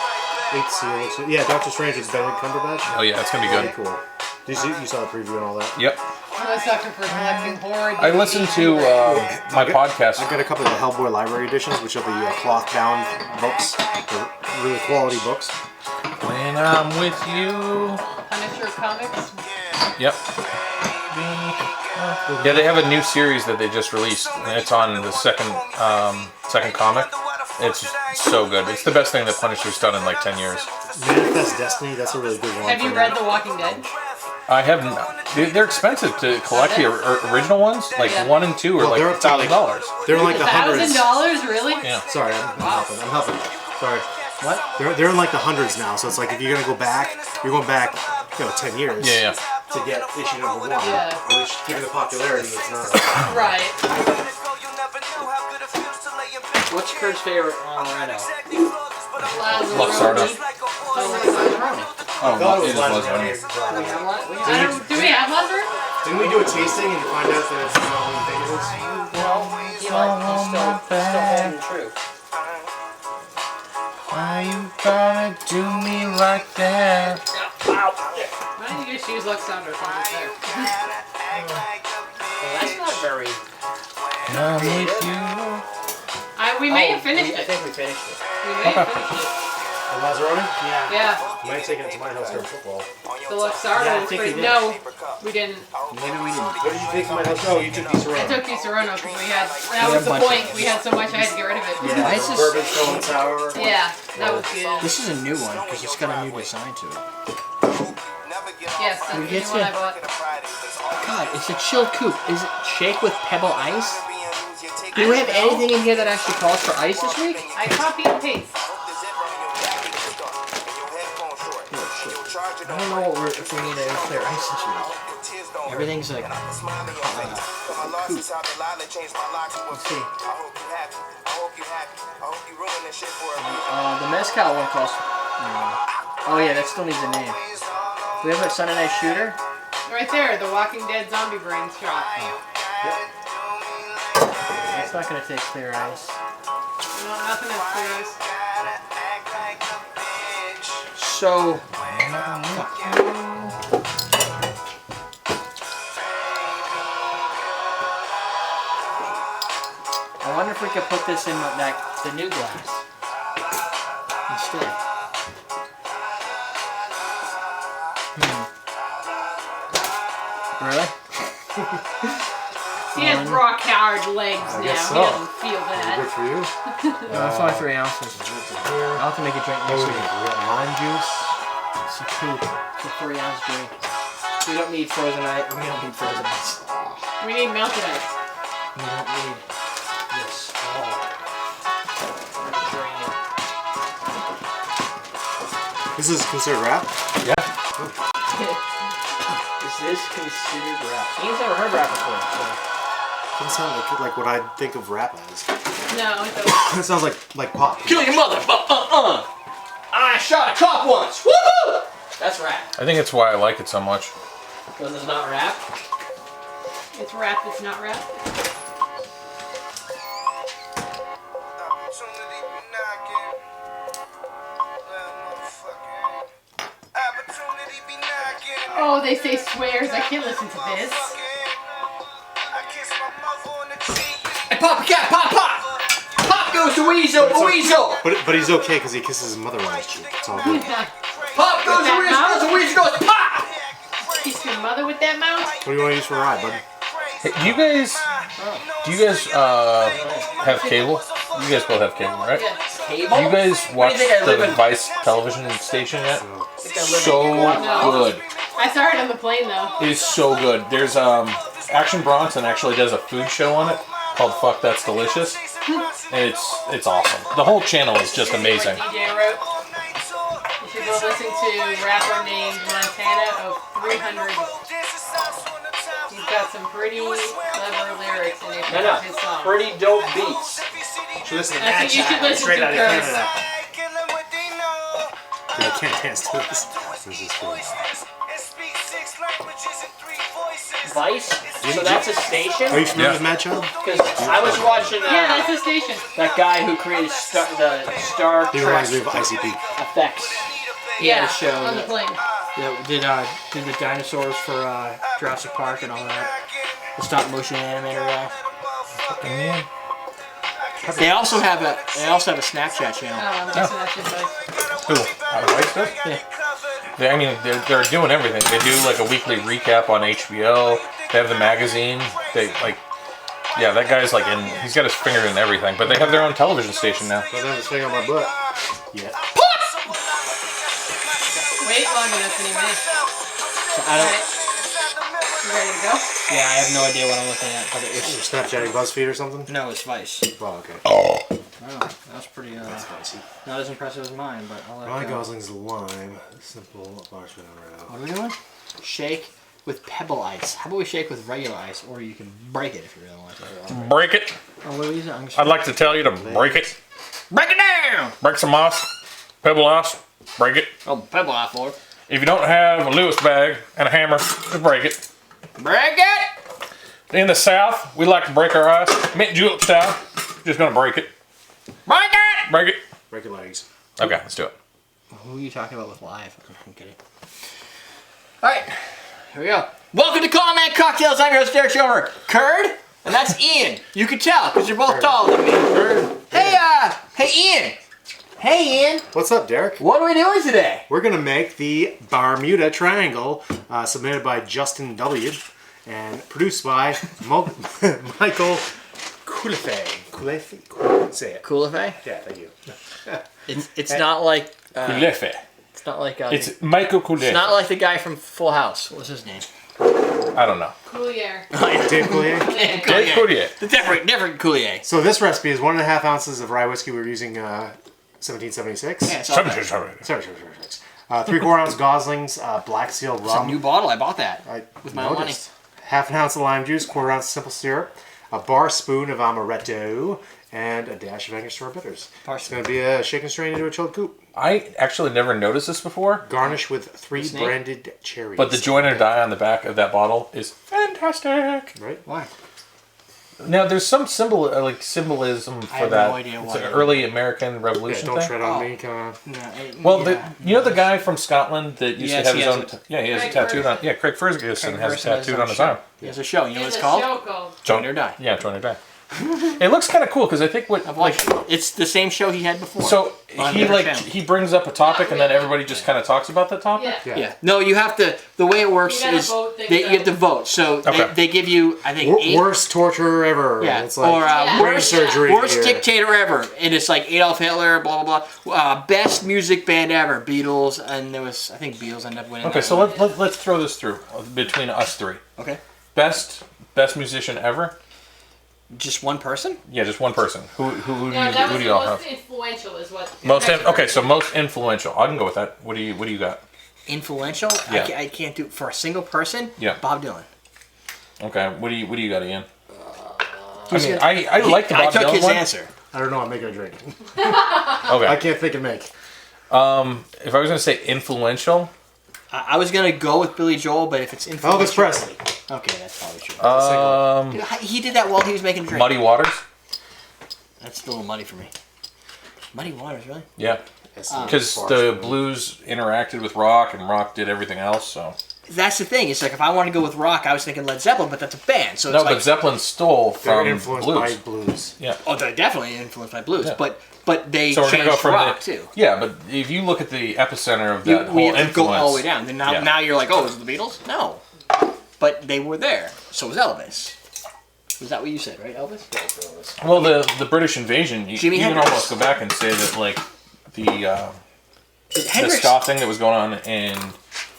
Seal. Yeah, Doctor Strange with Benedict Cumberbatch. Oh yeah, it's gonna be Really good. cool. You saw the preview and all that. Yep. I'm a sucker for collecting horror. I listened to my podcast. I've got a couple of the Hellboy library editions, which are the cloth-bound books. They're really quality books. When I'm with you. Punisher comics. Yep. Yeah, they have a new series that they just released, and it's on the second comic. It's so good. It's the best thing that Punisher's done in like 10 years. Manifest Destiny, that's a really good one. Have you read The Walking Dead? I haven't. They're expensive to collect the original ones. Like Yeah. 1 and 2 are Well, they're like up to, like, $1,000. They're in like the hundreds. $1,000, really? Yeah. Sorry, I'm helping. Sorry. What? They're in like the hundreds now, so it's like if you're gonna go back, you're going back, 10 years. Yeah. To get issue number 1. Yeah. Which, given the popularity, it's not. Right. What's Kurt's favorite right now? Luxardo. Oh, thought it is Lazaroni. Lazaroni. Do we have Lazarus? Didn't we do a tasting and find out that it's not what we think it is? He's still holding true. Why you gotta do me like that? Why don't you just use Luxardo since it's there? Well, that's not very... I'm with you. We may have finished I it. think we finished it. We may have finished The Lazaroni? Yeah. it. Yeah. I might have taken it to my house during football. The Luxardo Yeah, I was think pretty. you did. No, we didn't. Maybe we didn't. What did you take to my house? Oh, you took these I around. took you Serrano because we had. That We was had the a bunch point. of We had so much I had to get rid of it. Yeah. Why is this... Bourbon Stone and Sour. Yeah, that was good. This is a new one because it's got a new design to it. Yes, that's the We get new one I to- bought. God, it's a chilled coupe. Is it shake with pebble ice? Do we have anything in here that actually calls for ice this week? I copy and paste. I don't know if we need to clear ice this week. Everything's like... Let's see. The mezcal one costs... Oh yeah, that still needs a name. Do we have a Sunday Night Shooter? Right there, the Walking Dead zombie brain shot. That's not going to take clear ice. No, nothing else, guys. So... I wonder if we could put this in the new glass instead. Really? He has rock hard legs now. guess so. He doesn't feel that. Good for you. That's only 3 ounces. I'll have to make a drink next week. Lime juice. It's a coupe. It's a 3-ounce drink. We don't need frozen ice. We don't need frozen ice. We need melted ice. We don't need this. Oh. Drain it. This is considered wrap? Yeah. Is this considered rap? Ian's never heard rap before, so. Doesn't sound like what I think of rap as. No, it doesn't. It sounds like pop. Kill your mother! I shot a cop once! Woohoo! That's rap. I think it's why I like it so much. Because it's not rap. It's rap, it's not rap. Oh, they say swears. I can't listen to this. Hey, Pop, cat, pop, pop! Pop goes to Weasel, Weasel! But he's okay because he kisses his mother on his cheek. It's all good. Pop goes to Weasel, goes to Weasel, goes pop! Kiss your mother with that mouth? What do you want to use for a ride, bud? Hey, do you guys have cable? You guys both have cable, right? Yeah. Cable? Do you guys watch think I live the in? Vice television station yet? So Good. I saw it on the plane though. It is so good. There's Action Bronson actually does a food show on it called Fuck That's Delicious. And it's awesome. The whole channel is just amazing. Like DJ wrote. You should go listen to a rapper named Montana of 300. He's got some pretty clever lyrics in it. His song. Pretty dope beats. So listen to That's what you should listen to, Curtis. I can't dance to this. This is cool. Vice? So that's a station? Are you familiar Yeah. with Mad Child? Because I was watching Yeah, that's the station. that guy who created the Star He Trek reminds me of ICP. effects. He Yeah, had a show on the that plane. did the dinosaurs for Jurassic Park and all that. The stop motion animator guy. They also have a Snapchat channel. Oh, I'm guessing that's just like. Who? Vice does? Yeah. I mean, they're doing everything. They do like a weekly recap on HBO. They have the magazine. Yeah, that guy's like he's got his finger in everything. But they have their own television station now. Don't have his finger on my butt. Yeah. Wait long enough anyway. So I don't. Alright. You ready to go? Yeah, I have no idea what I'm looking at, but You're it's Snapchatting BuzzFeed or something? no, it's Vice. Oh, okay. Oh, that's pretty. That's spicy. Not as impressive as mine, but I'll let Rye it go. Gosling's lime. Simple marshmallow. What are we doing? Shake with pebble ice. How about we shake with regular ice, or you can break it if you really want to. Break it. Oh, what are we using? I'm just... I'd like to tell you to break it. Break it down! Break some ice. Pebble ice. Break it. Oh, pebble ice, Lord. If you don't have a Lewis bag and a hammer, just break it. Break it! In the South, we like to break our ice. Mint julep style. Just gonna break it. Break it! Break it. Break your legs. Okay, let's do it. Who are you talking about with live? I'm kidding. Alright, here we go. Welcome to Call Man Cocktails. I'm your host, Derek Schomer. Curd? And that's Ian. You can tell, because you're both taller than me. Hey, Ian. Hey, Ian. What's up, Derek? What are we doing today? We're going to make the Bermuda Triangle, submitted by Justin W. and produced by Michael Kulefe. Say it. Coolifay? Yeah, thank you. It's not like Kulefe. it's not like It's Michael Kulefe. it's not like the guy from Full House. What's his name? I don't know. Coulier. Dave Coulier. Dave Coulier. The different Coulier. So this recipe is 1.5 ounces of rye whiskey. We're using 1776. Yeah, it's all right. Sorry. 3/4 ounce Goslings, Black Seal It's a rum. new bottle. I bought that I with my own money. noticed. Half an ounce of lime juice, 1/4 ounce of simple syrup, a bar spoon of amaretto, and a dash of Angostura bitters. It's going to be a shake and strain into a chilled coupe. I actually never noticed this before, Garnish with 3 Snake? branded cherries. but the join or die on the back of that bottle is fantastic. Right? Why? Now, there's some symbolism for have that. no idea It's what an it early American Yeah, Revolution don't thing. tread on me. Come on. Well, you know the guy from Scotland that used Yes, to have he his has own. it. He has Craig a tattooed on. Ferguson. Yeah, Craig Ferguson Craig has a Ferguson has tattooed his on his own arm. He has a show. You know what There's it's a called? show called. Join or Die. Yeah, Join or Die. It looks kind of cool because I think what I've watched it. It's the same show he had before. so On he their channel. he brings up a topic and then everybody just kind of talks about the topic. Yeah. Yeah. No, you have to. The way it works You gotta is vote things you have out. to vote. So Okay. they give you, I think, 8. Worst torture ever. Yeah. It's like or Yeah. brain worst surgery. worst here. dictator ever, and it's like Adolf Hitler, blah blah blah. Best music band ever, Beatles, and there was I think Beatles ended up winning. Okay, that so one. let's throw this through between us three. Okay, Best musician ever. just one person. Yeah, just one person. Who No, that who was do the y'all most have? influential, is what. Okay, so most influential. I can go with that. What do you got? Influential. Yeah. I can't do for a single person. Yeah. Bob Dylan. Okay, what do you got, Ian? I Who's mean, gonna- I like the I Bob took Dylan his one. answer. I don't know. I'm making a drink. I Okay. can't think and make. If I was gonna say influential, I was gonna go with Billy Joel, but if it's influential, Elvis Presley. Okay, that's probably true. Dude, he did that while he was making a drink. Muddy Waters. That's a little muddy for me. Muddy Waters, really? Yeah, because the blues interacted with rock and rock did everything else. So That's the thing. It's like if I want to go with rock, I was thinking Led Zeppelin, but that's a band. So it's no, like, but Zeppelin stole They're from influenced blues. by blues. Yeah. oh, they're definitely influenced by blues, Yeah. but they So we're gonna changed go from rock the, too. Yeah, but if you look at the epicenter of that We whole have to go influence, all the way down. Then now, Yeah. now you're like, oh, is it the Beatles? No, but they were there. So was Elvis. Was that what you said, right, Elvis? well, the British invasion, you Jimi can Hendrix. almost go back and say that like the Hendrix. ska thing that was going on in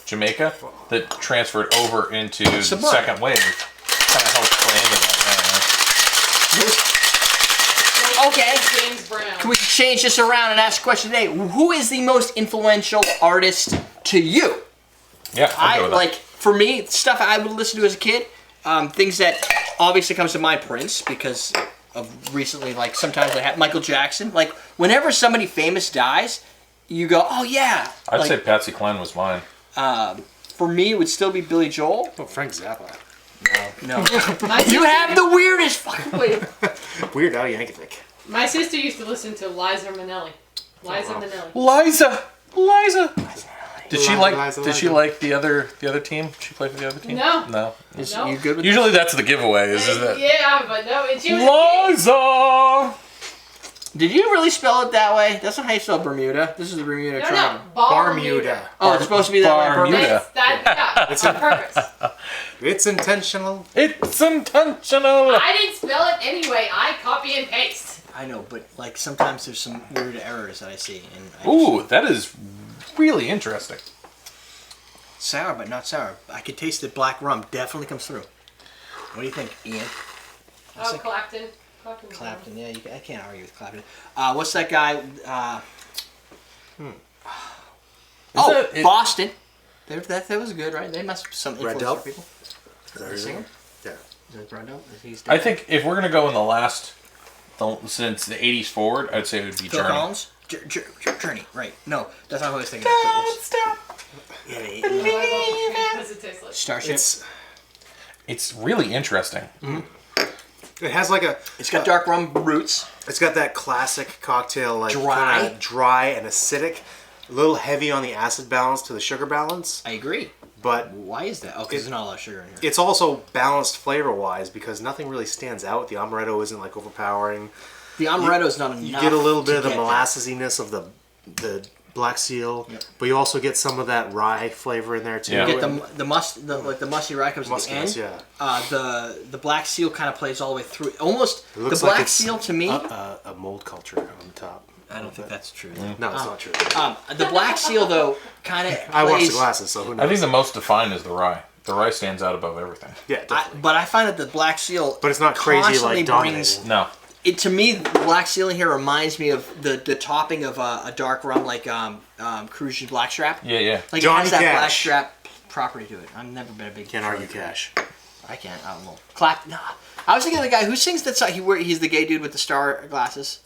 Jamaica that transferred over into the Sublime. second wave kind of helped play into that. Okay. James Brown. Can we change this around and ask a question today? Who is the most influential artist to you? Yeah, I'll go with that. Like for me, stuff I would listen to as a kid. Things that obviously comes to mind, Prince, because of recently. Like sometimes I have Michael Jackson. Like whenever somebody famous dies, you go, oh yeah. I'd Like, say Patsy Cline was mine. for me, it would still be Billy Joel. Oh, Frank Zappa. No, My you sister- have the weirdest fucking way. Weird Al Yankovic. My sister used to listen to Liza Minnelli. Liza Minnelli. Liza. Did she Liza, like? Liza, Did she Liza. like the other team? She played for the other team. No. No. Is No. you good with Usually that's the giveaway. Is that Yeah, but no, and she was a kid. Liza? Did you really spell it that way? That's not how you spell Bermuda. This is the Bermuda No, Triangle. no, Bermuda. Oh, it's supposed to be that way. on purpose? Bermuda. That's that. Yeah, it's on purpose. It's intentional. It's intentional. I didn't spell it anyway. I copy and paste. I know, but like sometimes there's some weird errors that I see, and I Ooh, that is really interesting. sour, but not sour. I could taste the black rum. Definitely comes through. What do you think, Ian? Oh, Clapton. Clapton. Yeah, I can't argue with Clapton. What's that guy? that- Boston. That was good, right? They must be some influence Brendel? for people. Is that The his singer? name? Yeah. Is it Brendel? He's I think if we're gonna go in the last, since the '80s forward, I'd say it would be Phil Journey. Collins. Journey. Right. No, that's not what I was thinking. Yeah, Because it tastes like. Starship. It's really interesting. It has like a. It's got dark rum roots. It's got that classic cocktail, like Dry. kinda dry and acidic, a little heavy on the acid balance to the sugar balance, I agree. but Why is that? Oh, because there's not a lot of sugar in here. it's also balanced flavor-wise because nothing really stands out. The amaretto isn't like overpowering. The amaretto is not enough. You get a little bit to of the get that. molassesiness of the black seal, but you also get some of that rye flavor in there too. Yeah. You get the musty rye comes at the end. Muskiness, yeah. The black seal kind of plays all the way through. Almost It the looks black like it's seal to me. a mold culture on the top. I don't think that's true. No, it's not true. The black seal though kind of. I watched the glasses, so who knows? I think the most defined is the rye. The rye stands out above everything. Yeah, definitely. But I find that the black seal. But it's not crazy constantly like brings- dominating. No. It to me, the black seal in here reminds me of the topping of a dark rum like Crucian Blackstrap. Yeah, yeah. Like Johnny it has that Cash. Blackstrap property to it. I've never been a big. Can't fan argue of cash. I can't. I don't know. Nah. I was thinking of the guy who sings that song. He's the gay dude with the star glasses.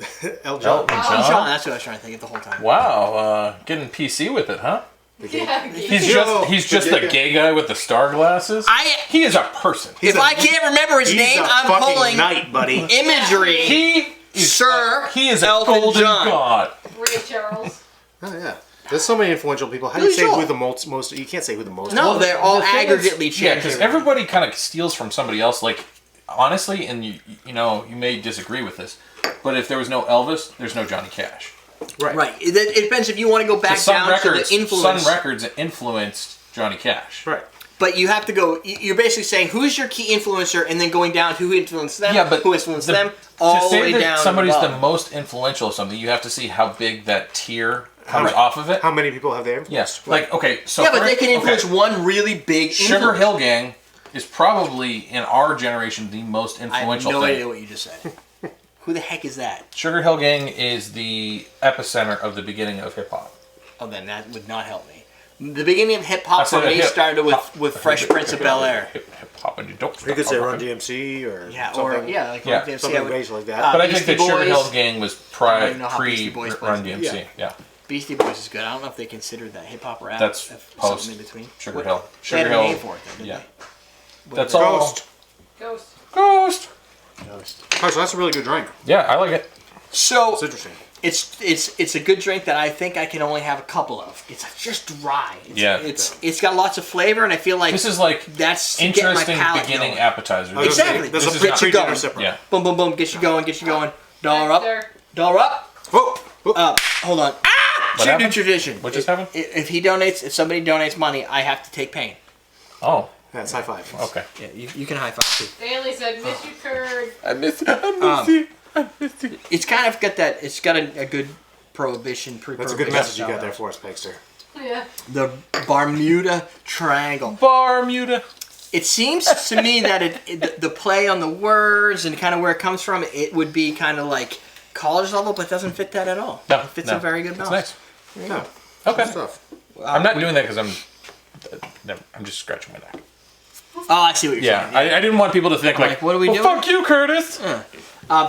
El John. Elton John. John. That's what I was trying to think of the whole time. Wow, getting PC with it, huh? Yeah, He's just the gay guy with the star glasses. He is a person. If I can't remember his He's name, a I'm fucking pulling knight, buddy. imagery. He is Sir he is a Elton golden John. god. Ray Charles. Oh yeah. There's so many influential people. How do you Who's say your- who the most? You can't say who the most. No, they're all The thing is- aggregately Yeah, changed. because everybody kind of steals from somebody else. Like honestly, and you know, you may disagree with this, but if there was no Elvis, there's no Johnny Cash. Right. It depends if you want to go back Sun down Records, to the influence. Sun Records influenced Johnny Cash. Right. But you have to go. You're basically saying who's your key influencer, and then going down who influenced them, Yeah, but who influenced them, all to the say way that down. somebody's above. the most influential of something, you have to see how big that tier comes off of it. How many people have they influenced? Yes. Like, okay, so Yeah, but they can influence one really big. Sugar influence. Hill Gang is probably in our generation the most I have influential no thing. idea what you just said. Who the heck is that? Sugar Hill Gang is the epicenter of the beginning of hip hop. Oh, then that would not help me. The beginning of hip hop for me started with Fresh Prince of Bel Air. Hip hop and you don't. You could say Run DMC or Yeah, something. or yeah, like Yeah, Run DMC, something I would- basic like that. But I Beastie think that Sugar Boys. Hill Gang was I don't even know how Beastie pre Boys Run plays. DMC. Yeah. Beastie Boys is good. I don't know if they considered that hip hop or rap. That's if post something in between. Sugar What- Hill. They Sugar had a Hill. name for it, though, didn't Yeah. they? That's Whatever. all. Ghost. Ghost. Ghost. Ghost. Oh, so that's a really good drink. Yeah, I like it. So It's interesting. it's a good drink that I think I can only have a couple of. It's just dry. It's got lots of flavor, and I feel like This is like that's getting my interesting palate beginning going. appetizer. Exactly. This This is is a not- pre-dinner going. sipper. Yeah. Boom, boom, boom. Get you going. Dollar up. Dexter. Dollar up. Whoa. Hold on. Should do happened? tradition. What just happened? If somebody donates money, I have to take pain. Oh, That's high five. okay. Yeah, you can high five too. Stanley said, "Miss you, Curd." I missed it. It's kind of got that. It's got a good prohibition. That's a good message you got there for us, Pegster. Yeah. The Bermuda Triangle. Bermuda. It seems to me that the play on the words and kind of where it comes from, it would be kind of like college level, but it doesn't fit that at all. No, It fits no. a very good It's balance. nice. Yeah. Okay. Good stuff. I'm not doing that because I'm just scratching my neck. Oh, I see what you're Yeah, saying. I didn't want people to think like, what are we well, doing? fuck you, Curtis.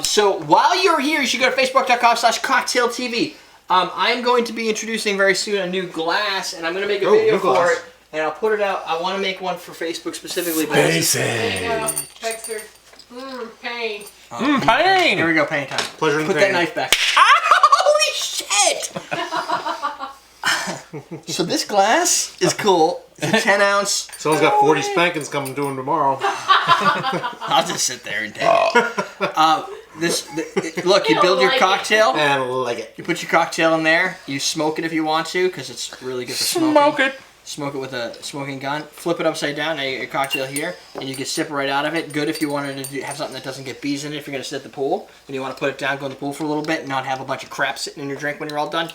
So while you're here, you should go to facebook.com/cocktailtv. I'm going to be introducing very soon a new glass, and I'm going to make a video new for glass. it, and I'll put it out. I want to make one for Facebook specifically. But There you go. Dexter. Pain. Pain. here we go, paint time. Pleasure and Put pain. that knife back. Holy shit! So this glass is cool. It's a 10 ounce. Someone's got 40 spankings coming to him tomorrow. I'll just sit there and take it. Look, you build your like it. cocktail. And like it. You put your cocktail in there. You smoke it if you want to, because it's really good for smoking. Smoke it. Smoke it with a smoking gun. Flip it upside down. Now you get your cocktail here, and you can sip right out of it. Good if you wanted to have something that doesn't get bees in it. If you're gonna sit at the pool and you want to put it down, go in the pool for a little bit, and not have a bunch of crap sitting in your drink when you're all done.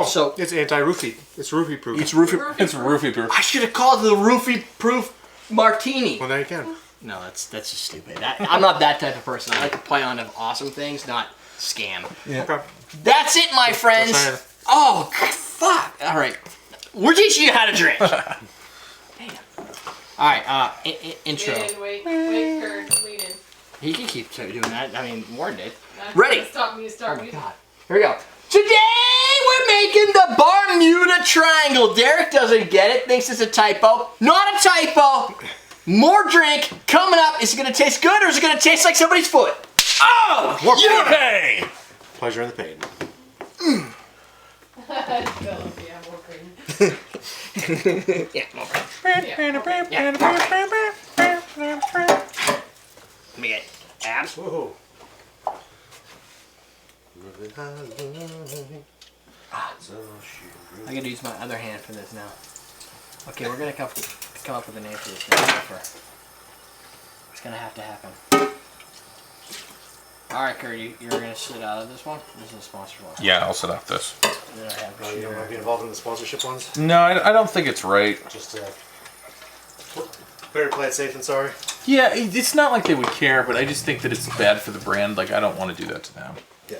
So it's anti-roofie. It's roofie proof. it's roofie. It's roofie proof. I should have called it the roofie proof martini. Well, now you can. No, that's just stupid. I'm not that type of person. I like to play on awesome things, not scam. Okay. That's it, my friends. saying. Oh, fuck. All right. We're teaching you how to drink. Damn. All right, intro. Wait, Curd. Lead in. He can keep doing that. I mean, Warren did. Not Ready. gonna Stop me to Oh start my you. god. Here we go. Today we're making the Bermuda Triangle. Derek doesn't get it, thinks it's a typo. Not a typo. More drink coming up. Is it going to taste good or is it going to taste like somebody's foot? Oh! More yeah. Pain. Pleasure and the pain. Yeah, more green. Yeah, more drink. Let me get abs. Whoa. I gotta use my other hand for this now. Okay, we're gonna come up with a name for this now. It's gonna have to happen. Alright, Kurt, you're gonna sit out of this one? This is a sponsored one. Yeah, I'll set off this. Then I have Oh, you don't want to be involved in the sponsorship ones? No, I don't think it's right. Just better play it safe than sorry. Yeah, it's not like they would care, but I just think that it's bad for the brand. Like, I don't want to do that to them. Yeah.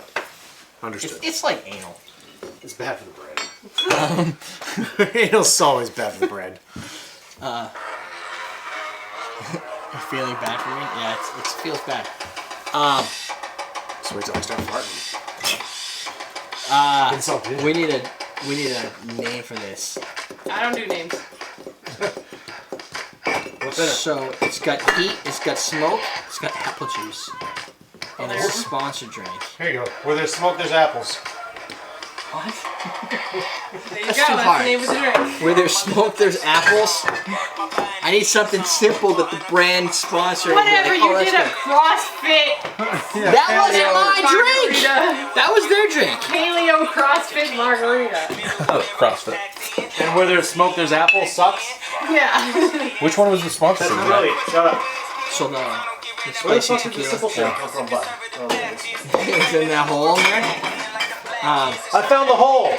Understood. It's like anal. It's bad for the bread. Anal's always bad for the bread. You're feeling bad for me? Yeah, it feels bad. Just wait till I start farting. Insult you. We need a name for this. I don't do names. What's in it? So it's got heat, it's got smoke, it's got apple juice, and it's a sponsored drink. Here you go. Where there's smoke, there's apples. What? There you That's go. too That's hard. the name of the drink. Where there's smoke, there's apples. I I need something simple that the brand sponsor. Whatever, Like, you oh, did that's a CrossFit Yeah. That wasn't my drink. margarita. That was their drink. Paleo CrossFit margarita. CrossFit. And where there's smoke, there's apple. Sucks. Yeah. Which one was the sponsor? That's really, shut up. So the Where the spicy fuck did the tequila. simple syrup come from, bud? Oh, there it is. It's in that hole in there. I found the hole.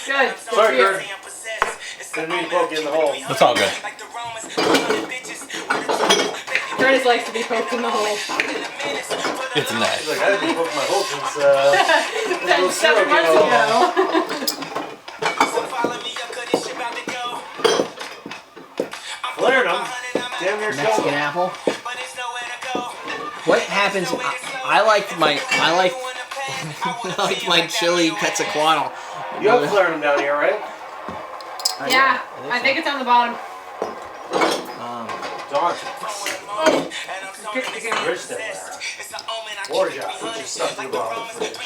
Good. Sorry, Cheers. Kurt. Didn't mean to poke you in the hole. That's all good. Curtis likes to be poked in the hole. It's nice. He's like, I haven't poked my hole since Then 7 months ago. flared them. Damn near killed Mexican them. apple. What happens? I like my I like my chili Quetzalcoatl. You have flared them down here, right? Yeah, I think it's on the bottom. Darn. Kick the camera. Rich there. War job. Just stuff in the bottom of the fridge.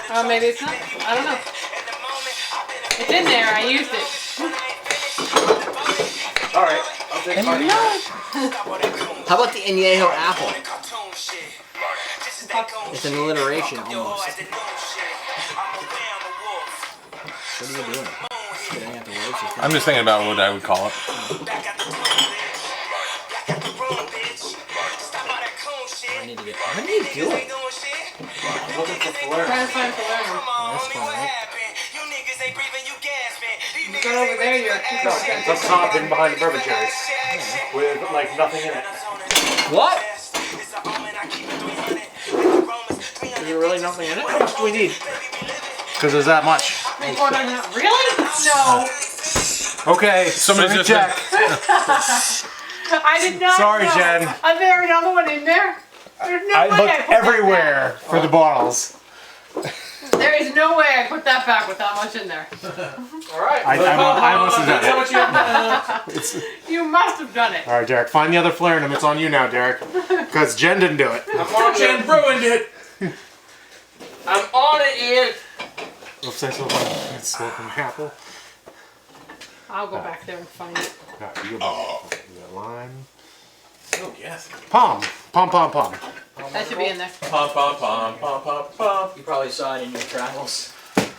Oh, maybe it's not. I don't know. It's in there. I used it. Alright, I'll take part of that. How about the Anejo Apple? It's an alliteration almost. What are you doing? Getting out the words or I'm just thinking about what I would call it. I need to get. What are you doing? Looking for flared. Trying to find Palermo. That's fine, right? Go over there. You're No, it's up top hidden behind the bourbon cherries. With like nothing in it. What? Is there really nothing in it? How much do we need? Because there's that much. Oh, no. Really? No. Okay, Somebody's just check. I did not. Sorry, know. Jen. Is there another one in there? There's no I way I looked put that everywhere for the bottles. back. There is no way I put that back with that much in there. Alright. I must have done it. You must have done it. All right, Derek, find the other flaring them. It's on you now, Derek. Because Jen didn't do it. Jen ruined it. I'm on it, Ian. Oops, I still got it's smoking apple. I'll go back there and find it. Got you got lime. Oh, yes. Palm. Palm. That should be in there. Pom, pom, pom, pom, pom, pom. You probably saw it in your travels.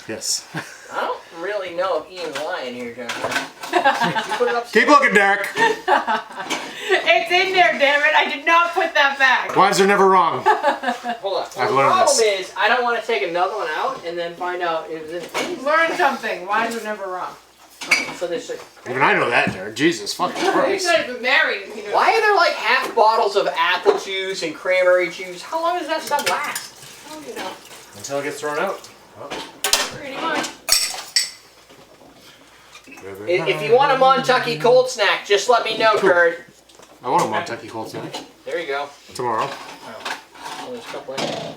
Yes. I don't really know if Ian's lying here, John. You put it up. Keep looking, Derek. It's in there, damn it. I did not put that back. Wives are never wrong. Hold on. I've The learned problem this. is, I don't want to take another one out and then find out it was in. Learn something. Wines are never wrong. So there's. Even I know that, Derek. Jesus fucking He's Christ. not even married. And he knows. Why are there like half bottles of apple juice and cranberry juice? How long does that stuff last? Oh, you know, Until it gets thrown out. pretty much. If you want a Montucky cold snack, just let me know, Kurt. I want a Montucky cold snack There you go. tomorrow. Oh, there's a couple in there.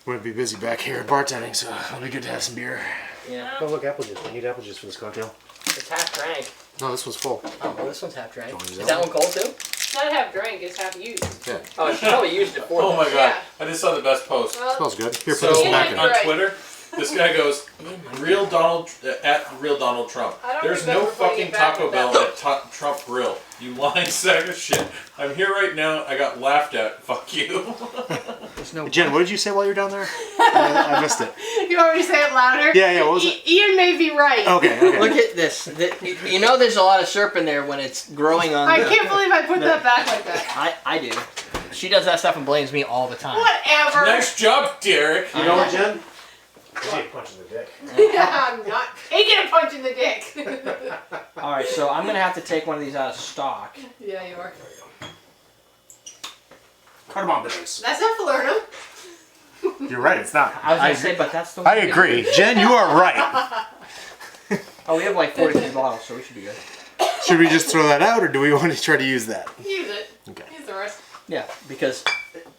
I'm gonna be busy back here at bartending, so it'll be good to have some beer. Yeah. Oh look, apple juice. I need apple juice for this cocktail. It's half drank. No, this one's full. Oh, well, this one's half drank. Don't use Is that that one cold too? It's not half drink, it's half used. Yeah, Oh, she probably used it for Oh my that. god. Yeah. I just saw the best post. Well, smells good. Here, put So this one back in. Right. on Twitter, this guy goes, "Real Donald at real Donald Trump. I don't There's no remember putting fucking it back Taco with Bell that. at Trump Grill. You lying sack of shit. I'm here right now. I got laughed at. Fuck you." There's no. Jen, what did you say while you were down there? I missed it. you want me to say it louder? Yeah, what was it? Ian may be right. Okay. Look at this. You know there's a lot of syrup in there when it's growing on. I can't believe I put that back like that. I do. She does that stuff and blames me all the time. Whatever. Nice job, Derek. You know what, Jen? You need a punch in the dick. Yeah, I'm not taking a punch in the dick. All right, so I'm gonna have to take one of these out of stock. Yeah, you are. Cardamom bitters. That's not Falernum. You're right. It's not. I was gonna agree. say, but that's the. I agree, Jen. You are right. Oh, we have like 43 bottles, so we should be good. Should we just throw that out, or do we want to try to use that? Use it. Okay. Use the rest. Yeah, because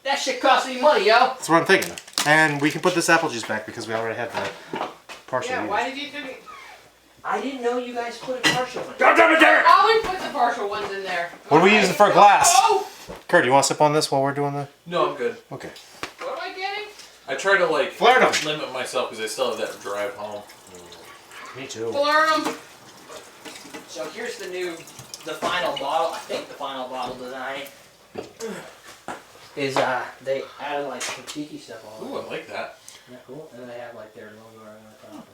that shit costs me money, yo. That's what I'm thinking. And we can put this apple juice back because we already had the partial. Yeah, used. why did you do it? I didn't know you guys put a partial in it. God damn it, Derek! I always put the partial ones in there. What are we using for a glass? Oh! Kurt, you want to sip on this while we're doing the? No, I'm good. Okay. What am I getting? I try to like Flared 'em. limit myself because I still have that drive home. Me too. Falernum. So here's the new the final bottle. I think the final bottle design is they added like some cheeky stuff on it. Ooh, I like that. Yeah, cool. And they have like their logo right on top.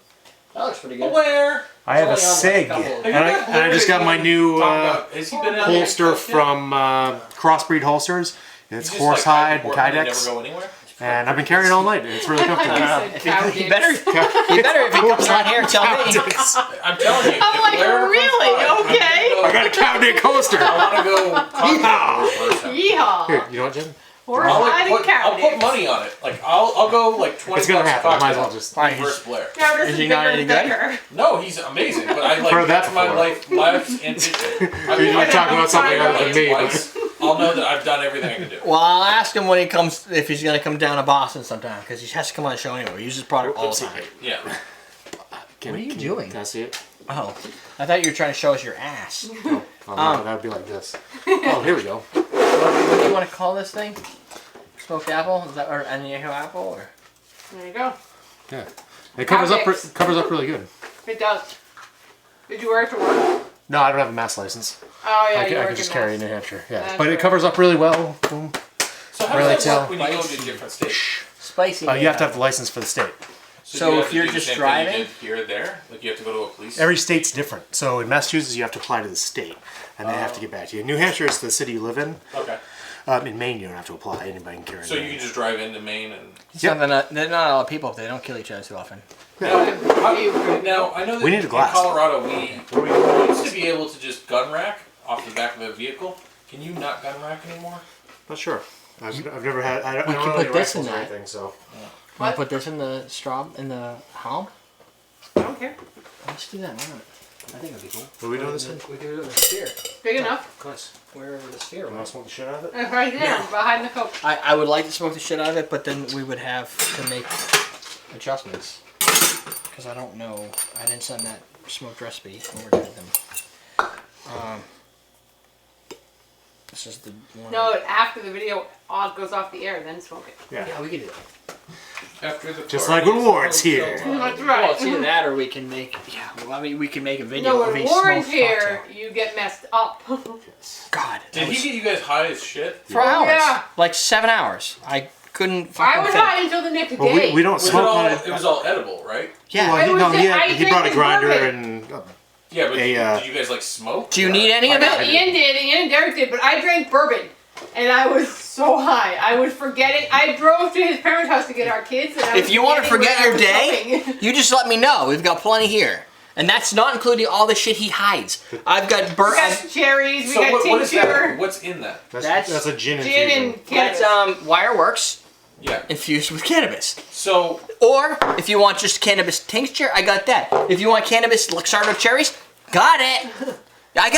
That looks pretty good. Where? I have a It's only on, like, SIG, a couple of- and I just got my new Has he been out there? holster from Crossbreed Holsters. It's You just, horsehide and Portland and Kydex, Never go anywhere? and I've been carrying it all night. It's really comfortable. You said cow He dicks. better if he comes on here, tell me. I'm telling you. I'm like, really? Okay. I got a cow dick holster. I want to go. Yeehaw. Here, you know what, Jim? Horse I'll, riding cow I'll put dicks. money on it. Like I'll go like 20 It's gonna bucks a happen. Might as well cocktail just. versus Blair. Now this Is is he not bigger any and good? thicker. No, he's amazing, but I like Heard that that's my before. life and You want to talk about something other than me? twice, I'll know that I've done everything I can do. Well, I'll ask him when he comes if he's gonna come down to Boston sometime because he has to come on the show anyway. He uses product all the time. Yeah. Can, What are you can- doing? Can I see it? Oh, I thought you were trying to show us your ass. Oh, no, that'd be like this. Oh, here we go. What do you want to call this thing? Smoked apple? Is that or Anejo Apple? Or There you go. Yeah, it covers up. Cow dicks. Covers up really good. It does. Did you wear it to work? No, I don't have a mass license. Oh yeah, I you can work just in carry in Mass. New Hampshire. Yeah, That's but it right. covers up really well. Boom. So how Really does that tell. work when you go to different states? spicy? You have to have the license for the state. So do you if have to you're do the just same thing driving? you did here or there, like you have to go to a police. Every state's different. So in Massachusetts, you have to apply to the state, and they have to get back to you. New Hampshire is the city you live in. Okay. In Maine, you don't have to apply. Anybody can carry. So it. you can just drive into Maine and. They're not a lot of people if they don't kill each other too often. Now I know that We need a in glass. Colorado we used to be able to just gun rack off the back of a vehicle. Can you not gun rack anymore? Not sure. I've never had. I don't We know can any put this in rifles or that. anything. So Want to put this in the straw in the helm? I don't care. Let's do that. Why not? I think it'd be cool. what are we doing this in? We could do it with a sphere. Big enough. Nice. Wherever the sphere You want was. to smoke the shit out of it? Right there, behind the coat. I would like to smoke the shit out of it, but then we would have to make adjustments. Because I don't know. I didn't send that smoked recipe over to them. This is the one. No, after the video goes off the air, then smoke it. Yeah, we can do it. After the Just party like when is Warren's over, here. so, That's Well, right. it's either that or we can make. Yeah, well, I mean, we can make a video No, of when a Warren's smoked here, cocktail. you get messed up. God. Did he get you guys high as shit? For hours. Yeah. Like 7 hours. I couldn't I fucking was think. high until the next Well, day. we don't Was it, smoke all, on it was all edible, right? Yeah. Well, was just- I he drink brought a his grinder bourbon. and. Yeah, but Hey, did you guys like smoke? Do you or- need any of No, it? Ian did. Ian and Derek did, but I drank bourbon, and I was so high. I was forgetting. I drove to his parents' house to get our kids. And I If was you want to forgetting forget where your I was day, going. you just let me know. We've got plenty here. And that's not including all the shit he hides. I've got We got cherries. We So got what is tincture. that? What's in that? That's a gin Gin infusion. and cannabis. That's Wireworks Yeah. infused with cannabis. So Or if you want just cannabis tincture, I got that. If you want cannabis Luxardo cherries, got it. I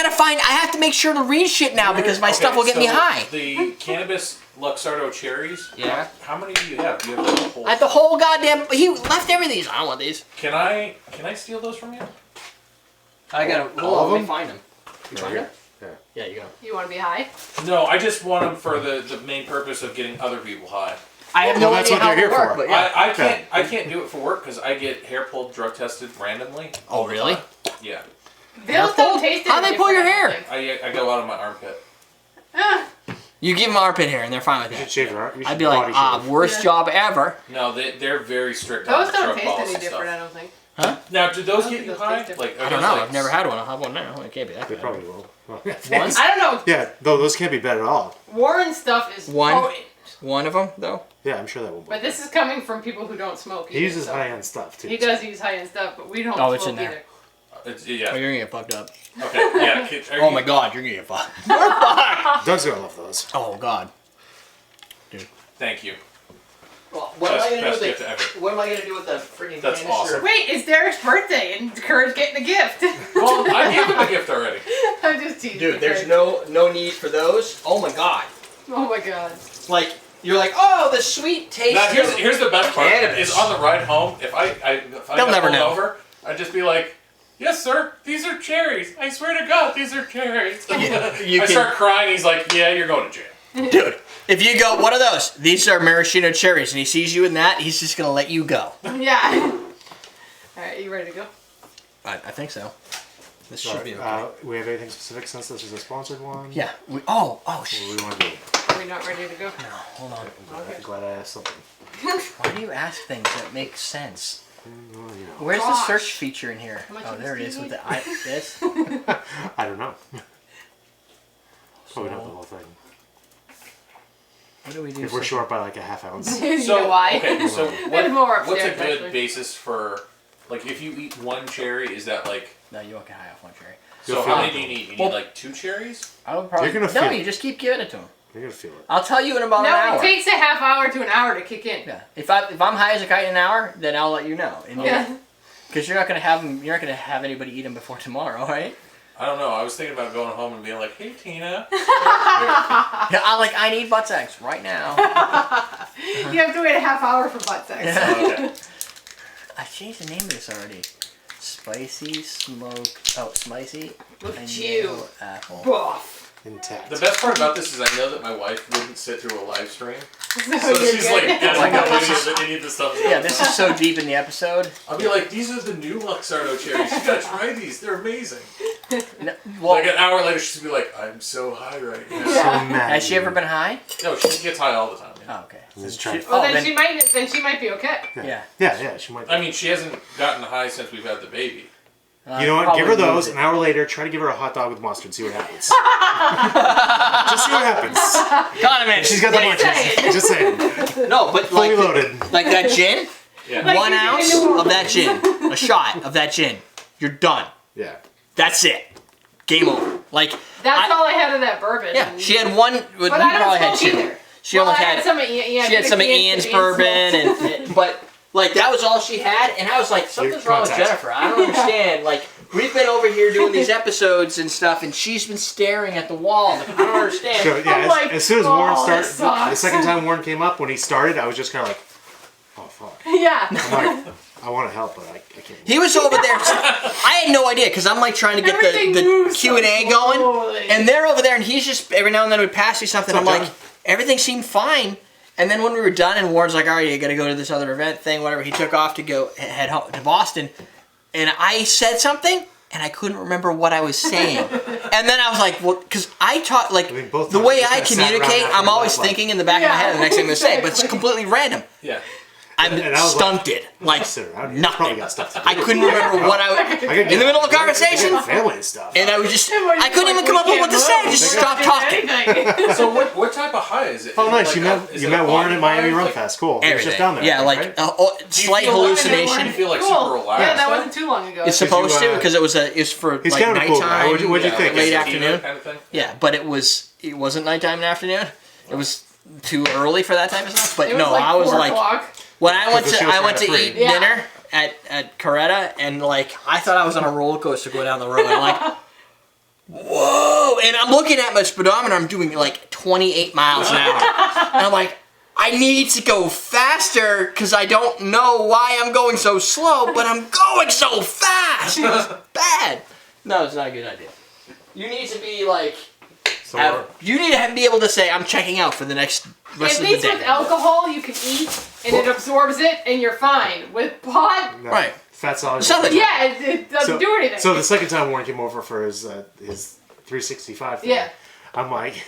have to make sure to read shit now because my stuff will get me so high. The cannabis Luxardo cherries. Yeah. How many do you have? Do you have like a whole? The whole goddamn he left everything. I don't want these. Can I steal those from you? I gotta All of let me them? find them. You Right find here. them? Yeah, you go. You want to be high? No, I just want them for the main purpose of getting other people high. I have Well, no that's idea what how they're it here work, for. but yeah. I can't do it for work because I get hair pulled, drug tested randomly. Oh, really? Yeah. Those don't taste How'd they pull your hair? I go out of my armpit. You give them armpit hair and they're fine with You should that. shave your arm. You should I'd be like, body shave. worst Yeah. job ever. No, they're very strict on Those the don't drug taste policy any different, I stuff. don't think. Now, do those I don't get think you those high? taste different. Like, are I don't those know. like- I've never had one. I'll have one now. It can't be that They bad. probably will. Once? I don't know. Yeah, though those can't be bad at all. Warren stuff is One? potent, One of them, though? Yeah, I'm sure that will. but this is coming from people who don't smoke. He either, uses so- high-end stuff too. He does use high-end stuff, but we don't Oh, smoke it's in there. either. It's, Oh, yeah. you're gonna get fucked up. Okay. Yeah. Are Oh you- my god, you're gonna get fucked. Doug's gonna love those. Oh god. Thank you. Well, Best gift ever. what am I gonna do with the freaking That's canister? awesome. Wait, it's Derek's birthday, and Kurt's getting a gift. Well, I gave him a gift already. I'm just teasing. Dude, you, there's Kurt. no need for those. Oh my god. Oh my god. Like, you're like, oh, the sweet taste Now, of here's the best part. Cannabis. Is on the ride home. If I They'll got never pulled know. over, I'd just be like, "Yes, sir. These are cherries. I swear to God, these are cherries." you I can- start crying. He's like, "Yeah, you're going to jail." Dude, if you go, what are those? These are maraschino cherries, and he sees you in that, he's just gonna let you go. Yeah. Alright, you ready to go? I think so. This should be okay. We have anything specific since this is a sponsored one? Yeah. What do we want to do? Are we not ready to go? No, hold on. I'm glad I asked something. Why do you ask things that make sense? Well, Where's the Gosh. search feature in here? How much Oh, of there it this is do you with need? the this. I don't know. Probably not the whole thing. What do we do? If we're short by like a half ounce. You know why? Okay, so There's more what's a upstairs, good actually. basis for, like, if you eat one cherry, is that like, No, you won't get high off one cherry. so You'll how feel many it. do you need? You Well- need like 2 cherries? I would probably. You're gonna no, feel you it. just keep giving it to him. You're gonna feel it. I'll tell you in about an No, hour. it takes a half hour to an hour to kick in. Yeah. If I'm high as a kite in an hour, then I'll let you know. Yeah. Because you're not gonna have them. You're not gonna have anybody eat them before tomorrow, right? I don't know. I was thinking about going home and being like, hey, Tina. Yeah. I need butt sex right now. You have to wait a half hour for butt sex. Okay. I changed the name of this already. Spicy smoke. Oh, spicy. Look at Anejo you. Apple. Buff. Intact. The best part about this is I know that my wife wouldn't sit through a live stream. So So you're she's good. like, doesn't my know God, any of the stuff. Yeah, this is so deep in the episode. I'll be like, these are the new Luxardo cherries. You gotta try these. They're amazing. No, well, Like an hour later, she's gonna be like, I'm so high right now. So mad. has she ever been high? No, she gets high all the time. Oh, okay. Just try. Well, Oh, then she might be okay. Yeah. Yeah, she might. I mean, she hasn't gotten high since we've had the baby. You know what? Give her Probably those. lose An hour later, try to give her a hot dog with mustard. See what happens. Just see what happens. Condiment. She's got the munchies. Just saying. No, but Fully like, loaded. like that gin. Yeah. Like 1 you ounce can do- of that gin, a shot of that gin. You're done. Yeah. That's it. Game over. Like That's all I had of that bourbon. yeah, she had one. But But I don't probably had smoke two. either. She Well, almost I had. had some of Ian, She had some of Ian's bourbon, and but like that was all she had, and I was like, something's wrong with Contact. Jennifer. I don't understand. Like we've been over here doing these episodes and stuff, and she's been staring at the wall. Like, I don't understand. So yeah, I'm like, as soon as Warren "Oh, started, this sucks." the second time Warren came up, when he started, I was just kind of like, oh fuck. Yeah. I'm like, I want to help, but I can't. He was over there. I had no idea because I'm like trying to get Everything the moves Q and A going, slowly. and they're over there, and he's just every now and then would pass me something. I'm What's up, like, John? everything seemed fine. And then when we were done, and Warren's like, all right, you got to go to this other event thing, whatever. He took off to go head home to Boston, and I said something, and I couldn't remember what I was saying. And then I was like, well, because I taught like I mean, both the times way we just I kinda sat around communicate, after I'm we always left, like- thinking in the back of my head the next thing I'm gonna say, but it's completely random. Yeah. I'm And I was like, stunted, like Sit around here. Probably nothing. got stuff to do. I couldn't remember what I was in the middle of a conversation. Family and stuff. And I was just, I couldn't even come up with what to say. Just stop talking. So what type of high is it? Oh, Is it nice. like you a- met is you it met a Warren body at Miami high? Rum Like, Fest. Cool. He was Everything. just down there. Yeah, I like think, right? do you slight feel like- hallucination. Do you feel like Cool. super relaxed? Yeah, that wasn't too long ago. It's supposed you, to because it was for he's like kind of a cool guy. nighttime. What'd you Yeah, think? like a Late sativa afternoon. kind of thing? Yeah, but it wasn't nighttime and afternoon. It was too early for that type of stuff. But It was no, like I was 4 like o'clock. when I went the to show I went to started at eat 3. Yeah. dinner at Coretta, and like I thought I was on a roller coaster going down the road. I'm like, whoa! And I'm looking at my speedometer. I'm doing like 28 miles an hour, and I'm like, I need to go faster because I don't know why I'm going so slow, but I'm going so fast. It was bad. No, it's not a good idea. You need to be like. So You need to be able to say, I'm checking out for the rest At of the least day. with alcohol, you can eat and it absorbs it, and you're fine. With pot, no, Right. Fat soluble. Something. yeah, it doesn't do anything. So the second time Warren came over for his 365 thing, Yeah. I'm like,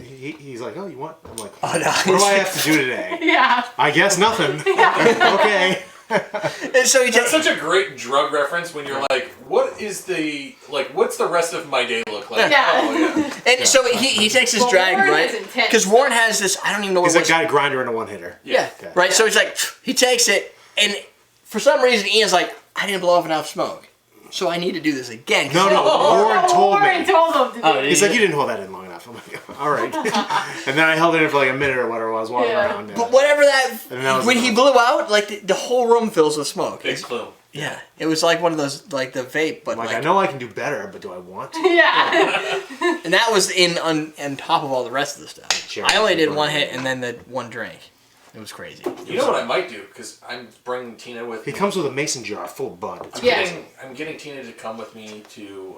he's like, oh, you want? I'm like, Oh, no. what do I have to do today? yeah. I guess nothing. Okay. And so he That's just, such a great drug reference when you're like, what's the rest of my day look like? Yeah. Oh, yeah. and so he takes his Well, drag, Warren right? is intense. Because Warren has this, I don't even know what He's it a was. guy grinder and a one-hitter. Yeah, Okay. right? So he's like, he takes it, and for some reason Ian's like, I didn't blow off enough smoke. So I need to do this again. 'Cause No, Warren told Warren me. told him to do Oh, it. did He's like, you didn't hold that in long enough. I'm like, all right. And then I held it in for like a minute or whatever I was walking Yeah. around. But whatever And that was when he blew out, like the whole room fills with smoke. Big plume. Yeah, it was like one of those, like the vape, but I'm like, like, I know I can do better, but do I want to? Yeah. and that was on top of all the rest of the stuff. Sure. I only did one hit and then the one drink. It was crazy. You know what I might do? Because I'm bringing Tina with He me. comes with a mason jar full of bud. It's Yeah. I'm getting Tina to come with me to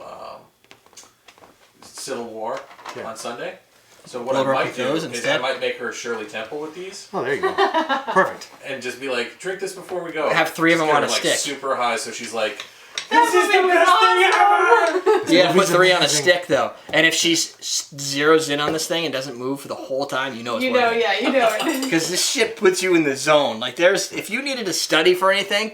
Civil War Yeah. on Sunday. So what Load her I up might with do those is instead? I might make her Shirley Temple with these Oh, there you go. Perfect. and just be like, drink this before we go. Have 3 of them Just get on her, a like, stick. super high, so she's like, This is the best thing ever! You gotta put 3 on a stick though, and if she zeroes in on this thing and doesn't move for the whole time, you know it's working. Yeah, you know it. Because this shit puts you in the zone. Like if you needed to study for anything,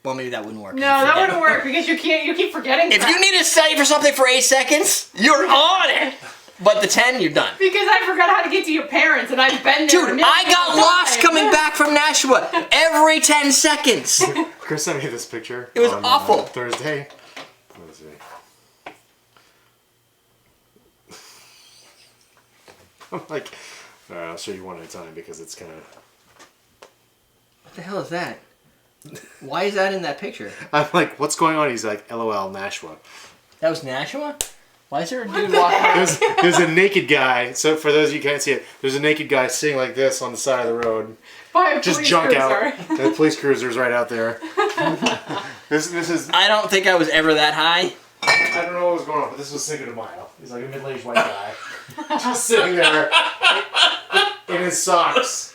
well maybe that wouldn't work. No, that wouldn't work because you keep forgetting. If you need to study for something for 8 seconds, you're on it. But the 10, you're done. Because I forgot how to get to your parents, and I've been there. Dude, I got lost coming back from Nashua every 10 seconds. Chris sent me this picture. It was on, awful. Thursday. What is it? I'm like, alright, I'll show you one at a time because it's kind of. What the hell is that? Why is that in that picture? I'm like, what's going on? He's like, LOL, Nashua. That was Nashua? Why is there a dude walking around? There's a naked guy. So for those of you who can't see it, there's a naked guy sitting like this on the side of the road. By a Just police junk cruiser. out. The police cruiser's right out there. This is. I don't think I was ever that high. I don't know what was going on, but this was Cinco de Mayo. He's like a middle-aged white guy, just sitting there in his socks,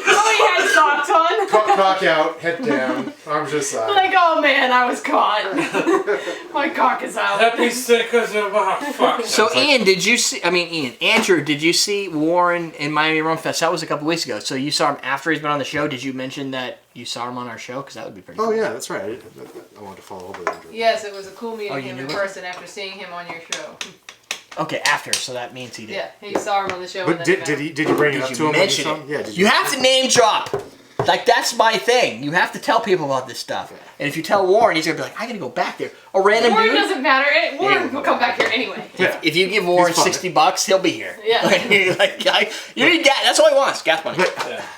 Oh, he had socks on. cock out, head down, arms to the side. Like, oh man, I was caught. My cock is out. Happy Cinco de Mayo. Fuck. So Andrew, did you see Warren in Miami Rum Fest? That was a couple weeks ago. So you saw him after he's been on the show. Did you mention that you saw him on our show? Because that would be pretty cool. Oh yeah, that's right. I wanted to follow up with Andrew. Yes, it was a cool meeting Oh, you him knew in it? person after seeing him on your show. Okay, after. So that means he did. Yeah, he saw him on the show. But and then did you bring it up Did to you him when you mention saw it? him? Yeah. Did You have to name drop. Like, that's my thing. You have to tell people about this stuff. And if you tell Warren, he's going to be like, I got to go back there. A random Warren dude. doesn't matter. Warren will come back here anyway. Yeah. If you give Warren He's fun. $60, he'll be here. Yeah. You need gas. That's all he wants. Gas money.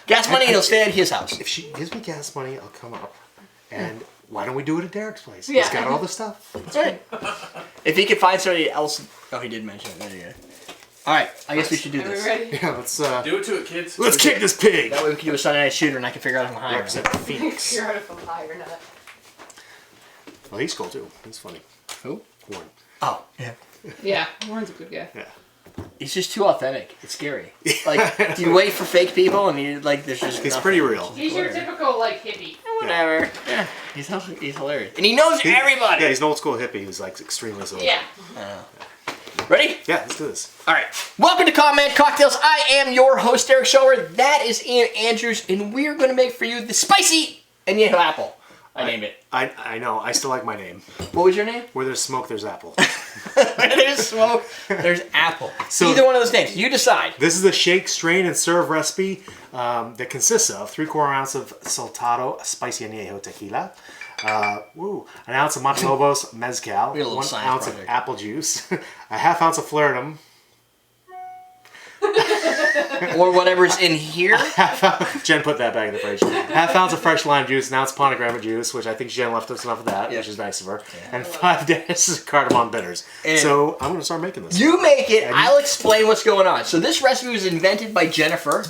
Gas money, and he'll stay at his house. If she gives me gas money, I'll come up. And why don't we do it at Derek's place? Yeah. He's got all the stuff. That's right. If he could find somebody else. Oh, he did mention it. There you go. All right. I guess we should do Are we this. ready? Yeah, let's Do it to it, kids. let's kick this pig. That way we can do a Sunday night shooter, and I can figure out if I'm high. Represent Phoenix. You're out of a high or not. Well, he's cool too. He's funny. Who? Warren. Oh, yeah. Yeah, Warren's a good guy. Yeah. He's just too authentic. It's scary. Like, you wait for fake people, and there's just. He's nothing. pretty real. He's your typical, like, hippie. Whatever. Yeah. He's hilarious, and he knows everybody. Yeah, he's an old school hippie who's like extremely sober. Yeah. Ready? Yeah, let's do this. All right. Welcome to Comment Cocktails. I am your host, Derek Shower. That is Ian Andrews, and we're going to make for you the spicy Anejo Apple. I named it. I know. I still like my name. What was your name? Where there's smoke, there's apple. There's smoke. There's apple. So- Either one of those names. You decide. This is a shake, strain, and serve recipe that consists of 3/4 ounce of Soltado spicy añejo tequila, an ounce of Montelobos mezcal, We had a little 1 science ounce project. of apple juice, a half ounce of Flaretum, Or whatever's in here. Jen put that back in the fridge. Half ounce of fresh lime juice, an ounce of pomegranate juice, which I think Jen left us enough of that, Yeah. which is nice of her, and 5 dashes of cardamom bitters. And- So I'm going to start making this. You make it. I'll explain what's going on. So this recipe was invented by Jennifer.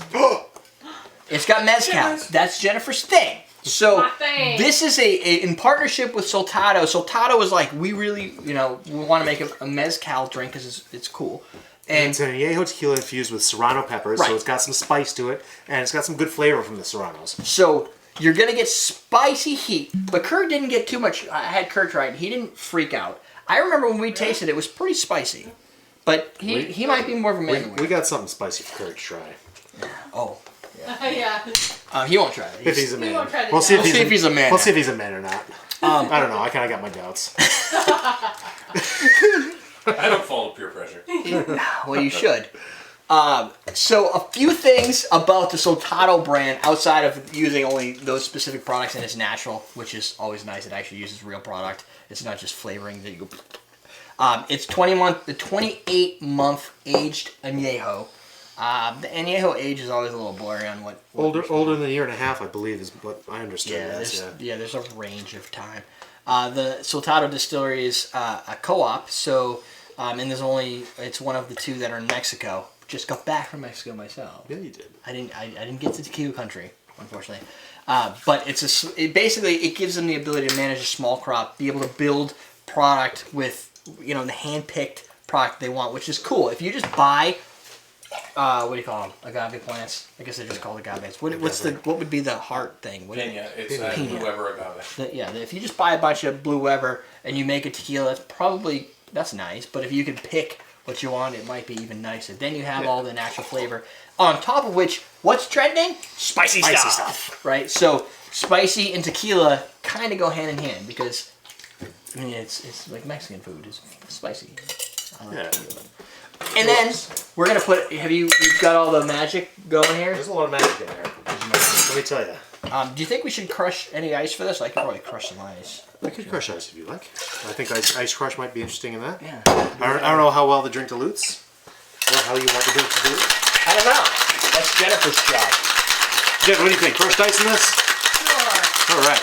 It's got mezcal. That's Jennifer's thing. So My thing. this is in partnership with Soltado. Soltado was like, we really, we want to make a mezcal drink because it's cool. And It's an añejo tequila infused with serrano peppers, Right. so it's got some spice to it, and it's got some good flavor from the serranos. so you're gonna get spicy heat. But Kurt didn't get too much. I had Kurt try it. He didn't freak out. I remember when we tasted it, it was pretty spicy. But he might be more of a man than We got something spicy for Kurt to try. Oh. Yeah. He won't try it. If he's a man. won't try to We'll see know. if he's a man. man. We'll see if he's a man or not. I don't know. I kind of got my doubts. I don't follow peer pressure. Well, you should. So a few things about the Soltado brand outside of using only those specific products, and it's natural, which is always nice. It actually uses real product. It's not just flavoring that you go. It's 28-month aged añejo. The añejo age is always a little blurry on what Older than a year and a half, I believe, is what I understood. Yeah, it as, there's a range of time. The Soltado distillery is a co-op, so and it's one of the 2 that are in Mexico. Just got back from Mexico myself. Yeah, you did. I didn't get to tequila country, unfortunately. But basically it gives them the ability to manage a small crop, be able to build product with the hand-picked product they want, which is cool. If you just buy what do you call them? Agave plants. I guess they're just called agaves. What would be the heart thing? Pina. It's Pina. Blue Weber agave. If you just buy a bunch of Blue Weber and you make a tequila, that's nice. But if you could pick what you want, it might be even nicer. Then you have all the natural flavor. On top of which, what's trending? Spicy stuff. Right? So spicy and tequila kind of go hand in hand because, I mean, it's like Mexican food. It's spicy. I like tequila. And then we're gonna put. You've got all the magic going here? There's a lot of magic in there. Let me tell you. Do you think we should crush any ice for this? I could probably crush some ice. We could crush ice if you like. I think ice crush might be interesting in that. Yeah. I don't know how well the drink dilutes, or how you want the drink to dilute. I don't know. That's Jennifer's job. Jen, what do you think? Crushed ice in this? Sure. All right.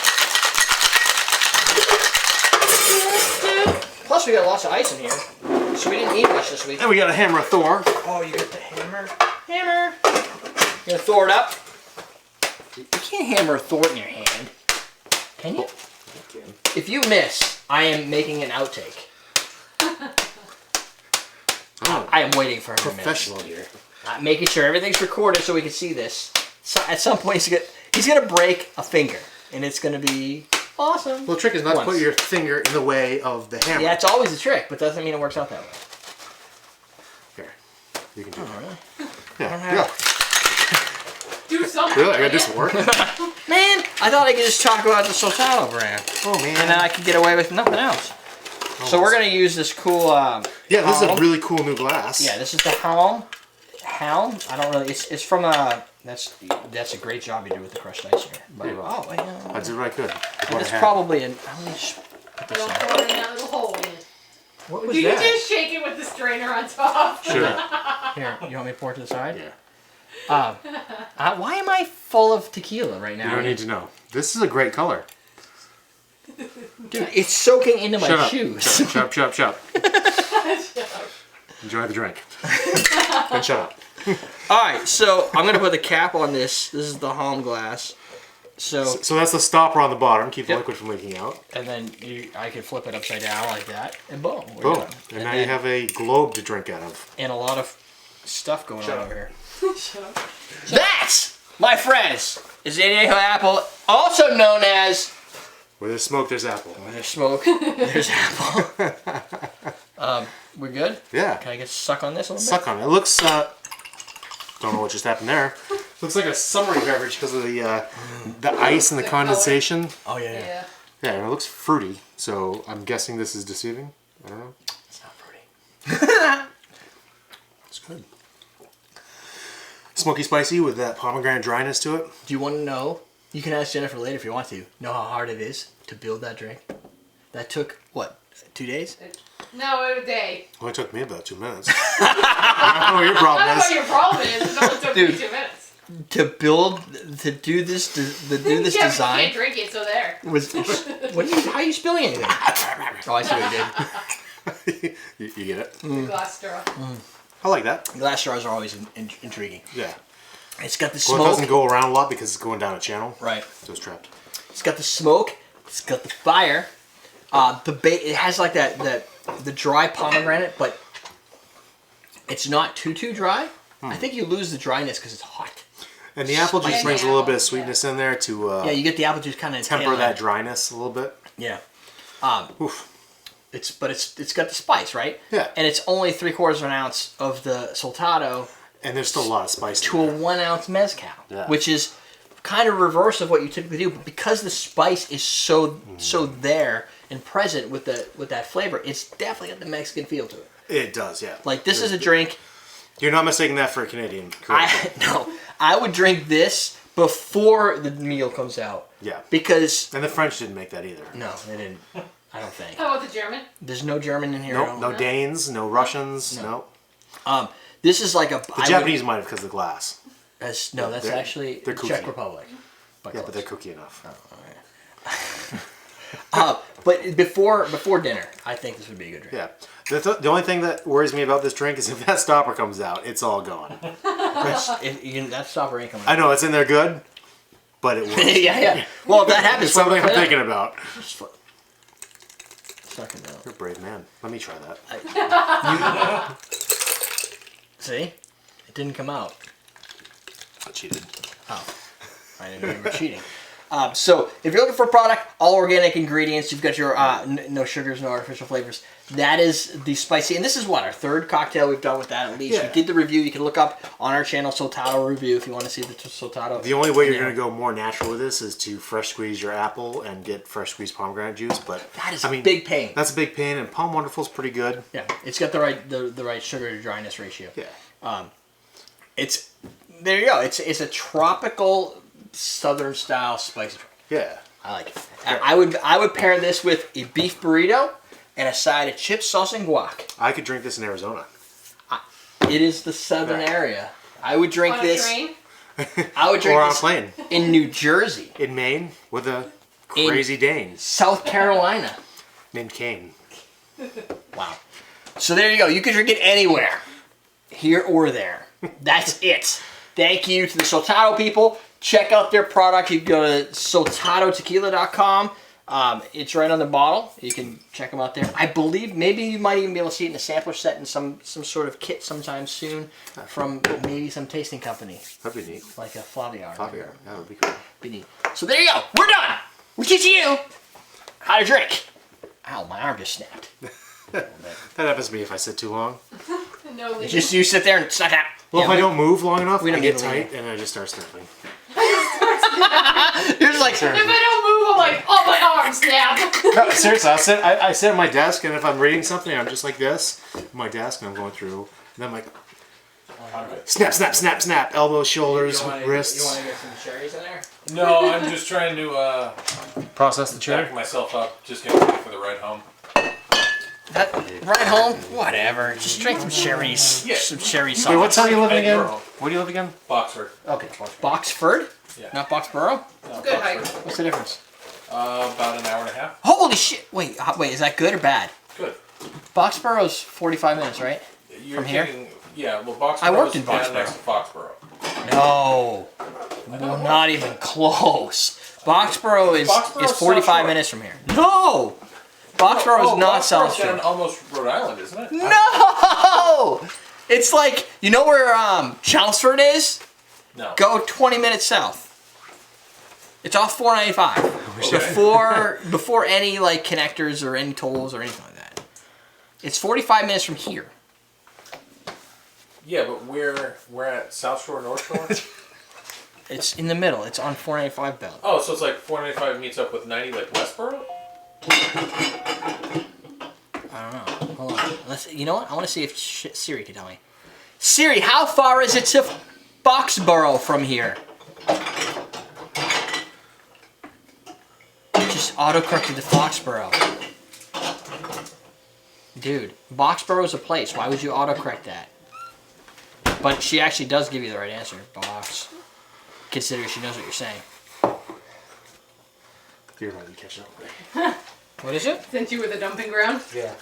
Plus, we got lots of ice in here, so we didn't eat much this week. Then we got a hammer of Thor. Oh, you got the hammer. Hammer. You gonna Thor it up? You can't hammer a Thor in your hand, can you? If you miss, I am making an outtake. I am waiting for him to miss. Professional here. Making sure everything's recorded so we can see this. So at some point, he's gonna break a finger, and it's gonna be awesome. Well, the trick is not to put your finger in the way of the hammer. Yeah, it's always a trick, but doesn't mean it works out that way. Here, you can do that. Really? Yeah. Yeah. Do something. Really? I gotta do some work. Man, I thought I could just talk about the Sultano brand. Oh man. And then I could get away with nothing else. So we're gonna use this cool. Yeah, this is a Helm. really cool new glass. Yeah, this is the Helm. Helm. I don't really. It's from That's a great job you did with the crushed ice here. But, oh, yeah. I did what I could. It's probably an. Let me just put this Don't on. pour it in that little hole in it. What was Do you that? just shake it with the strainer on top? Sure. Here, you want me to pour it to the side? Yeah. Why am I full of tequila right now? You don't need to know. This is a great color. Dude, it's soaking into my Shut up. shoes. Shut up. Enjoy the drink. And shut up. Alright, so I'm going to put the cap on this. This is the Helm glass. So that's the stopper on the bottom. Keep the Yep. liquid from leaking out. and then I can flip it upside down like that, and boom. We're Boom. done. And now you have a globe to drink out of. And a lot of stuff going on over here. Shut up. That, my friends, is Anejo Apple, also known as Where there's smoke, there's apple. where there's smoke, there's apple. We're good? Yeah. Can I get suck on this a little Suck on it. It looks, don't know what just happened there. Looks like a summery beverage because of the ice and the condensation. bit? Oh, yeah. Yeah. Yeah, and it looks fruity. So I'm guessing this is deceiving. I don't know. It's not pretty. It's good. Smoky spicy with that pomegranate dryness to it. Do you want to know? You can ask Jennifer later if you want to. Know how hard it is to build that drink? That took, what, 2 days? No, a day. Only took me about 2 minutes. I don't know what your problem I don't know is. what your problem is. It only took me Dude. 2 minutes. To do this Yeah, but you design can't drink it, so there. was. How are you spilling anything? Oh, I see what you did. You get it? The glass straw. I like that. Glass straws are always intriguing. Yeah. It's got the Well, it smoke. doesn't go around a lot because it's going down a channel. Right. So it's trapped. It's got the smoke. It's got the fire. It has like the dry pomegranate, but it's not too dry. I think you lose the dryness because it's hot. And the apple juice Spicy brings a little bit of apple, sweetness in there to Yeah, you get the apple juice kind of temper that dryness a little bit. Yeah. Oof. It's got the spice, right? Yeah. And it's only 3/4 of an ounce of the Sultado And there's still a lot of spice to in a there. 1 ounce mezcal, Yeah. which is kind of reverse of what you typically do. But because the spice is so there and present with that flavor, it's definitely got the Mexican feel to it. It does, yeah. Like this is a drink. You're not mistaking that for a Canadian. I would drink this before the meal comes out. Yeah. Because And the French didn't make that either. no, they didn't. I don't think. How about the German? There's no German in here. at Nope, all. no Danes, no Russians, no. This is like a. The Japanese might have because of the glass. That's They're- actually they're Czech kooky. Republic. Yeah, but they're cookie enough. But before dinner, I think this would be a good drink. Yeah. The only thing that worries me about this drink is if that stopper comes out, it's all gone. That stopper ain't coming. I know it's in there good, but it works. yeah. Well, if that happens. It's something I'm thinking about. Suck it out. You're a brave man. Let me try that. See, it didn't come out. I cheated. Oh, I didn't know you were cheating. So if you're looking for a product, all organic ingredients, you've got your no sugars, no artificial flavors. That is the spicy, and this is what, our third cocktail we've done with that at least. Yeah. We did the review. You can look up on our channel Soltado review if you want to see the Soltado. The only way you're going to go more natural with this is to fresh squeeze your apple and get fresh squeezed pomegranate juice. But That is a big pain. That's a big pain, and Palm Wonderful's pretty good. Yeah, it's got the right sugar to dryness ratio. Yeah. It's there you go. It's a tropical southern style spicy drink. Yeah. I like it. I would pair this with a beef burrito and a side of chips, sauce, and guac. I could drink this in Arizona. It is the southern area. I would drink On this. a train? I would drink Or on a this plane. in New Jersey, In Maine with a crazy Dane South Carolina. named Kane. Wow. So there you go. You can drink it anywhere, here or there. That's it. Thank you to the Soltado people. Check out their product. You can go to soltadotequila.com. It's right on the bottle. You can check them out there. I believe maybe you might even be able to see it in a sampler set in some sort of kit sometime soon from maybe some tasting company, That'd be neat. like a Flaviar. Flaviar. That would be cool. Be neat. So there you go. We're done. We're teaching you how to drink. Ow, my arm just snapped. That happens to me if I sit too long. No, leave Just you sit there and suck out. Well, if I don't move long enough, we I don't get need to tight and I just start sniffling. You're just like, If I don't move, I'm like, oh, my arm snap. No, seriously, I sit at my desk, and if I'm reading something, I'm just like this at my desk, and I'm going through, and I'm like, snap, snap, snap, snap, elbows, shoulders, wrists. You want to get some cherries in there? No, I'm just trying to Process the back chair. myself up. Just getting ready for the ride home. That right home? Whatever. Just drink some cherries. Yeah. Some cherry sauce. Wait, what town you living At your again? home. Where do you live again? Boxford. Okay. Boxford? Yeah. Not Boxborough? No, Good Boxford. hike. What's the difference? About an hour and a half. Holy shit! Wait, is that good or bad? Good. Boxborough's 45 minutes, right? You're From here? getting, yeah, well, Boxborough I worked in is down Boxborough. next to Foxborough. No. Not even close. Boxborough is Boxborough's 45 South Shore. not here. No! Boxborough is not South Boxborough's down Shore. almost Rhode Island, isn't it? No! It's like, you know where Chelmsford is? No. Go 20 minutes south. It's off 495. Before any like connectors or any tolls or anything like that. It's 45 minutes from here. Yeah, but we're at South Shore, North Shore? It's in the middle. It's on 495 belt. Oh, so it's like 495 meets up with 90 like Westboro? I don't know. Hold on. You know what? I want to see if Siri can tell me. Siri, how far is it to Boxborough from here? It just auto-corrected to Foxborough. Dude, Boxborough's a place. Why would you autocorrect that? But she actually does give you the right answer. Box. Consider she knows what you're saying. You're about to catch up. What is it? Sent you with a dumping ground. Yeah.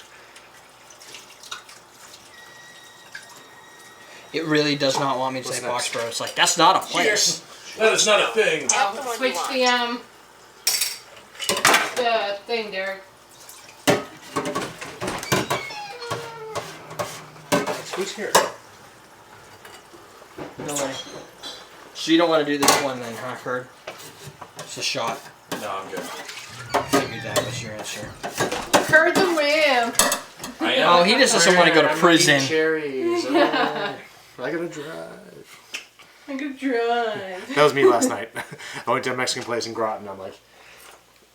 It really does not want me to What's say next? Boxborough. It's like, that's not a place. That is not a thing. Switch the thing, Derek. Who's here? No way. So you don't want to do this one then, huh, Kurt? It's a shot. No, I'm good. I figured that was your answer. Heard the wimp. I am. Oh, he just doesn't want to go to prison. Cherries. Oh, I gotta drive. I could drive. That was me last night. I went to a Mexican place in Groton. I'm like,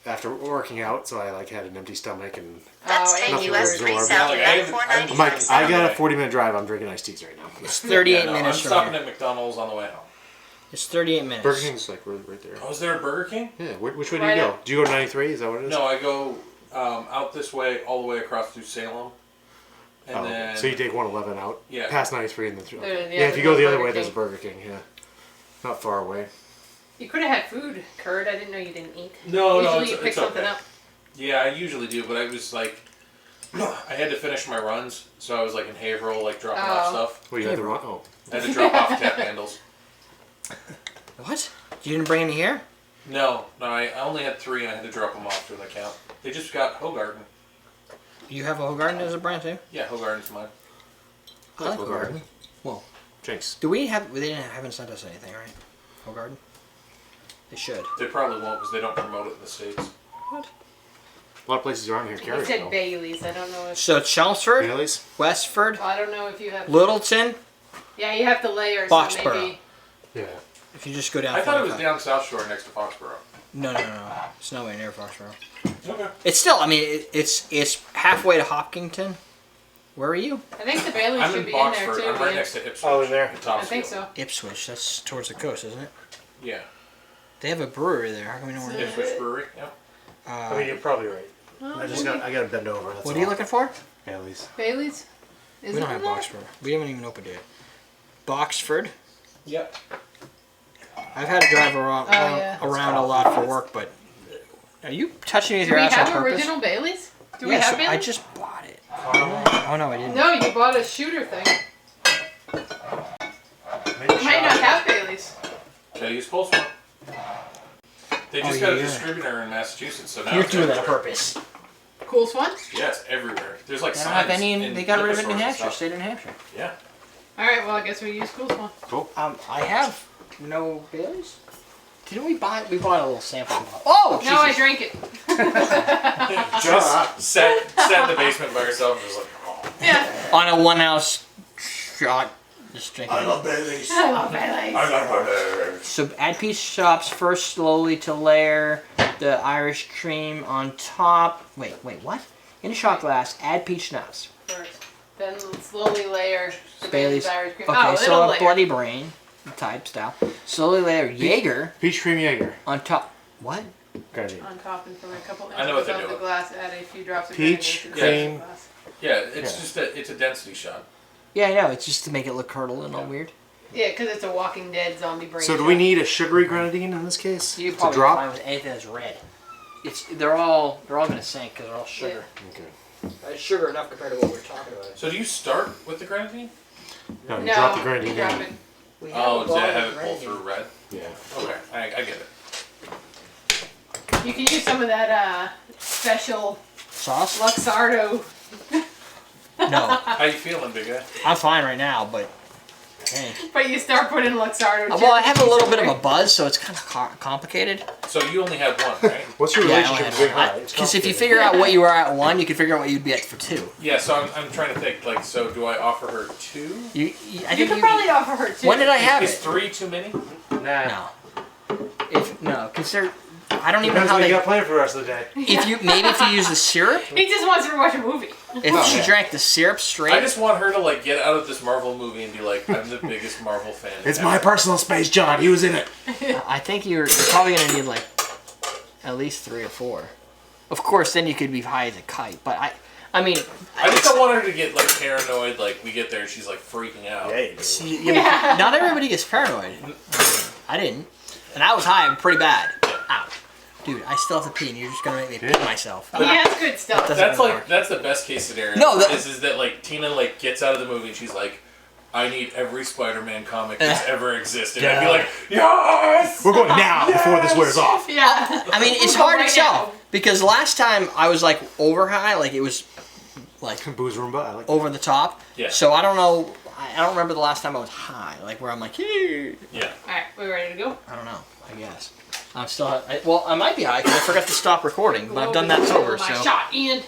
after working out, so I like had an empty stomach and That's nothing US to absorb. I'm like, I got a 40-minute drive. I'm drinking iced teas right now. It's 38 I'm minutes from stopping here. at McDonald's on the way home. It's 38 minutes. Burger King's like right there. Oh, is there a Burger King? Yeah, which way do Right you go? up. Do you go to 93? Is that what it is? No, I go out this way, all the way across through Salem. And Oh, okay. then... So you take 111 out, Yeah. past 93 and then through. There- Yeah, yeah, if you go the there's other Burger way, there's a King. Burger King, yeah. Not far away. You could have had food, Kurt. I didn't know you didn't eat. No, Usually it's, you pick it's something okay. up. Yeah, I usually do, but I was like... I had to finish my runs, so I was like in Haverhill, like dropping off Oh. stuff. Well, you had to run. Oh. I had to drop off tap handles. What? You didn't bring any here? No, I only had 3 and I had to drop them off to the count. They just got Hogarden. You have a Hogarden as a brand too? Yeah, Hogarden's mine. I like Hogarden. Hogarden. Well, Jinx. Do we have? They haven't sent us anything, right? Hogarden. They should. They probably won't because they don't promote it in the States. What? A lot of places around here He carry it. said though. Bailey's. I don't know if. So Chelmsford, Bailey's? Westford, I don't know if you have. Littleton. Yeah, you have to layer. So Foxborough. maybe. Yeah. If you just go down. I thought it was 45. down South Shore next to Foxborough. No. It's nowhere near Foxborough. Okay. It's still. I mean, it's halfway to Hopkinton. Where are you? I think the Bailey's I'm should in be in there Boxford. too. I'm right yeah. next to Ipswich. Oh, in there? in I think Topsfield. so. Ipswich. That's towards the coast, isn't it? Yeah. They have a brewery there. How come we know where it is? Ipswich Brewery. Yeah. I mean, you're probably right. I got to bend over. That's What are you all. looking for? Bailey's. Bailey's. Is We it don't have in there? Boxford. We haven't even opened it yet. Boxford. Yep. I've had to drive around, yeah. around a lot for work, but are you touching me with Do your we ass on have purpose? original Bailey's? Do we Yes, have Bailey's? I just bought it. Oh no, I didn't. No, you bought a shooter thing. Maybe You might not have Bailey's. They use Pulse One. They just Oh, got a yeah. distributor in Massachusetts, so now You're it's doing that on everywhere. purpose. Cool Swan? Yeah, it's everywhere. There's like They don't signs. have any. in They got rid of it liquor in New stores and Hampshire, stuff. state of New Hampshire. Yeah. Alright, well I guess we use Cool Swan. I have no Baileys. Didn't we buy? We bought a little sample. Oh, No, I Jesus. drank it. Just sat in the basement by herself and was like, oh. Yeah. On a 1 ounce shot. Just drinking. I love Bailey's. I love Bailey's. I got my nerves. So add peach schnapps first slowly to layer the Irish cream on top. Wait, what? In a shot glass, add peach schnapps. First. Then slowly layer the Bailey's. Bailey's Irish cream. Okay, Oh, so it'll a layer. bloody brain type style. Slowly layer Jaeger Peach cream Jaeger. on top. What? Grenadine. On top and from a couple I know what inches they're of the doing. glass, add a few drops of Peach, grenadine to the cream. glass. Yeah, it's Yeah. just it's a density shot. Yeah, I know. It's just to make it look curdled and all weird. Yeah, because it's a Walking Dead zombie brain. So do shot. we need a sugary grenadine in this case? You to probably drop? find with anything that's red. They're all gonna sink because they're all sugar. Okay. Sugar enough compared to what we're talking about. So do you start with the grenadine? No, you No, drop the you grenadine drop in. it. We Oh, a does bottle it have of it pull grenadine. through red? Yeah. Okay, I get it. You can use some of that special Sauce? Luxardo. No, How you feeling, big guy? I'm fine right now, but hey. But you start putting Luxardo. Well, I have a little bit of a buzz, so it's kind of complicated. So you only had one, right? What's your Yeah, I relationship only with Big have High? one. It's Because if you complicated. figure out what you were at one, you can figure out what you'd be at for two. Yeah, so I'm trying to think, like, so do I offer her two? I You think could probably offer her two. When did I have Is it? 3 too many? Nah. No, consider. I don't even know Depends how what you they. got planned for the rest of the day. If you use the syrup, He just wants her to watch a movie. if she drank the syrup straight, I just want her to, like, get out of this Marvel movie and be like, I'm the biggest Marvel fan. It's ever. my personal space, John. He was in it. I think you're probably gonna need like at least 3 or 4. Of course, then you could be high as a kite. But I mean, I just don't want her to get, like, paranoid, like, we get there and she's, like, freaking out. Yeah, you do. see, yeah, but not everybody gets paranoid. I didn't, and I was high pretty bad. Ow, dude, I still have to pee, and you're just gonna make me pee myself. He has good stuff. Doesn't That's really like, work. that's the best case scenario. No, is that, like, Tina, like, gets out of the movie and she's like, I need every Spider-Man comic that's ever existed. I'd be Yeah. like, yes! We're going now before this wears off. Yeah. I mean, it's We'll go hard to right tell now. because last time I was like over high, like it was like Booze Roomba. I like that. over the top. Yeah. So I don't know. I don't remember the last time I was high, like where I'm like, "Hey." Yeah. Alright, we ready to go? I don't know. I guess I'm still. I might be high because I forgot to stop recording, but I've done that sober. My So shot, Ian.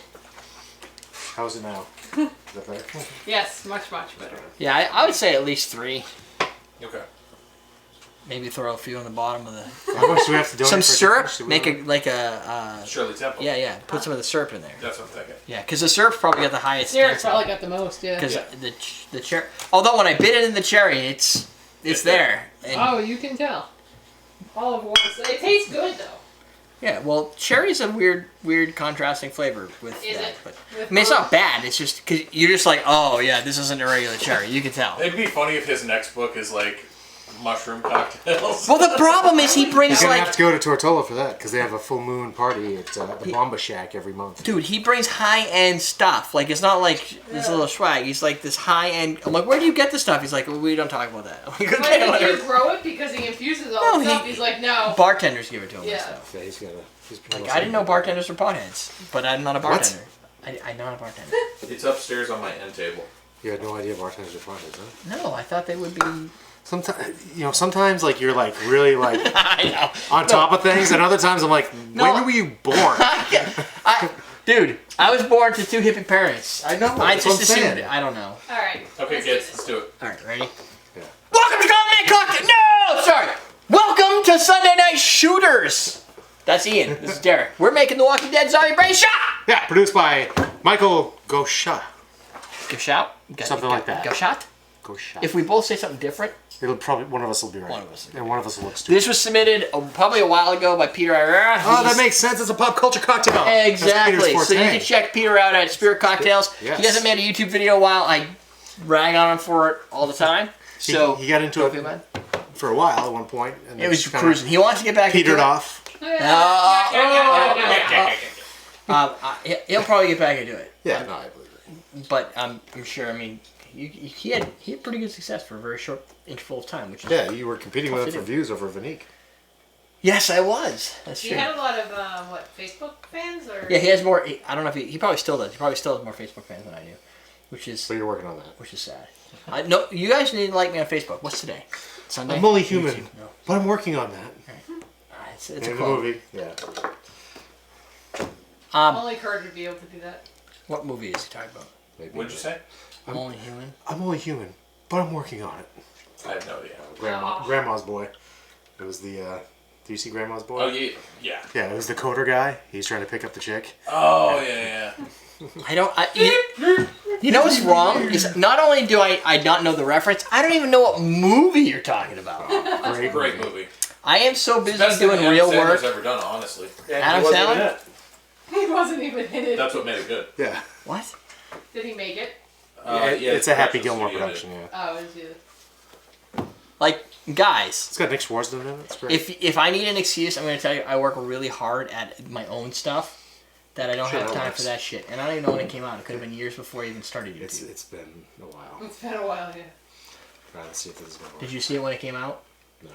How's it now? Is that better? Yes, much better. yeah, I would say at least 3. Okay. Maybe throw a few on the bottom of the. How much do we have to donate Some for syrup. tickets? Do we Make know? a like a. Shirley Temple. Yeah. Put some of the syrup in there. That's what I'm thinking. Yeah, because the syrup's probably got the highest. Derek's density. probably got the most, yeah. Because Yeah. the cherry. Although when I bit it in the cherry, it's there. And Oh, you can tell. Olive oil. It tastes good though. yeah, well, cherry's a weird contrasting flavor with Is that. it? But With I mean, it's not both? bad. It's just because you're just like, oh yeah, this isn't a regular cherry. You can tell. It'd be funny if his next book is like mushroom cocktails. Well, the problem is he brings You're gonna like, have to go to Tortola for that because they have a full moon party at the Bomba Shack every month. dude, he brings high end stuff. Like it's not like this little swag. He's like this high end. I'm like, where do you get this stuff? He's like, well, we don't talk about that. I'm like, But okay, did you whatever. grow it because he infuses all No, the stuff? he- He's like, no. Bartenders give it to him Yeah. and stuff. Yeah, he's gonna. Like I didn't know bartenders were potheads, but I'm not a bartender. I'm not a bartender. It's upstairs on my end table. You had no idea bartenders are flatheads, huh? No, I thought they would be. Sometimes like you're like really like I know. on top of things, and other times I'm like, when were you born? Dude, I was born to 2 hippie parents. I know. I That's just what I'm saying. assumed. I don't know. All right. Okay, kids, let's do it. All right, ready? Yeah. Welcome to Common Cocktail. No, sorry. Welcome to Sunday Night Shooters. That's Ian. This is Derek. We're making The Walking Dead Zombie Brain Shot. Yeah, produced by Michael Gosha. Go shout. Something like that. Go shot. Gosha. If we both say something different, It'll probably one of us will be right. One of us. And one of us will look stupid. this was submitted probably a while ago by Peter Herrera. Oh, that makes sense. It's a pop culture cocktail. That's Exactly. Peter's So you forte. can check Peter out at Spirit Cocktails. Yes. He hasn't made a YouTube video in a while. I rag on him for it all the time. So he got into don't it feel bad. for a while at one point, and It then was just kinda cruising. He wants to get back petered into it. off. He'll probably get back into it. Yeah, no, I believe it. But I'm sure. I mean, he had pretty good success for a very short interval of time, which is Yeah, you were competing with him for Confident. views over Vanique. Yes, I was. That's You true. had a lot of Facebook fans, or Yeah, he has more. I don't know if he probably still does. He probably still has more Facebook fans than I do, which is So you're working on that. sad. No, you guys need to like me on Facebook. What's today? Sunday. I'm only human, YouTube. No. but I'm working on that. It's In a the quote. movie, yeah. only Kurt would be able to do that. What movie is he talking about? Maybe. What'd you say? I'm only human. I'm only human, but I'm working on it. I have no idea. Grandma's Boy. It was the. Do you see Grandma's Boy? Oh, yeah. Yeah, it was the coder guy. He's trying to pick up the chick. Oh, yeah. I don't. You know what's wrong? Is not only do I not know the reference, I don't even know what movie you're talking about. Great movie. I am so busy Best thing doing Adam real Sandler's work. ever done, honestly. Adam Sandler? He wasn't even in it. That's what made it good. Yeah. What? Did he make it? It's a Happy production Gilmore studio production, yeah. Oh, it was you. Like, guys, It's got Nick Swartzen in it. It's great. if I need an excuse, I'm going to tell you I work really hard at my own stuff that I don't Sure, have that time works. for that shit. And I don't even know when it came out. It could have been years before I even started YouTube. It's been a while. It's been a while, yeah. Trying to see if this is going to work. Did you see it when it came out? No.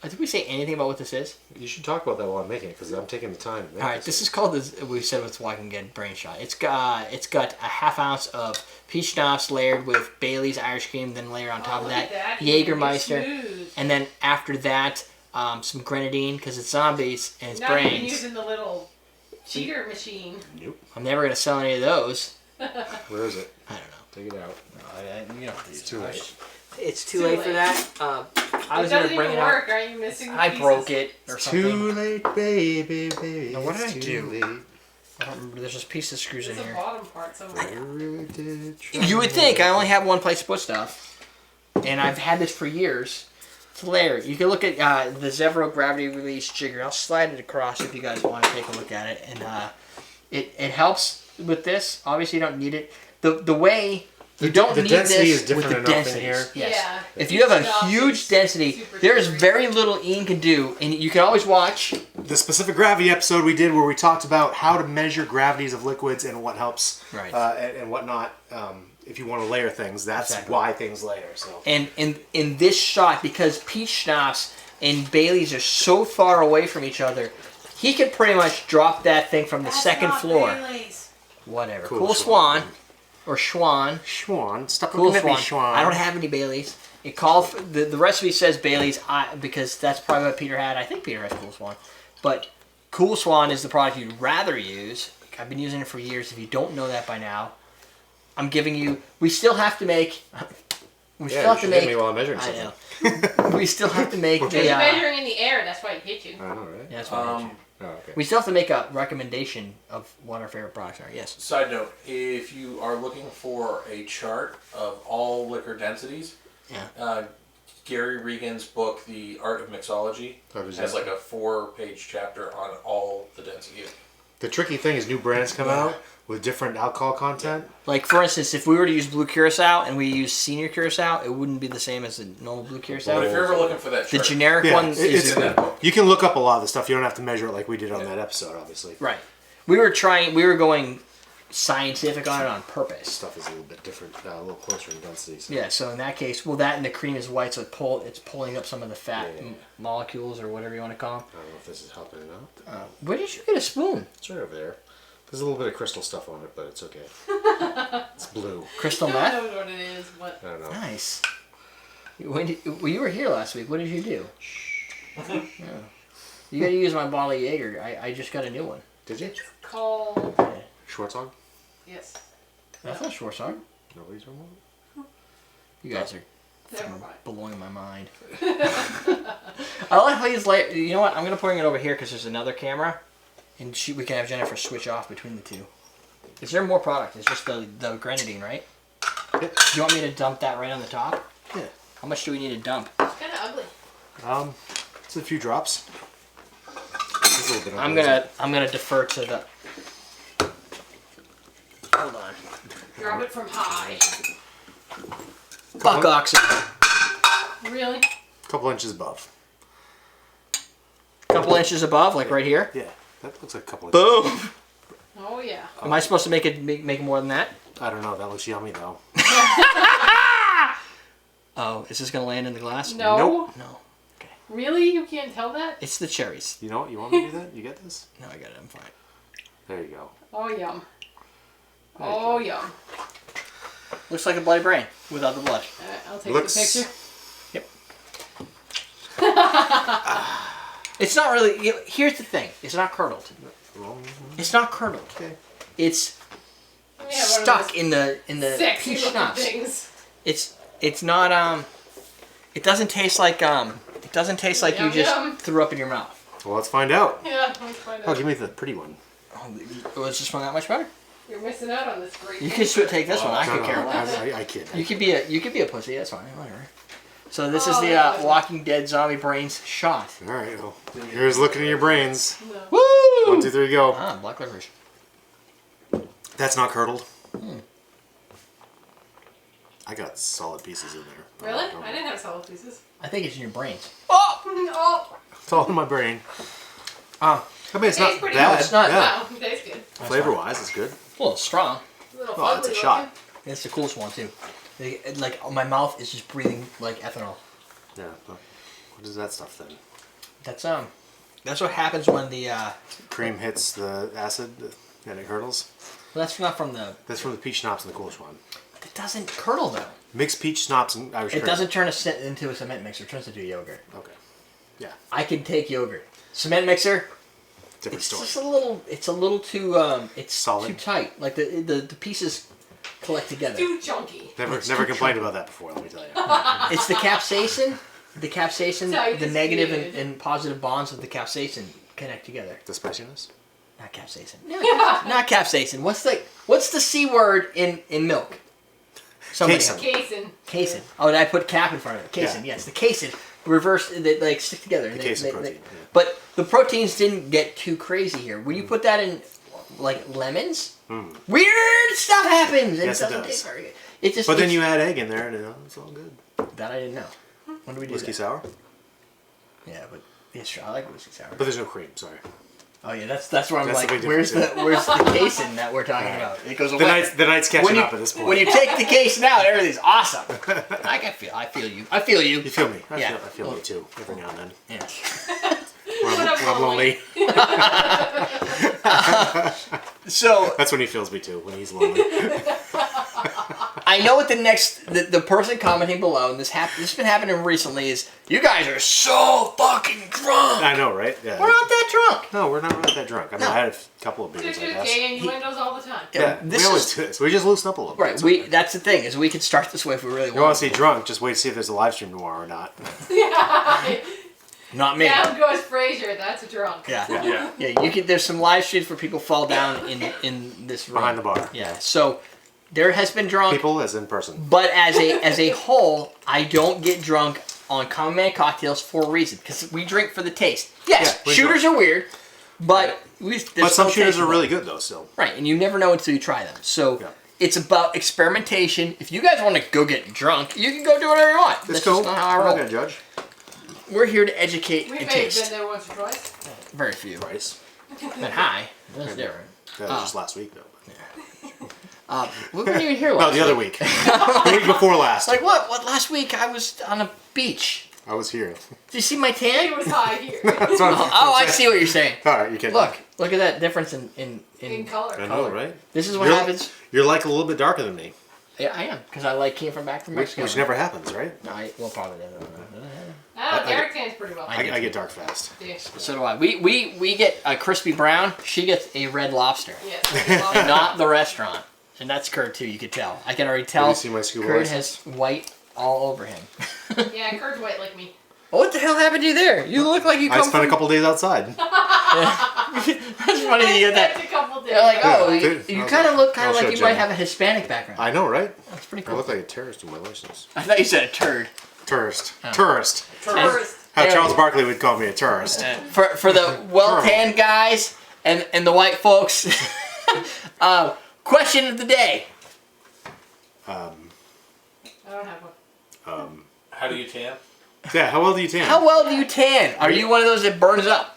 Did we say anything about what this is? You should talk about that while I'm making it, because I'm taking the time to make All right, this is called we said what's Walking Dead Brain Shot. It's got a half ounce of peach schnapps layered with Bailey's Irish cream, then layer on top of Look that at He's Jägermeister, smooth. and then after that some grenadine because it's zombies and it's Not even brains. using the little cheater machine. Nope. I'm never gonna sell any of those. Where is it? I don't know. Take it out. You know, It's too late. It's too Too late for late. that. I It was gonna doesn't bring even it out. work. Aren't you missing the I pieces? broke it or something. Too late, baby, baby. Now, what did it's I too do? late. I don't remember. There's just a piece of screws in There's a here. bottom part somewhere. I really did try. You would think I only have one place to put stuff, and I've had this for years. It's layered. You can look at the Zevro gravity release jigger. I'll slide it across if you guys want to take a look at it, and it helps with this. Obviously, you don't need it. The way you don't the need density this is different with the enough in densities. here. Yes. Yeah. If you have a Stuff huge is density, super there's slippery. very little Ian can do, and you can always watch. The specific gravity episode we did where we talked about how to measure gravities of liquids and what helps Right. and whatnot if you want to layer things. That's Exactly. why things layer. So And in this shot, because peach schnapps and Bailey's are so far away from each other, he could pretty much drop that thing from the That's second not floor. Bailey's. Whatever. Cool Cool Swan. Swan. Or Schwan. Schwan, stop Cool looking at Swan. me, Schwan. I don't have any Baileys. It called for, the recipe says Bailey's because that's probably what Peter had. I think Peter has Cool Swan. But Cool Swan is the product you'd rather use. I've been using it for years. If you don't know that by now, I'm giving you. We still have to make. We Yeah, still you have to should hit make. me while I'm measuring I something. know. We still have to make the. You're measuring in the air. That's why it hit you. I know, right? Yeah, that's what I did. Oh, okay. We still have to make a recommendation of what our favorite products are. Yes. Side note, if you are looking for a chart of all liquor densities, Yeah. Gary Regan's book, The Art of Mixology, has like a 4-page chapter on all the densities. The tricky thing is new brands come out with different alcohol content. Like for instance, if we were to use blue curacao and we use senior curacao, it wouldn't be the same as the normal blue curacao. But if you're ever looking for that The chart, generic Yeah, one it's is in that book. You can look up a lot of the stuff. You don't have to measure it like we did on that episode, obviously. right. We were going scientific on it on purpose. Stuff is a little bit different, a little closer in density. So. Yeah. So in that case, well, that and the cream is white, so it's pulling up some of the fat Yeah. molecules or whatever you want to call them. I don't know if this is helping or not. Where did you get a spoon? It's right over there. There's a little bit of crystal stuff on it, but it's okay. It's blue. Crystal No one meth? knows what it is, but I don't know. Nice. Well, you were here last week. What did you do? Yeah. You got to use my bottle of Jaeger. I just got a new one. Did you? it's called Schwarzog? yes. That's not Schwarzschild. Nobody's talking about You guys are Never mind. blowing my mind. I like how he's like, you know what? I'm going to bring it over here because there's another camera. And we can have Jennifer switch off between the two. Is there more product? It's just the grenadine, right? Yeah. Do you want me to dump that right on the top? Yeah. How much do we need to dump? It's kind of ugly. It's a few drops. It's a little bit I'm gonna defer to the. Hold on. Drop it from high. Buck oxen. Really? A couple inches above. Couple inches above, like right here. Yeah. That looks like a couple inches. Boom. Oh yeah. Am I supposed to make more than that? I don't know. That looks yummy though. Oh, is this gonna land in the glass? No. Nope. No. Really? You can't tell that? It's the cherries. You know what? You want me to do that? You get this? No, I got it. I'm fine. There you go. Oh yum. Oh yum. Looks like a bloody brain without the blood. I'll take Looks- the picture. Yep. It's not really. Here's the thing. It's not curdled. It's not curdled. Okay. It's Let me have one of stuck those in the sexy peach looking schnapps. things. It's not It doesn't taste like you Yum, just yum. threw up in your mouth. Well, let's find out. Yeah, let's find Oh, out. give me the pretty one. Oh, is this one that much better? You're missing out on this great. You can take this one. I could care less. I kid. You could be a pussy. That's fine. Whatever. So this is Oh, the that was- Walking Dead zombie brains shot. All right. Well, here's looking at your brains. No. Woo! 1, 2, 3, go. Ah, black licorice. That's not curdled. I got solid pieces in there. Really? I didn't have solid pieces. I think it's in your brains. Oh! It's all in my brain. I mean, it's It not tastes pretty bad. good. It's not- Yeah. Wow, it tastes good. Flavor-wise, it's good. A little strong. A little Oh, it's a fugly shot. looking. It's the coolest one too. Like my mouth is just breathing like ethanol. Yeah. But what is that stuff then? That's what happens when the. Cream hits the acid and it curdles. Well, that's not from the. That's from the peach schnapps and the Kolsch one. It doesn't curdle though. Mixed peach schnapps and Irish It cream. doesn't turn into a cement mixer. It turns into yogurt. Okay. Yeah. I can take yogurt. Cement mixer. Different It's story. just a little. It's a little too. It's Solid. too tight. Like the pieces collect together. Too chunky. Never It's complained too chunky. about that before, let me tell you. It's the capsaicin. The capsaicin. That's how you The negative created. and positive bonds of the capsaicin connect together. The spiciness? Not capsaicin. Not capsaicin. What's the C word in milk? Somebody Casein. help. Casein. Casein. Oh, and I put cap in front of it. Casein. Yeah. Yes, the casein. Reverse. They like stick together. The casein protein. Yeah. But the proteins didn't get too crazy here. When you put that in, like lemons, weird stuff happens. And Yes, it it doesn't does. taste very good. It just. But then it's- you add egg in there and it's all good. That I didn't know. When do we do Whiskey that? sour? Yeah, but yeah, sure. I like whiskey sour. But there's no cream, sorry. Oh yeah, that's where I'm That's the like, big where's the difference, casein that we're talking about? It goes The away. night's catching when you, up at this point. When you take the casein out, everything's awesome. I feel you. I feel you. You feel me? I Yeah. feel you too, every now and then. Yeah. When I'm lonely. So That's when he feels me too, when he's lonely. I know what the person commenting below, and this has been happening recently, is you guys are so fucking drunk. I know, right? Yeah. We're not that drunk. No, we're not really that drunk. I mean, No. I had a couple of beers, Dude, I guess. okay, innuendos all the time. Yeah, This we always is- do this. We just loosen up a little Right. bit. That's the thing, is we could start this way if we really You want want. to see drunk, just wait to see if there's a live stream tomorrow or not. Not me. Down goes Frazier. That's a drunk. Yeah. Yeah. Yeah, you could. There's some live streams where people fall down in this room Behind the bar. Yeah, so there has been drunk, People as in person. but as a whole, I don't get drunk on Common Man cocktails for a reason, because we drink for the taste. Yes, Yeah, we shooters are weird, but But some shooters are really good though still. right, and you never know until you try them. So Yeah. it's about experimentation. If you guys want to go get drunk, you can go do whatever you want. It's That's cool. just not how I I'm not roll. gonna judge. We're here to educate We and may have taste. been there once or twice. Very few. Price. And high. That's different. That was just last week though. We weren't even here No, last the other week. week. The week before last. Like what? What? Last week I was on a beach. I was here. Do you see my tan? It was high here. That's what I see what you're saying. All right, you can Look at that difference in color. I know, right? This is what You're- happens. You're like a little bit darker than me, Yeah, I am because I came from back from Mexico. which never happens, right? No, well, probably doesn't. Derek tans pretty well. I get dark fast. Yeah. So do I. We get a crispy brown. She gets a red lobster. Yes. Not the restaurant. And that's Kurt too. You could tell. I can already tell. Have you seen my scuba Kurt license? has white all over him. Yeah, Kurt's white like me. What the hell happened to you there? You look like you come I spent from... a couple days outside. That's funny to get that. A couple days. You're like, oh, Yeah, you kind of look kind I'll of show like you might Jenny. have a Hispanic background. I know, right? That's pretty I cool. look like a terrorist in my license. I thought you said a turd. Tourist. Oh. Tourist. Tourist. How There Charles we go. Barkley would call me a tourist. For the well-tanned guys and the white folks, question of the day. I don't have one. How do you tan? Yeah, how well do you tan? How well do you tan? Are you one of those that burns up?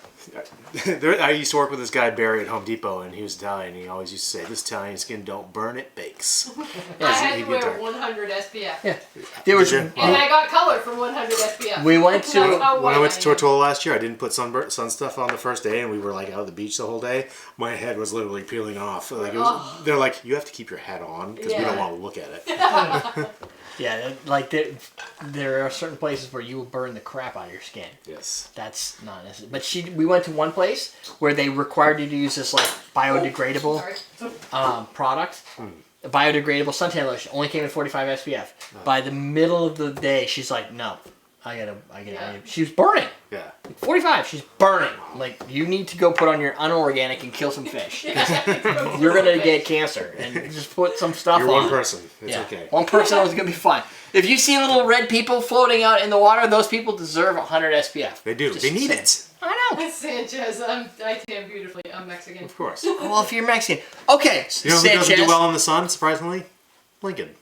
I used to work with this guy, Barry, at Home Depot, and he was Italian. He always used to say, this Italian skin don't burn, it bakes. I had he'd to be wear dark. 100 SPF. Yeah. There was. Did you? And I got colored from 100 SPF. We went to- That's how When I white went to am. Tortola last year, I didn't put sun stuff on the first day, and we were like out of the beach the whole day. My head was literally peeling off. Like it was, They're like, you have to keep your hat on because we don't Yeah. want to look at it. Yeah, like there are certain places where you will burn the crap out of your skin. Yes. That's not necessary. But we went to one place where they required you to use this like biodegradable Sorry. product. A biodegradable suntan lotion only came in 45 SPF. By the middle of the day, she's like, no, I gotta. She was burning. Yeah. 45, she's burning. Like, you need to go put on your unorganic and kill some fish. You're gonna get cancer. And just put some stuff You're on. one person. It's Yeah. okay. One person is gonna be fine. If you see little red people floating out in the water, those people deserve 100 SPF. They do. Just They need saying. it. I know. Sanchez, I tan beautifully. I'm Mexican. Of course. Well, if you're Mexican. Okay, You know who Sanchez. doesn't do well in the sun, surprisingly? Lincoln.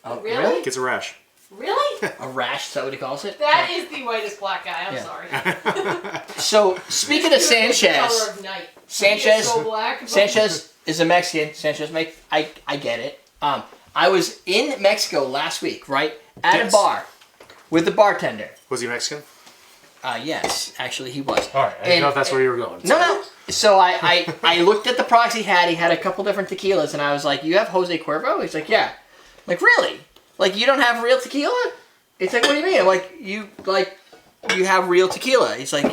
Oh, Really? Gets a rash. Really? A rash, is that what he calls it? That is the whitest black guy. I'm Yeah. sorry. So, speaking of It's the Sanchez, color of night. He is Sanchez, so black, but- Sanchez is a Mexican. Sanchez I get it. I was in Mexico last week, right? At Yes. a bar with the bartender. Was he Mexican? Yes, actually he was. All right. I didn't know if that's where you were going. No. So I looked at the products he had. He had a couple different tequilas, and I was like, "You have Jose Cuervo?" He's like, "Yeah." I'm like, really? Like, you don't have real tequila? It's like, what do you mean? I'm like, you have real tequila. He's like,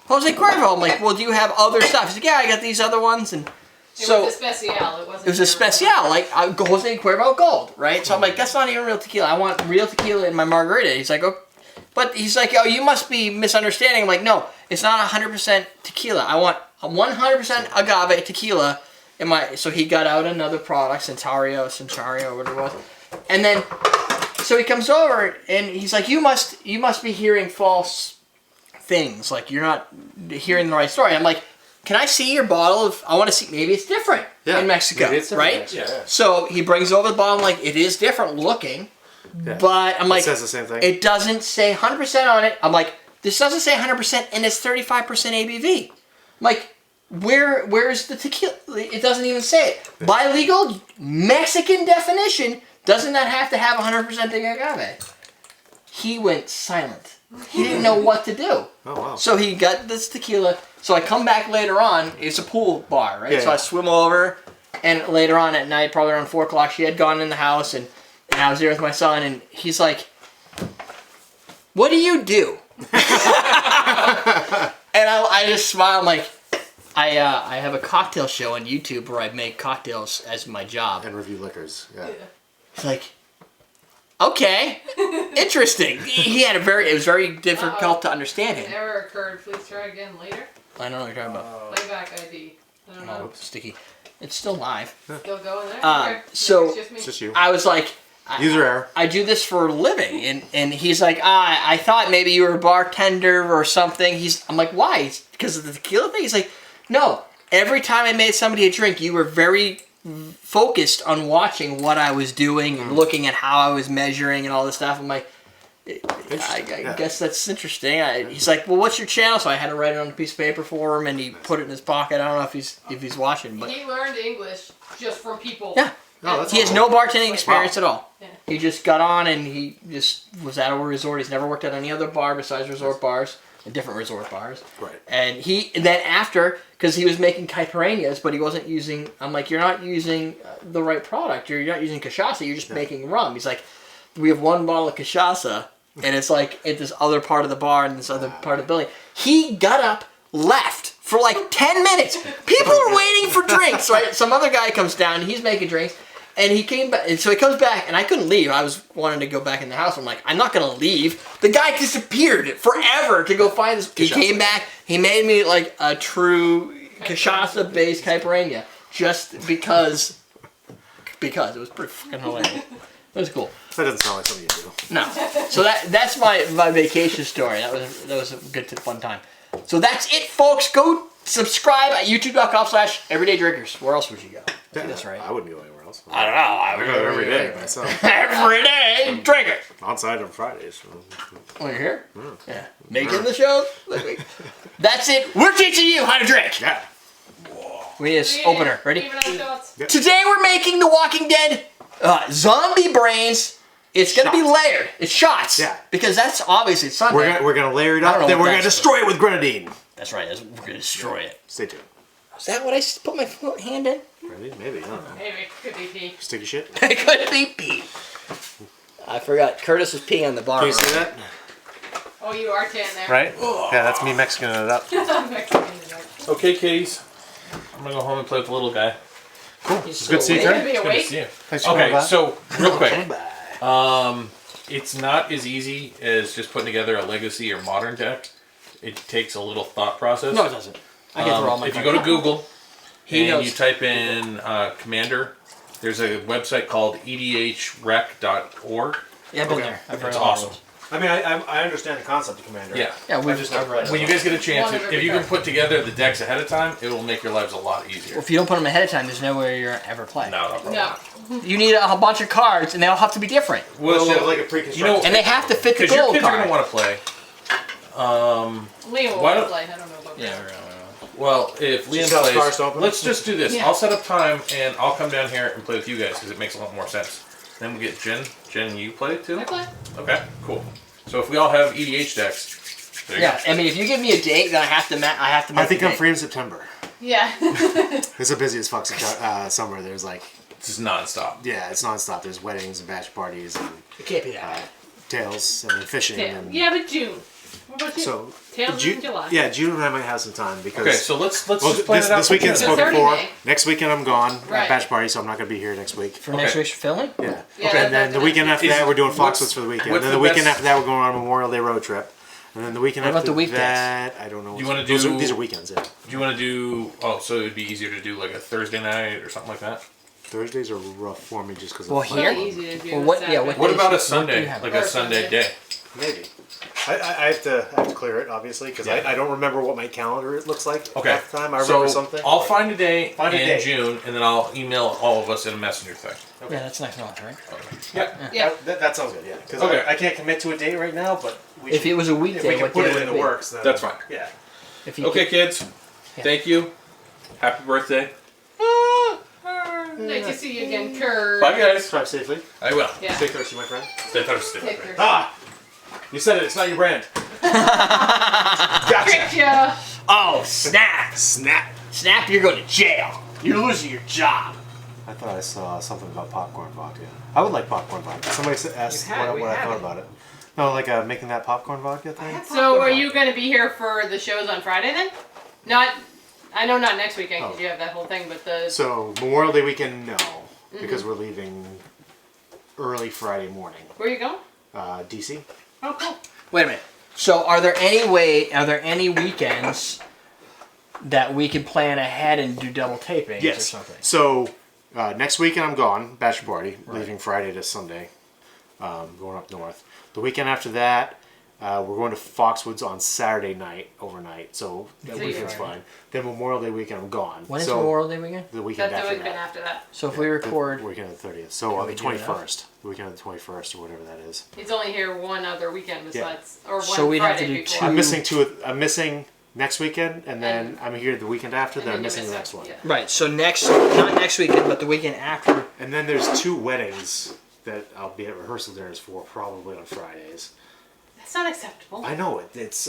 Jose Cuervo. I'm like, well, do you have other stuff? He's like, yeah, I got these other ones. And so it was a special. It wasn't. it was a special, like Jose Cuervo Gold, right? So I'm like, that's not even real tequila. I want real tequila in my margarita. He's like, oh, but he's like, oh, you must be misunderstanding. I'm like, no, it's not 100% tequila. I want a 100% agave tequila in my. So he got out another product, Centaurio, whatever it was, and then so he comes over and he's like, you must be hearing false things. Like, you're not hearing the right story. I'm like, can I see your bottle of? I want to see. Maybe it's different in Mexico, Maybe it's different in right? Mexico, yeah. So he brings over the bottle. I'm like, it is different looking, but I'm like, It says the same thing. it doesn't say 100% on it. I'm like, this doesn't say 100% and it's 35% ABV. I'm like, where's the tequila? It doesn't even say it. By legal Mexican definition, doesn't that have to have 100% agave? He went silent. He didn't know what to do. Oh, wow. So he got this tequila. So I come back later on. It's a pool bar, right? Yeah, So I yeah. swim over, and later on at night, probably around 4 o'clock, she had gone in the house, and I was there with my son, and he's like, "What do you do?" And I just smile. I'm like, I have a cocktail show on YouTube where I make cocktails as my job. And review liquors. Yeah. He's like, okay, interesting. It was very difficult to understand him. Error occurred. Please try again later. I don't know what you're talking about. Playback ID. I don't know. Oh, sticky. It's still live. Still going there? Okay. So- It's just me. It's just you. I was like, User error. I do this for a living, and he's like, I thought maybe you were a bartender or something. I'm like, why? He's, because of the tequila thing? He's like, no. Every time I made somebody a drink, you were very focused on watching what I was doing and looking at how I was measuring and all this stuff. I'm like, I guess that's interesting. He's like, well, what's your channel? So I had to write it on a piece of paper for him, and he put it in his pocket. I don't know if he's watching, but He learned English just from people. yeah. Oh, that's He has cool. no bartending experience at all. Yeah. He just got on and he just was at a resort. He's never worked at any other bar besides resort bars, different resort bars. Right. And then after, because he was making caipirinhas, but he wasn't using, I'm like, you're not using the right product. You're not using cachaça. You're just making rum. He's like, we have one bottle of cachaça, and it's like at this other part of the bar and this other part of the building. He got up, left for like 10 minutes. People are waiting for drinks, right? Some other guy comes down, he's making drinks. And he came back, and so he comes back, and I couldn't leave. I was wanting to go back in the house. I'm like, I'm not gonna leave. The guy disappeared forever to go find this. He came back. He made me like a true cachaça-based caipirinha, just because it was pretty fucking hilarious. It was cool. That doesn't sound like something you do. No. So that's my vacation story. That was a good fun time. So that's it, folks. Go subscribe at youtube.com/everydaydrinkers. Where else would you go? That's right. I wouldn't go anywhere else. I don't know. I I go every day myself. Every day, drink it. Outside on Fridays. Oh, you're here? Yeah. Making the show. That's it. We're teaching you how to drink. Yeah. We need an opener. Ready? Even out shots. Today we're making The Walking Dead zombie brains. It's going to be layered. It's shots. Yeah. Because that's obviously it's Sunday. We're gonna layer it I don't up, know then what we're gonna that's destroy it with grenadine. That's right. We're going to destroy it. Stay tuned. Is that what I put my hand in? Maybe, I don't know. Maybe. Could be pee. Sticky shit. It could be pee. I forgot. Curtis was peeing on the bar. Can you see that? Oh, you are tan there. Right? Yeah, that's me Mexican it up. Okay, kitties. I'm gonna go home and play with the little guy. It's good to see you, Gonna Kurt. be Good to awake. see you. Thanks for coming Okay, by. so real quick, Bye. it's not as easy as just putting together a legacy or modern deck. It takes a little thought process. No, it doesn't. I get through all my If you go to Google He and knows. you type in Commander, there's a website called edhrec.org. Yeah, I've been there. I've heard It's all of awesome. those. I mean, I understand the concept of Commander. Yeah. Yeah, I just never read it. When you guys get a chance, One of if every you can card. put together the decks ahead of time, it will make your lives a lot easier. If you don't put them ahead of time, there's no way you're ever playing. No, no problem. No. You need a bunch of cards, and they all have to be different. Well, So like a pre-constructed. you know, And they have to fit the because your gold kids are card. going to want to play. Liam will Why don't- play. I don't know about Yeah, that. Well, if Liam sell plays, cards to open? let's just do this. Yeah. I'll set up time and I'll come down here and play with you guys because it makes a lot more sense. Then we'll get Jen. Jen, you play too? I play. Okay, cool. So if we all have EDH decks, there you Yeah, I mean, if you give me a date, then I have to. I have to. Make I think the I'm date. free in September. Yeah. It's a busy as fuck summer. There's like, go. This is nonstop. yeah, it's nonstop. There's weddings and batch parties and It can't be that. tails and fishing. Tail. And Yeah, but June. What about you? So Tails in July. Yeah, June and I might have some time because. Okay, so let's Well, just plan it out. this for weekend's Jen. It's spoken already for. May. Next weekend I'm gone Right. at batch party, so I'm not gonna be here next week. For next Okay. week's filming? Yeah. Yeah, And then that's the weekend after Is- that, we're doing what's- Foxwoods for the weekend. what's Then the the weekend best- after that, we're going on a Memorial Day road trip. And then the weekend What about after the weekdays? that, I don't know. You wanna Those do- these are weekends, yeah. Do you want to do? Oh, so it'd be easier to do like a Thursday night or something like that. Thursdays are rough for me just because. Well, It's here? really easy to do Well, with what- yeah, Saturday. what What days- about a what do Sunday, you have? like Or a Sunday Sunday. day? Maybe. I have to clear it obviously because Yeah. I don't remember what my calendar looks like Okay. at the time. I remember So something. I'll find a day Find a in day. June, and then I'll email all of us in a messenger thing. Yeah, that's next month, right? Yeah. Yeah. That sounds good. Yeah. Because Okay. I can't commit to a date right now, but If it was a if weekday, we can what put day it would in it the be? works, then That's fine. Yeah. If you Okay, could- kids. Yeah. Thank you. Happy birthday. Nice to see you again, Kurt. Bye, guys. Drive safely. I will. Yeah. Stay thirsty, my friend. Stay thirsty. Take care. Ah! You said it. It's not your brand. Gotcha. Tricked ya. Oh, snap! Snap. Snap, you're going to jail. You're losing your job. I thought I saw something about popcorn vodka. I would like popcorn vodka. Somebody asked We have what I it. thought about it. No, like making that popcorn vodka thing. So, are you going to be here for the shows on Friday then? Not. I know not next weekend because Oh. you have that whole thing, but the. So Memorial Day weekend, no, because we're leaving early Friday morning. Where are you going? DC. Oh, cool. Wait a minute. So, are there any weekends that we can plan ahead and do double tapings or Yes. something? So next weekend I'm gone, bachelor party, leaving Friday to Sunday, going up north. The weekend after that, we're going to Foxwoods on Saturday night overnight, so that So weekend's you're- fine. Then Memorial Day weekend I'm gone. When is so Memorial Day weekend? the weekend That's the after weekend that. after that. So if we record, The weekend of the 30th. So Can the we do that? 21st. The weekend of the 21st or whatever that is. He's only here one other weekend besides, or one So we'd have to Friday do before. two- I'm missing I'm missing next weekend, and then I'm here the weekend after. And Then I'm then missing you the miss next one. it, right? So not next weekend, but the weekend after. And then there's two weddings that I'll be at rehearsal dinners for probably on Fridays. That's not acceptable. I know it. It's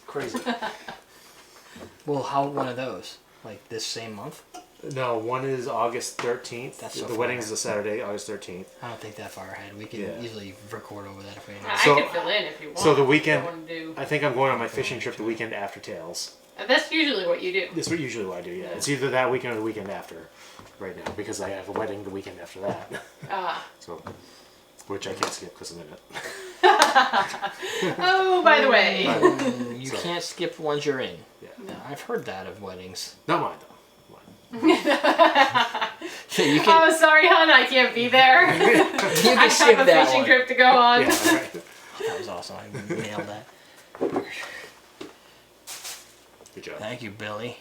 crazy. Well, how one of those? Like this same month? No, one is August 13th. That's so the far wedding's ahead. the Saturday, August 13th. I don't think that far ahead. We can Yeah. easily record over that if we need. I So- can fill in if you want. So the weekend, I want to do. I think I'm going on my fishing trip the weekend after Tails. That's usually what you do. That's usually what I do, yeah. It's either that weekend or the weekend after right now because I have a wedding the weekend after that. So, which I can't skip because I'm in it. Oh, by the way. You So- can't skip ones you're in. Yeah. No, I've heard that of weddings. Not mine, though. So you can, Oh, sorry, hon, I can't be there. you I can have skip a that fishing one. trip to go on. Yeah, right. That was awesome. I nailed that. Good job. Thank you, Billy.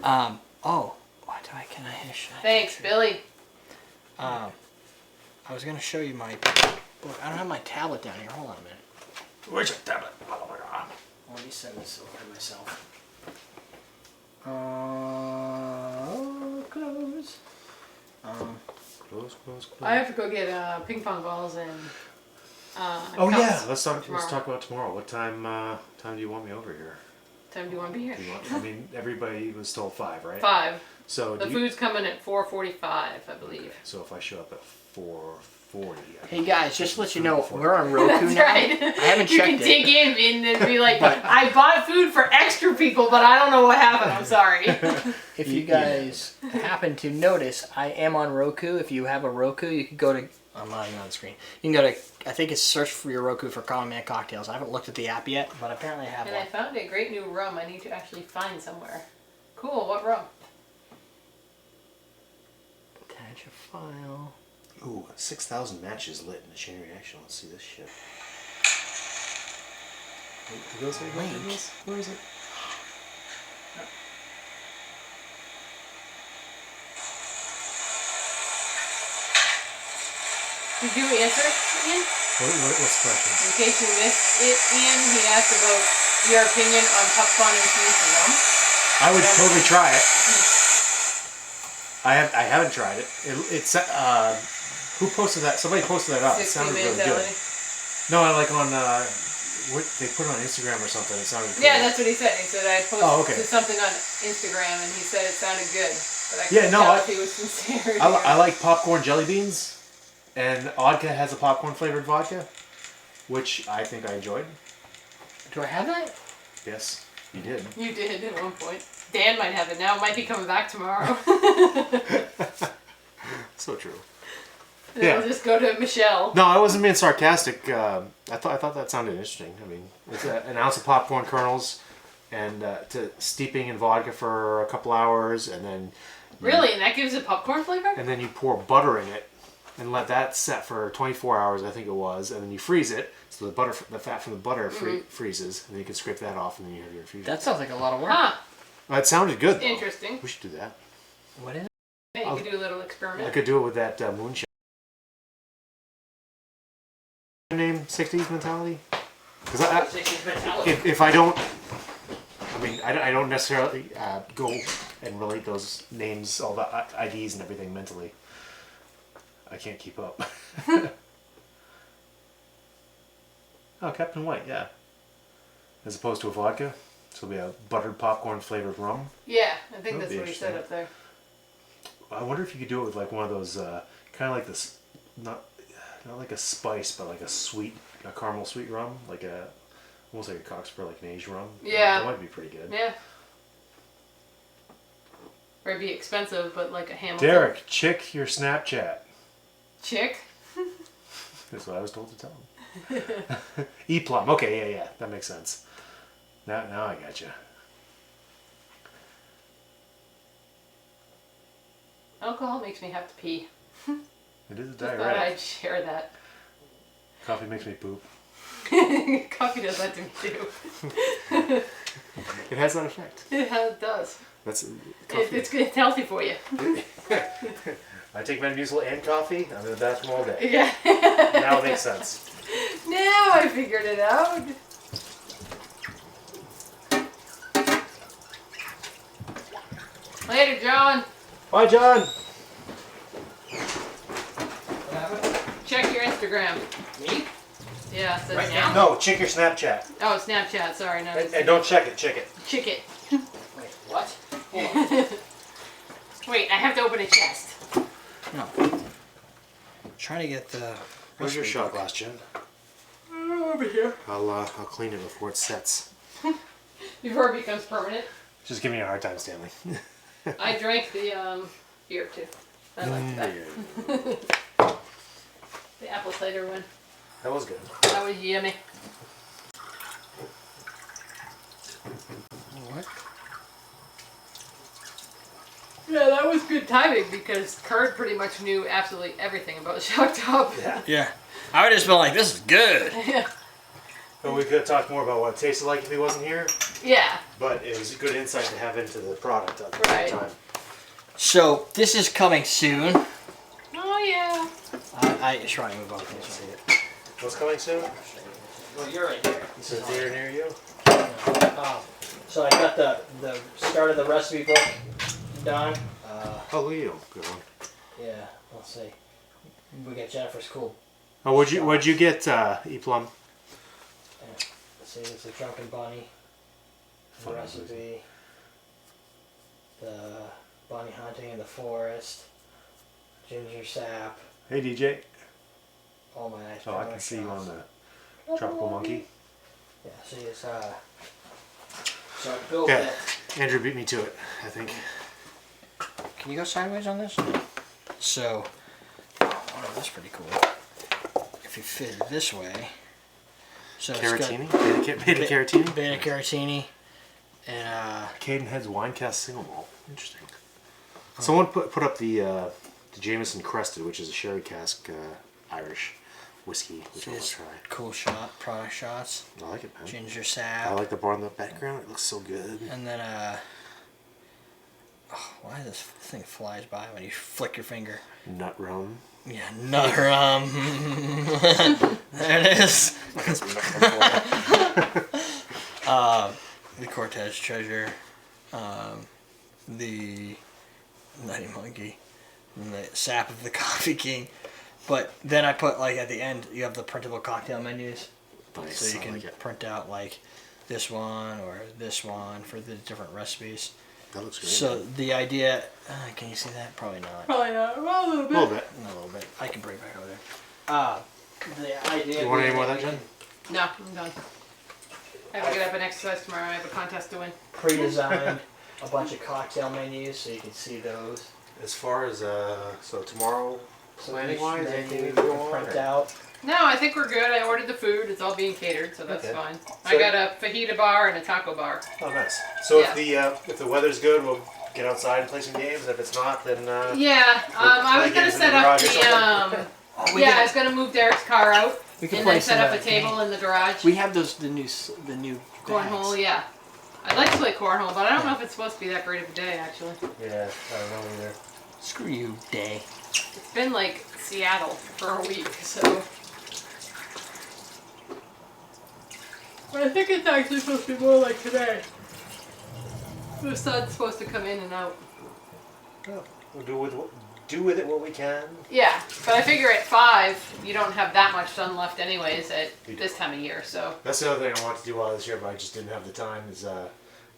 Oh, what do I can I should I- Thanks, Billy. I was gonna show you my book. I don't have my tablet down here. Hold on a minute. Where's your tablet? Oh, my God. Let me send this over to myself. Close. Close, close, close. I have to go get ping pong balls and. Oh cups yeah, let's talk tomorrow. about tomorrow. What time do you want me over here? Time do you want to be here? Do you want, I mean, everybody was told 5, right? 5. So The do you, food's coming at 4:45, I believe. so if I show up at 4:40, Hey guys, just to let you know, we're on Roku That's now. right. I haven't You checked can it. dig in and be like, I bought food for extra people, but I don't know what happened. I'm sorry. If you guys happen to notice, I am on Roku. If you have a Roku, you can go to. I'm not even on the screen. You can go to. I think it's search for your Roku for Common Man Cocktails. I haven't looked at the app yet, but apparently I have And I one. found a great new rum I need to actually find somewhere. Cool, what rum? Attach a file. Ooh, 6,000 matches lit in the chain reaction. Let's see this shit. Where is it? Did you answer, Ian? What's the question? In case you missed it, Ian, he asked about your opinion on Puff-Fun infused rum. I would totally try it. I haven't tried it. It's who posted that? Somebody posted that up. It 60 sounded really mentality. good. No, I like on what they put it on Instagram or something. It sounded cool. Yeah, that's what he said. He said I posted okay. something on Instagram, and he said it sounded good. But I Yeah, couldn't no, tell I- if he was sincere. I like popcorn jelly beans, and Odka has a popcorn flavored vodka, which I think I enjoyed. Do I have that? Yes, you did. You did at one point. Dan might have it now. It might be coming back tomorrow. So true. Then Yeah. we'll just go to Michelle. No, I wasn't being sarcastic. I thought that sounded interesting. I mean, it's an ounce of popcorn kernels, and to steeping in vodka for a couple hours, and then Really? And that gives it popcorn flavor? and then you pour butter in it, and let that set for 24 hours, I think it was, and then you freeze it, so the fat from the butter freezes, and then you can scrape that off, and then you have your infusion. That sounds like a lot of work. Huh. It sounded good. Though. Interesting. We should do that. What is it? Yeah, you could do a little I experiment. could do it with that moonshine. Name 60s mentality. Because if I don't, I mean, I don't necessarily go and relate those names, all the IDs and everything mentally. I can't keep up. Oh, Captain White, yeah. As opposed to a vodka, so it'll be a buttered popcorn flavored rum. Yeah, I think That'd that's be what he said interesting. up there. I wonder if you could do it with like one of those, kind of like this, not like a spice, but like a caramel sweet rum, like almost like a Cockspur, like an aged rum. Yeah. That might be pretty good. Yeah. Or it'd be expensive, but like a Hamilton. Derek, check your Snapchat. Chick? That's what I was told to tell him. E-plum. Okay, yeah, that makes sense. Now I got you. Alcohol makes me have to pee. It is a Just thought diuretic. I'd share that. Coffee makes me poop. Coffee does that to me too. It has that effect. It does. That's It's healthy for you. I take Metamucil and coffee. I'm in the bathroom all day. Yeah. Now it makes sense. Now I figured it out. Later, John. Bye, John. Instagram? Me? Yeah, it says Right now? No, check your Snapchat. Oh, Snapchat. Sorry, no. And don't check it, check it. Check it. Wait, what? Hold on. Wait, I have to open a chest. No. Trying to get the. Where's your shot glass, Jen? Over here. I'll clean it before it sets. Before it becomes permanent. Just give me a hard time, Stanley. I drank the beer too. I liked that. The apple cider one. That was good. That was yummy. What? Yeah, that was good timing because Kurt pretty much knew absolutely everything about Shock Top. Yeah. I would have just been like, this is good. Yeah. But we could have talked more about what it tasted like if he wasn't here. Yeah. But it was a good insight to have into the product at the Right. same time. So, this is coming soon. Oh yeah. I should probably move on. Can you see it? What's coming soon? Well, you're right here. Is it there near you? So I got the start of the recipe book done. Oh, Leo. Good one. Yeah, let's see. We got Jennifer's cool. Oh, what'd you get, E-Plum? Let's see, it's the Drunken Bunny. The Fun recipe. The bunny hunting in the forest. Ginger sap. Hey, DJ. All my nice Oh, I can see you on the Tropical Monkey. Yeah, see, it's so I built Yeah, it. Andrew beat me to it, I think. Can you go sideways on this? So, oh, that's pretty cool. If you fit it this way, so Caratini? it's got Beta carotene? beta carotene, and Cadenhead's wine cask single malt. Interesting. Someone put up the Jameson Crested, which is a sherry cask Irish whiskey, which I want to try. cool product shots. I like it, man. Ginger I sap, like the bar in the background. It looks so good. and then why does this thing flies by when you flick your finger? Nut rum. Yeah, nut rum. There it is. The Cortez Treasure, the Nutty Monkey, and the Sap of the Coffee King. But then I put, like, at the end, you have the printable cocktail menus. Nice. So you I can like it. print out, like, this one or this one for the different recipes. That looks great. So the idea, can you see that? Probably not. Probably not. Well, a little a bit. little bit. A little bit. I can bring it back over there. The idea. You want any being more of that that, we Jen? No, I'm done. I have to get up and exercise tomorrow. I have a contest to win. Pre-designed a bunch of cocktail menus so you can see those. As far as, so tomorrow, So planning-wise, each anything menu we go you on? can print out. No, I think we're good. I ordered the food. It's all being catered, so that's Okay. fine. So- I got a fajita bar and a taco bar. Oh, nice. So Yeah. if the weather's good, we'll get outside and play some games. If it's not, then Yeah, I was play gonna games in set the up garage or the We yeah, can- I was gonna move Derek's car out We can and play then set some up a of table that. in the garage. We have the new Cornhole, yeah. I'd like to play cornhole, but I don't know if it's supposed to be that great of a day. Actually, yeah, I don't know either. Screw you, day. it's been like Seattle for a week, so. But I think it's actually supposed to be more like today. The sun's supposed to come in and out. We'll do with it what we can. Yeah, but I figure at 5, you don't have that much sun left anyways at this time of year, so. That's the other thing I wanted to do while this year, but I just didn't have the time. Is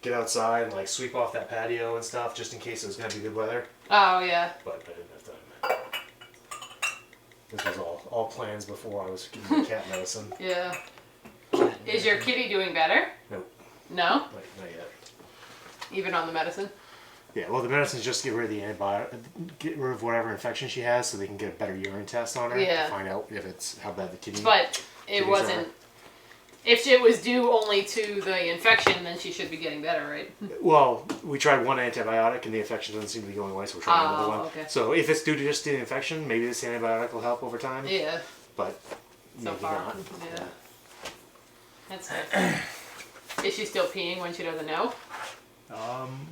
get outside and like sweep off that patio and stuff, just in case it was gonna be good weather. Oh, yeah. But I didn't have time. This was all plans before I was giving the cat medicine. Yeah. Is your kitty doing better? Nope. No? Not yet. Even on the medicine? Yeah, well, the medicine's just to get rid of the antibiotic, get rid of whatever infection she has, so they can get a better urine test on her Yeah. to find out if it's how bad the kidney. But it Kitties wasn't. If it was due only to the infection, then she should be getting better, right? Well, we tried one antibiotic and the infection doesn't seem to be going away, so we're trying another one. Okay. So if it's due to just the infection, maybe this antibiotic will help over time. Yeah, But so maybe far. not. Yeah. That's nice. Is she still peeing when she doesn't know?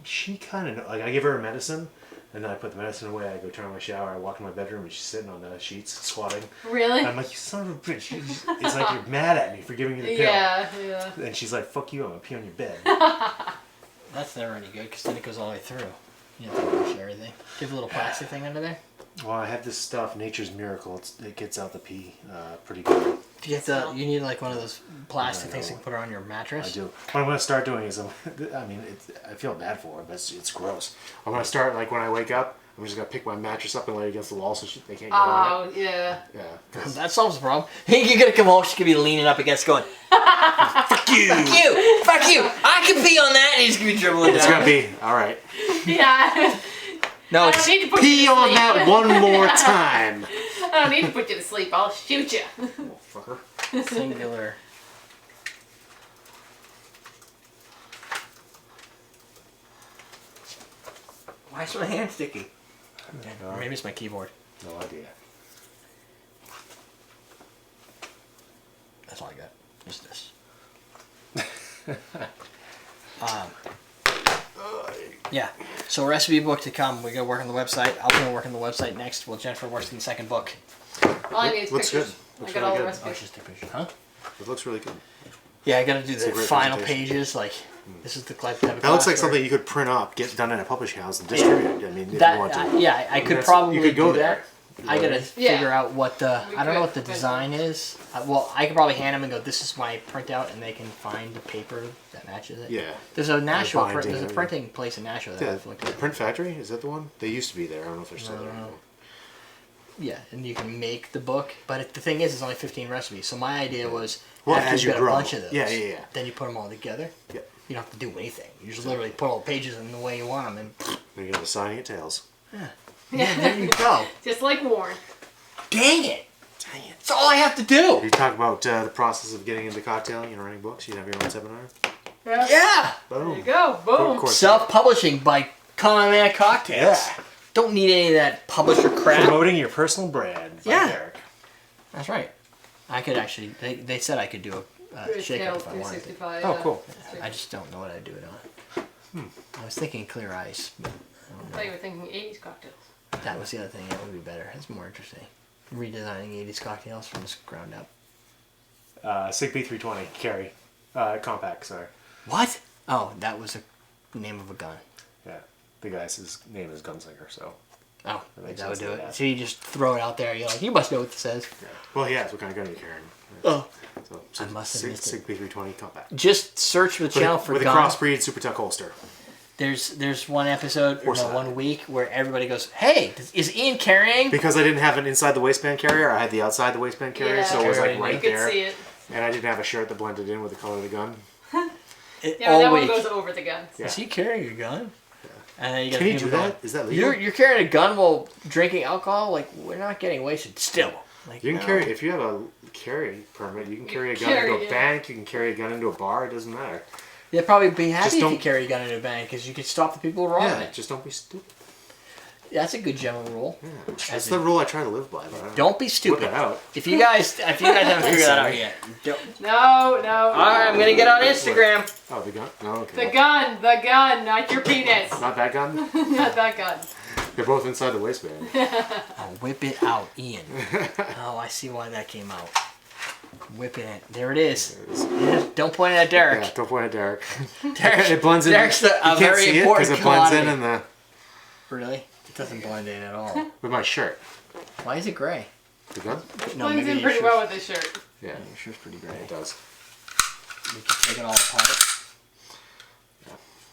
She kind of like I give her a medicine, and then I put the medicine away. I go turn on my shower. I walk in my bedroom, and she's sitting on the sheets squatting. Really? I'm like, you son of a bitch! It's like you're mad at me for giving you the pill. Yeah, yeah. And she's like, fuck you! I'm gonna pee on your bed. That's never any good because then it goes all the way through. You have to wash everything. Do you have a little plastic thing under there? Well, I have this stuff, Nature's Miracle. It gets out the pee pretty good. You need like one of those plastic things you can put on your mattress. I do. What I'm going to start doing is, I feel bad for it, but it's gross. I'm going to start, like, when I wake up, I'm just going to pick my mattress up and lay it against the wall so they can't get on it. Oh, yeah. Yeah. That solves the problem. You're going to come home, she could be leaning up against going, fuck you! Fuck you! Fuck you! I can pee on that! And he's going to be dribbling down. It's going to be, all right. Yeah. No, I it's don't need to put Pee you to on sleep. that one more time. I don't need to put you to sleep. I'll shoot you. Fucker. singular. Why is my hand sticky? Maybe it's my keyboard. No idea. That's all I got. Just this. Yeah. So recipe book to come. We're gonna work on the website. I'm gonna work on the website next. While Jennifer works on the second book. All I need is Looks pictures. good. Looks I got all really the good. Oh, recipes. just a picture, huh? It looks really good. Yeah, I gotta do It's a the great final presentation. pages. Like, this is the type of That looks like something you could print up, get done in a publishing house, and distribute. I mean, if you That want to. yeah, I could That's- probably you could go do there. that. I gotta Yeah. figure out what the We I don't know could, what the but- design is. Well, I could probably hand them and go, "This is my printout," and they can find the paper that matches it. Yeah. There's a Nashville. binding There's a and printing place in Nashville that Yeah, I've looked the at. print factory, is that the one? They used to be there. I don't know if they're still there. anymore. Yeah, and you can make the book, but the thing is, it's only 15 recipes. So my idea was, Well, after as you you get grow. a bunch of those, Yeah. then you put them all together. Yep. You don't have to do anything. You just literally put all the pages in the way you want them, and They're going to signing at tails. yeah, there you go. Just like Warren. Dang it! Dang it. That's all I have to do. You talk about the process of getting into cocktailing and writing books. You have your own seminar. Yeah. There you Boom. go. Boom. Of course. Self-publishing by Common Man Cocktails. Yeah. Don't need any of that publisher crap. Promoting your personal brand. By Yeah. Derek. That's right. I could actually. They said I could do a shake-up if I wanted to. 365. Oh, cool. I just don't know what I'd do it on. I was thinking clear ice, but I thought you were thinking 80s cocktails. that was the other thing. That would be better. That's more interesting. Redesigning 80s cocktails from the ground up. SIG B320 carry. Compact, sorry. What? Oh, that was the name of a gun. Yeah. The guy's name is Gunslinger, so. Oh, That makes that would sense do to it. that. So you just throw it out there. You're like, you must know what this says. Yeah. Well, he has. What kind of gun are you carrying? Oh. So, I must have SIG, missed it. SIG B320 compact. Just search the channel for with a guns. crossbreed Super Tuck holster. There's one episode, or Horse no, eye. 1 week where everybody goes, "Hey, is Ian carrying?" Because I didn't have an inside the waistband carrier, I had the outside the waistband carrier, Yeah. so it was like You right You could there. see it. And I didn't have a shirt that blended in with the color of the gun. Yeah, all that one week. goes over the guns. Yeah. Is he carrying a gun? And then you Can you do that? Is that legal? You're carrying a gun while drinking alcohol? Like, we're not getting wasted. Still. Like, You can no. carry, if you have a carry permit, you can carry a gun carry into a it. bank, you can carry a gun into a bar, it doesn't matter. They'd probably be happy Just if you don't- carry a gun in a bank because you could stop the people who are robbing it. just don't be stupid. That's a good general rule. Yeah. That's the rule I try to live by. But I Don't be Put stupid. that out. If you guys haven't figured that out yet, don't. No. All right, I'm gonna get on Instagram. Oh, the gun? No, okay. The gun, not your penis. Not that gun? Not that gun. They're both inside the waistband. Oh, whip it out, Ian. Oh, I see why that came out. Whipping it. There it is. Don't point it at Derek. Yeah, don't point at Derek. Derek It blends in. Derek's you a can't very see it important because it blends in commodity. Really? It doesn't blend in at all. with my shirt. Why is it gray? The gun? No, Blends maybe in your pretty shirt's- well with this shirt. Yeah, Your shirt's pretty gray. it does. We can take it all apart.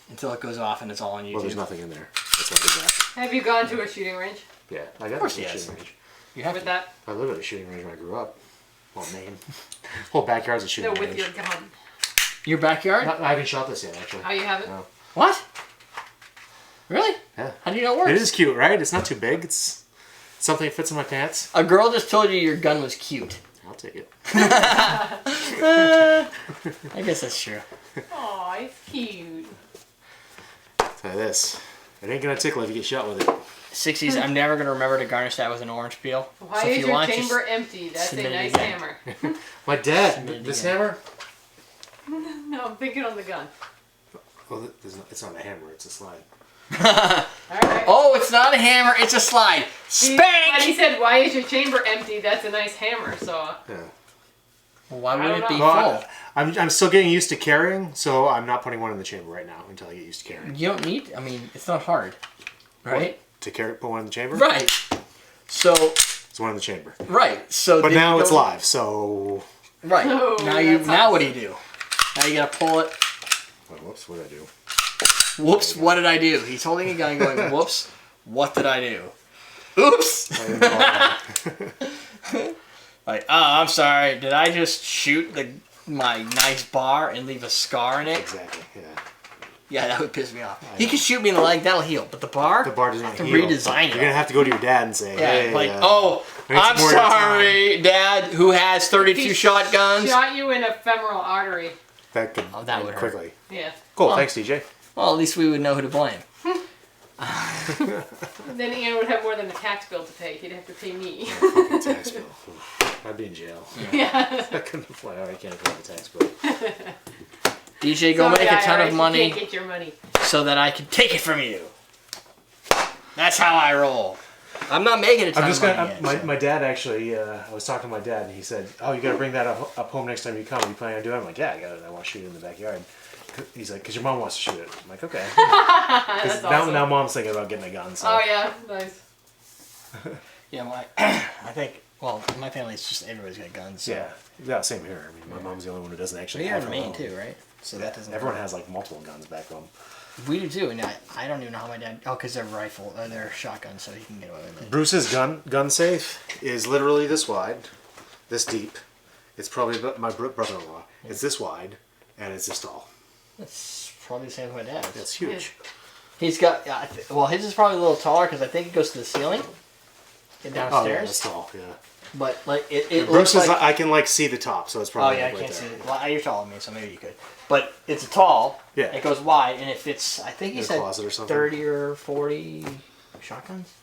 Until it goes off and it's all on YouTube. Well, there's nothing in there. That's why I did that. Have you gone to a shooting range Yeah, I got course this he has. shooting range. You have with to. that? I lived at a shooting range when I grew up. Well, Maine. Whole backyard's a No, shooting with range. your gun. Your backyard? I haven't shot this yet, actually. Oh, you haven't? No. What? Really? Yeah. How do you know it works? It is cute, right? It's not too big. It's something that fits in my pants. A girl just told you your gun was cute. I'll take it. I guess that's true. Aw, it's cute. Try this. It ain't gonna tickle if you get shot with it. 60s, I'm never going to remember to garnish that with an orange peel. Why So if is you your want, chamber just- empty? That's a submit it nice again. hammer. My dad, Submit it this again. hammer. No, I'm thinking on the gun. Well, it's not a hammer. It's a slide. Alright. Oh, it's not a hammer, it's a slide. But Spank! he said, why is your chamber empty? That's a nice hammer, so... Yeah. Well, why I would don't it be know. Well, full? I'm still getting used to carrying, so I'm not putting one in the chamber right now until I get used to carrying. You don't need, I mean, it's not hard. Right? To carry, put one in the chamber? Right. So It's one in the chamber. right. So But did now you it's go- live, so... Right. Oh, now that's what do you do? Now you gotta pull it. Oh, whoops, what did I do? Whoops, what did I do? He's holding a gun going, whoops, what did I do? Oops! I didn't know. Like, oh, I'm sorry. Did I just shoot my nice bar and leave a scar in it? Exactly, yeah. Yeah, that would piss me off. He can shoot me in the leg, that'll heal. But the bar doesn't I have to heal. redesign it. You're gonna have to go to your dad and say, Yeah, hey, like, oh, I need some I'm more of your sorry, Dad, who has 32 He shotguns. Shot you in a femoral artery. That could Oh, that would hurt. quickly. Yeah. Cool, thanks, DJ. Well, at least we would know who to blame. Then Ian would have more than a tax bill to pay. He'd have to pay me. Fucking tax bill. I'd be in jail. Yeah. I couldn't afford. I can't afford the tax bill. DJ, go make a ton of You money can't get your money. so that I can take it from you. That's how I roll. I'm not making a ton I'm just of money gonna. yet, My, so- my dad actually. I was talking to my dad, and he said, "Oh, you gotta bring that up home next time you come. Are you planning on doing it?" I'm like, "Yeah, I got it. I want to shoot it in the backyard." He's like, "Cause your mom wants to shoot it." I'm like, "Okay." That's awesome. now mom's thinking about getting a gun. So. Oh yeah, nice. Yeah, I think, well, my family's just, everybody's got guns. So. Yeah, same here. I mean, my mom's the only one who doesn't But actually you're have in her Maine own. too, right? So that doesn't. Everyone has like multiple guns back home. We do too, and I don't even know how my dad. Oh, because they're rifle, they're shotguns, so he can get away with it. Bruce's gun safe is literally this wide, this deep. It's probably about my brother-in-law. It's this wide, and it's this tall. It's probably the same as my dad's. That's huge. He's got, well, his is probably a little taller because I think it goes to the ceiling and Oh yeah, downstairs. that's tall. Yeah. But like it looks Bruce's, like. I can like see the top, so it's Oh probably yeah, I like can't right see there. it. Well, you're taller than me, so maybe you could. But it's a tall. Yeah. It goes wide, and it fits. I think he In a said closet or something? 30 or 40 shotguns.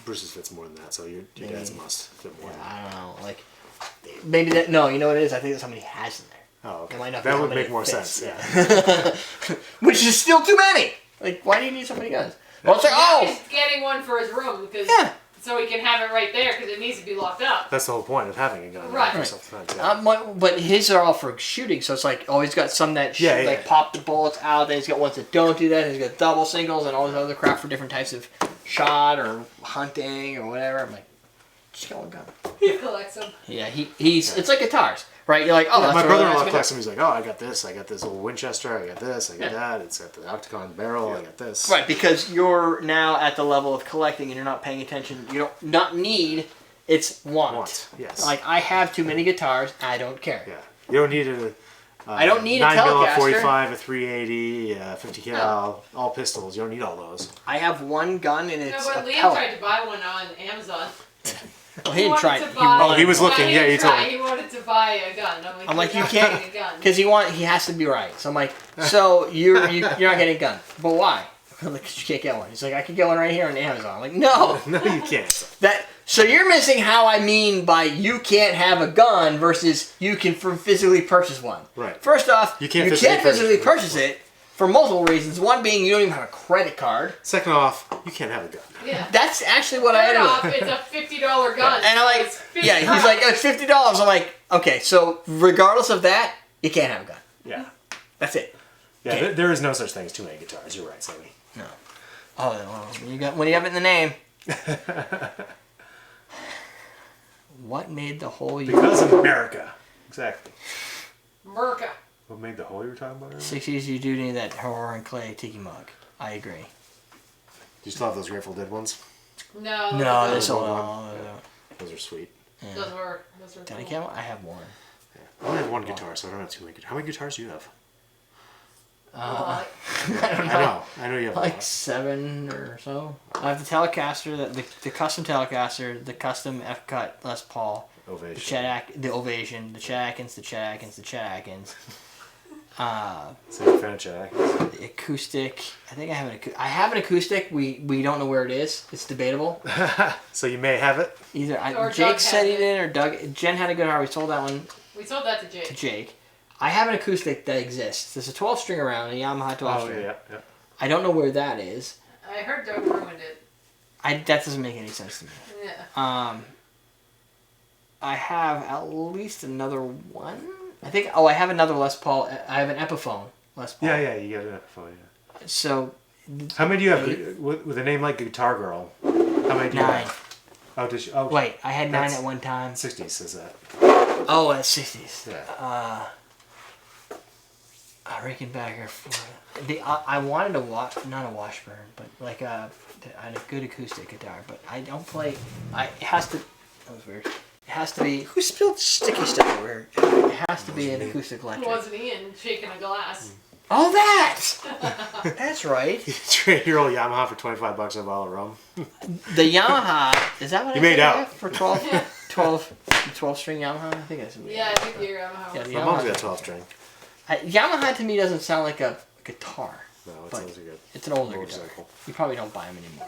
Bruce's fits more than that, so your dad's Maybe. must fit more. Than that. I don't know. Like maybe that. No, you know what it is. I think that's how many he has in there. Oh, okay. It might not be That how would many make more it fits, sense. Yeah. Which is still too many. Like, why do you need so many guns? Well, it's like, Now oh, he's getting one for his room because yeah. so he can have it right there because it needs to be locked up. That's the whole point of having a gun. Right. For self-defense, yeah. But his are all for shooting, so it's like, oh, he's got some that Yeah, like yeah. pop the bullets out. Then he's got ones that don't do that. And he's got double singles and all this other crap for different types of shot or hunting or whatever. I'm like, just get one gun. He collects them. Yeah, he's it's like guitars, right? You're like, oh, that's My a really brother-in-law nice guitar. collects them. He's like, oh, I got this old Winchester, I got this, I got that. It's got the octagon barrel, I got this. Right, because you're now at the level of collecting and you're not paying attention. You don't not need, it's want. Want, yes. Like, I have too many guitars, I don't care. Yeah. You don't need a. I don't need a 9 mil, a Telecaster. 45, a 380, 50 cal, all pistols. You don't need all those. I have one gun and No, it's but a Liam pellet. tried to buy one on Amazon. Well, he didn't wanted try to it. buy- Oh, he was looking. he Yeah, didn't he told try. me. He wanted to buy a gun. I'm like, you "You're not can't, getting a gun." because he has to be right. So I'm like, so you're not getting a gun, but why? I'm like, 'cause you can't get one. He's like, I could get one right here on Amazon. I'm like, no, No, you can't. So you're missing how I mean by you can't have a gun versus you can physically purchase one. Right. First off, You can't physically purchase it for multiple reasons. One being you don't even have a credit card. Second off, you can't have a gun. Yeah. That's actually what I Third ended off, with. it's a $50 gun. And I'm like, It's 50 yeah, he's like, it's $50. I'm like, okay, so regardless of that, you can't have a gun. Yeah. That's it. Yeah, Okay. there is no such thing as too many guitars. You're right, Sammy. Oh, well, when you have it in the name. What made the whole year? Because of America. Exactly. Merca. What made the hole you were talking about earlier? 60s, you do need that horror and clay tiki mug. I agree. Do you still have those Grateful Dead ones? No. No, those they sold one. all. Those are sweet. Those were Did I cool. get one? I have one. I only have one guitar, so I don't have too many guitars. How many guitars do you have? Uh, I know you have a Like lot. 7 or so. I have the Telecaster, the custom Telecaster, the custom F-cut Les Paul, Ovation. the Ovation, the Chet Atkins, the Chet Atkins. So you're a fan of Chet Atkins? The acoustic. I think I have an acoustic. We don't know where it is. It's debatable. So you may have it. Either Or Jake Doug said has he it. did, or Doug. Jen had a guitar. We sold that one we sold that to to Jake. Jake. I have an acoustic that exists. There's a 12 string around, a Yamaha 12 Oh, string. yeah. I don't know where that is. I heard Doug ruined it. That doesn't make any sense to me. Yeah. I have at least another one. I think. Oh, I have another Les Paul. I have an Epiphone Les Paul. Yeah, you got it. Yeah. So How many do you have with a name like Guitar Girl? How many do you 9. have? Oh, did you? Oh, Wait, I had 9 That's- at one time. 60s says that. Oh, at 60s. Yeah. Rickenbacker. I wanted to not a Washburn, but like a good acoustic guitar. But I don't play. It has to. That was weird. It has to be. Who spilled sticky stuff over here? It has to be an acoustic electric. Wasn't Ian shaking a glass? Oh, that! That's right. You trade your old Yamaha for $25 a bottle of rum. The Yamaha. Is that what You I made paid out. for 12 string Yamaha? I think that's what Yeah, I think you're Yamaha. Yeah, the My mom's Yamaha. got 12 string. Yamaha to me doesn't sound like a guitar. No, it But sounds like a It's an older guitar. motorcycle. You probably don't buy them anymore.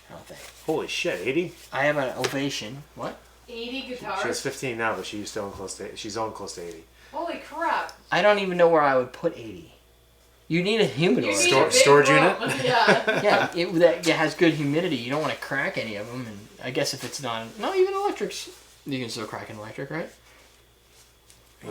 I don't think. Holy shit, 80? I have an Ovation. What? 80 She has guitars. 15 now, but she's still close to. She's owned close to 80. Holy crap! I don't even know where I would put 80. You need a humidor. You need Store- a big storage room. unit? Yeah. Yeah, that has good humidity. You don't want to crack any of them. And I guess if it's not even electrics, you can still crack an electric, right?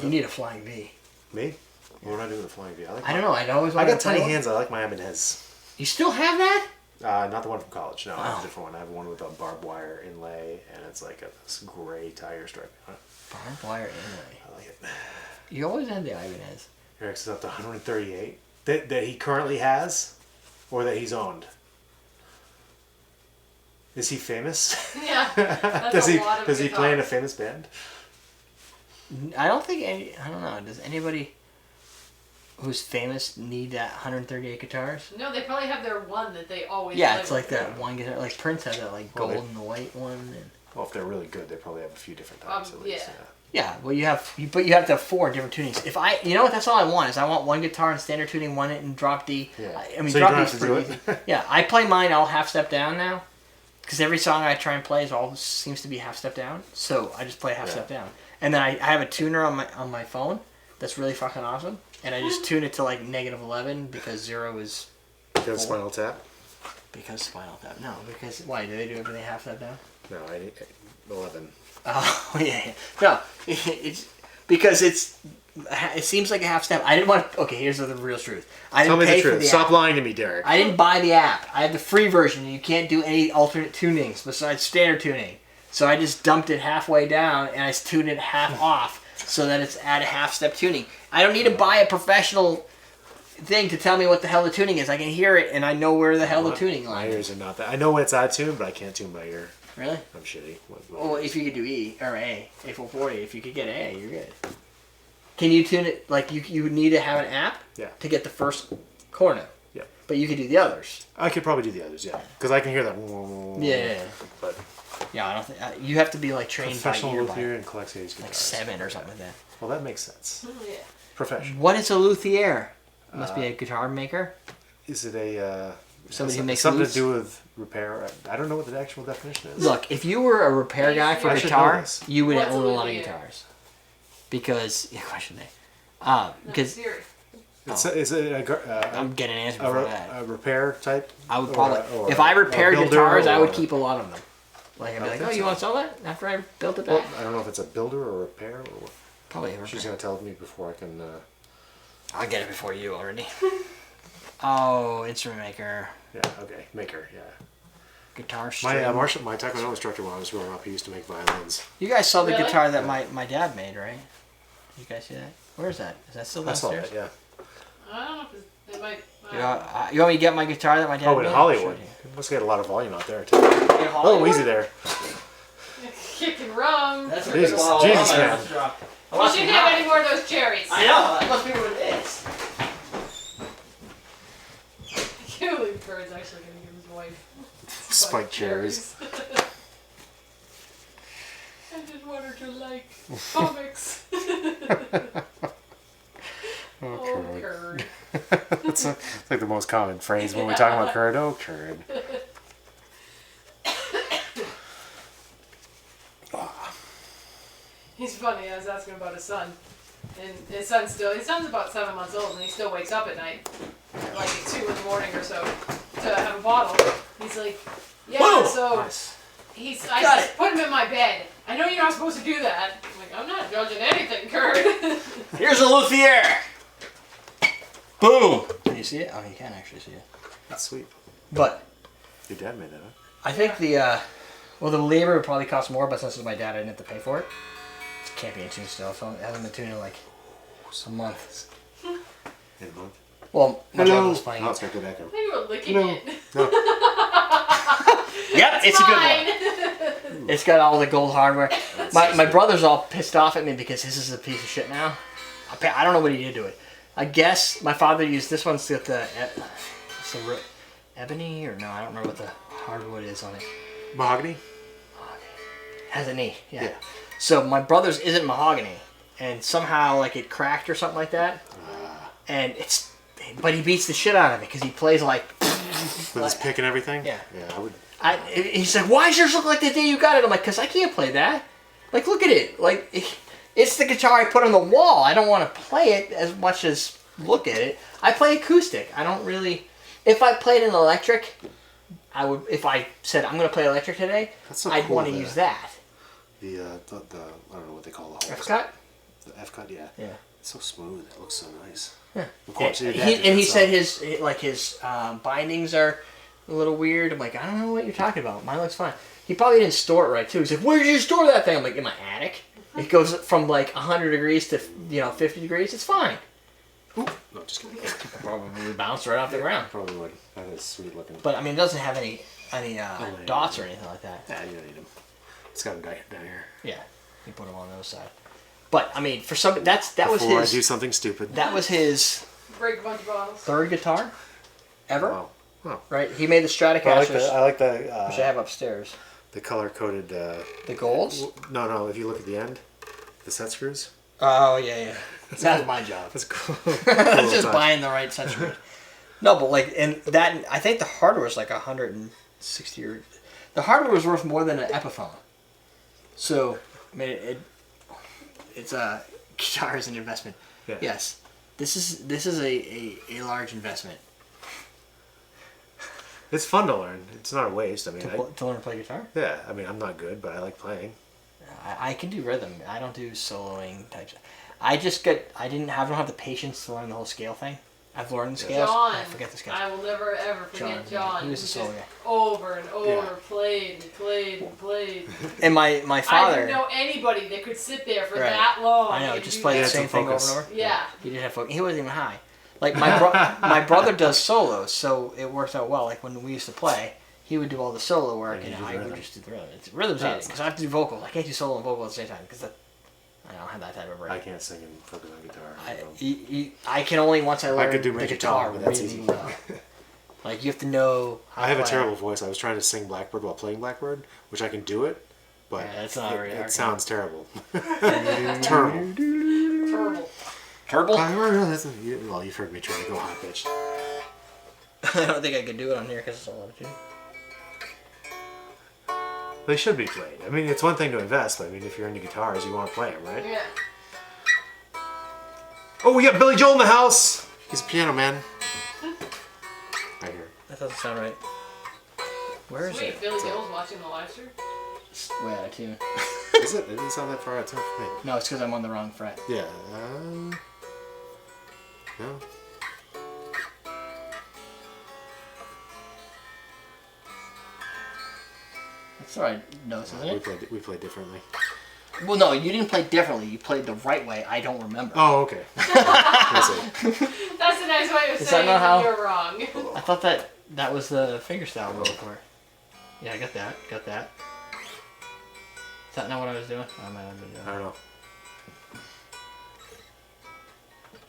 You need a Flying V. Me? What would I do with a flying V? I don't know. I always I wanted got to play tiny one. hands. I like my Ibanez. You still have that? Not the one from college. No, I have Oh. a different one. I have one with a barbed wire inlay, and it's like this gray tire stripe on it. Barbed wire inlay. I like it. You always had the Ibanez. Here, it's up to 138 that he currently has, or that he's owned. Is he famous? Yeah. That's a lot of does he play in a guitars. famous band? I don't think I don't know. Does anybody who's famous need that 138 guitars? No, they probably have their one that they always Yeah, play it's with. like that one guitar. Like Prince had that like Well, gold they- and white one. And, Well, if they're really good, they probably have a few different types at least. yeah. yeah, well but you have to have 4 different tunings. If you know what, that's all I want is I want one guitar in standard tuning, one in drop D. Yeah. I mean So you drop don't D have is to do pretty it? easy. Yeah, I play mine all half step down now, because every song I try and play seems to be half step down. So I just play half step down, and then I have a tuner on my phone that's really fucking awesome, and I just tune it to like -11 because 0 is Because Spinal Tap? because Spinal Tap. No, because why do they do everything half step down? No, 11. Oh yeah. No, it's because it seems like a half step. I didn't want to. Okay, here's the real truth. I Tell didn't me pay the for truth. the Stop app. lying to me, Derek. I didn't buy the app. I have the free version. You can't do any alternate tunings besides standard tuning. So I just dumped it halfway down and I tuned it half off so that it's at a half step tuning. I don't need to buy a professional thing to tell me what the hell the tuning is. I can hear it and I know where the hell the tuning My line ears is. are not that. I know when it's out of tune, but I can't tune by ear. Really? I'm shitty. Well, if you could do E or A440, if you could get A, you're good. Can you tune it like you would need to have an app? Yeah. To get the first corner. Yeah. But you could do the others. I could probably do the others, yeah. Because I can hear that. Yeah. But Yeah, I don't think you have to be like trained by professional ear luthier by and collects 80s guitars. like 7 or something like that. Well, that makes sense. Yeah. Professional. What is a luthier? Must be a guitar maker. Is it a Somebody who makes something lutes? to do with repair? I don't know what the actual definition is. Look, if you were a repair guy for I should know guitar, this. you would What's a own a lot of luthier? guitars. Because question they. Because Siri. Is it I'm getting an answer a, for a, that. a repair type? I would or probably, or if I a repaired builder guitars, I would or- keep a lot of them. Like I'd be Oh, like, that's oh, you all. want to sell that after I built it Well, back? I don't know if it's a builder or a repair or what. Probably a repair. She's gonna tell me before I can. I'll get it before you already. Oh, instrument maker, Yeah. Okay. Maker. Yeah. guitar string. My taekwondo instructor when I was growing up, he used to make violins. You guys saw the Really? guitar that my dad made, right? You guys see that? Where is that? Is that still I saw downstairs? that. Yeah. I don't know if it might. You want me to get my guitar that my dad Oh, made? in Hollywood. Sure. You must get a lot of volume out there too. In Oh, Hollywood? easy there. Kicking rum. That's a Jesus, big bottle of Jesus, rum I man. just dropped. I You must be shouldn't have high. any more of those cherries. I know. That must be what it is. I can't believe Bird's actually going to give his wife Spiked cherries. I just want her to like comics. Oh, curd. It's like the most common phrase when we talk about curd. Oh, curd. He's funny. I was asking about his son. And his son's about 7 months old and he still wakes up at night. Like at 2 in the morning or so to have a bottle. He's like, yeah, Whoa! so Nice. I Got just put him in my bed. I know you're not supposed to do that. I'm like, I'm not judging anything, Kurt. Here's a luthier. Boom. Can you see it? Oh, you can actually see it. That's sweet. But Your dad made that, huh? I think the labor would probably cost more, but since it's my dad, I didn't have to pay for it. It can't be in tune still. So I haven't been tuned in like a month. In a month. Well, my Hello. brother was playing. Oh, it's got to go back in. I think you were licking No. it. No. Yep, it's a Fine. good one. It's got all the gold hardware. My brother's all pissed off at me because his is a piece of shit now. I don't know what he did to it. I guess my father used this one's got the ebony or no, I don't remember what the hardwood is on it. Mahogany? Has an E, yeah. So my brother's isn't mahogany, and somehow like it cracked or something like that. And but he beats the shit out of it because he plays like. With his pick and everything? Yeah. Yeah, I would. He's like, why does yours look like the day you got it? I'm like, because I can't play that. Like, look at it. Like, it's the guitar I put on the wall. I don't want to play it as much as look at it. I play acoustic. I don't really. If I played an electric, I would. If I said I'm going to play electric today, That's so I'd cool, want to the- use that. The I don't know what they call the holes. F-cut? The F-cut, yeah. Yeah. It's so smooth. It looks so nice. Yeah. Of course, your dad He, did and he that, said so- his bindings are a little weird. I'm like, I don't know what you're talking about. Mine looks fine. He probably didn't store it right too. He's like, where did you store that thing? I'm like, in my attic. It goes from like 100 degrees to 50 degrees. It's fine. No, just kidding. Probably bounced right off the ground. Probably would. That is sweet looking. But I mean, it doesn't have any dots or anything like that. Yeah, you don't need them. It's got them down here. Yeah, you put them on those side. But I mean, for some, that was Before his. I do something stupid. That was his Break a bunch of bottles. third guitar ever. Wow. Oh. Right? He made the Stratocaster, I like the which I have upstairs. the color coded. The golds. No. If you look at the end, the set screws. Oh yeah. That's my job. That's cool. It's just buying the right set screws. No, but like, and that I think the hardware was like 160 or the hardware was worth more than an Epiphone. So I mean, it's a guitar is an investment. Yeah. Yes, this is a large investment. It's fun to learn. It's not a waste. I mean, To learn to play guitar. yeah. I mean, I'm not good, but I like playing. I can do rhythm. I don't do soloing types. I don't have the patience to learn the whole scale thing. I've learned the scales. John. I forget the scales. I will never ever forget John. He was a just solo guy. over and over Yeah. played and played and played. And my I father. didn't know anybody that could sit there for Right. that long. I know, and just do play the that. same thing over and focus. over. Yeah. He didn't have focus. He wasn't even high. Like my brother does solos, so it worked out well. Like when we used to play, he would do all the solo work, and you do I the would rhythm. just do the rhythm. Rhythm's easy because I have to do vocals. I can't do solo and vocal at the same time because I don't have that type of brain. I can't sing and focus on guitar. I can only once I learn could do the Magic guitar Tom, but that's really easy. well. Like you have to know. How I have to a play. terrible voice. I was trying to sing Blackbird while playing Blackbird, which I can do it, but Yeah, that's not very hard. it sounds terrible. terrible. Terrible. Turble? Well, you've heard me try to go high pitched. I don't think I could do it on here because it's all out of tune. They should be played. I mean, it's one thing to invest, but I mean, if you're into guitars, you want to play them, right? Yeah. Oh, we got Billy Joel in the house. He's a piano man. Right here. That doesn't sound right. Where is Sweet, it? Billy Joel's watching the live stream. It's way out of tune. Is it? It didn't sound that far out of tune for me. No, it's because I'm on the wrong fret. Yeah. No. That's the right notes, isn't it? We played differently. Well, no, you didn't play differently. You played the right way. I don't remember. Oh, okay. I see. That's a nice way of Is that saying not how- you're wrong. I thought that was the fingerstyle roll for it. Yeah, I got that. Got that. Is that not what I was doing? I might have been doing. I don't know.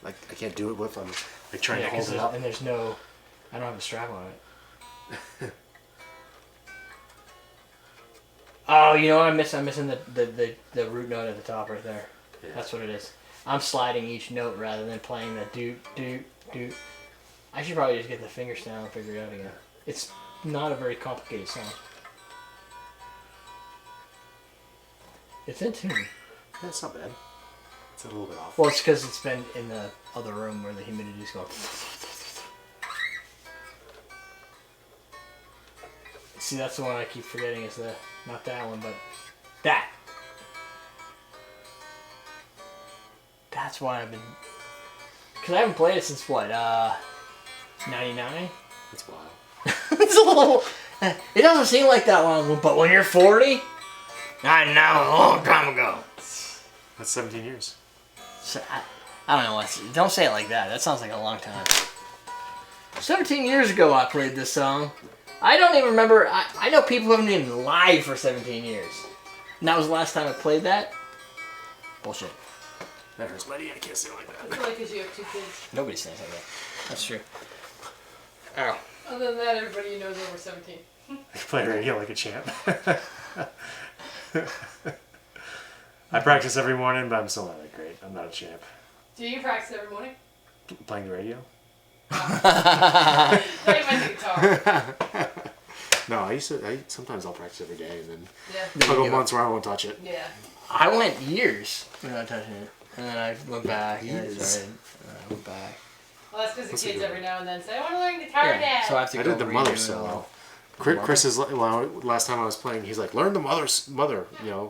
Like I can't do it with I'm like trying Yeah, to hold 'cause it up. and there's no. I don't have a strap on it. Oh, you know what I miss? I'm missing the root note at the top right there. Yeah. That's what it is. I'm sliding each note rather than playing the doot doot doot. I should probably just get the fingerstyle and figure it out again. It's not a very complicated song. It's in tune. That's not bad. It's a little bit off. Well, it's because it's been in the other room where the humidity's going. See, that's the one I keep forgetting is not that one, but that. That's why I've been, because I haven't played it since what, 99? It's wild. It's a little, It doesn't seem like that long, but when you're 40, I know, a long time ago. That's 17 years. So, I don't know. Don't say it like that. That sounds like a long time. 17 years ago I played this song. I don't even remember. I know people who haven't been live for 17 years. And that was the last time I played that? Bullshit. That hurts my knee. I can't say it like It's that. only because you have 2 kids. Nobody sings like that. That's true. Ow. Other than that, everybody you know is over 17. I play radio like a champ. I practice every morning, but I'm still not that great. I'm not a champ. Do you practice every morning? Playing the radio? Not even the guitar. No, sometimes I'll practice every day, and then Yeah. I'll go months where I won't touch it. Yeah. I went years without touching it. And then I went back. And I started. And I went back. Well, that's because That's the a kids good every now and then say, I want to learn guitar, Yeah, Dad. so I have to I go did the redo mother it solo. all. Chris is last time I was playing, he's like, learn the mother,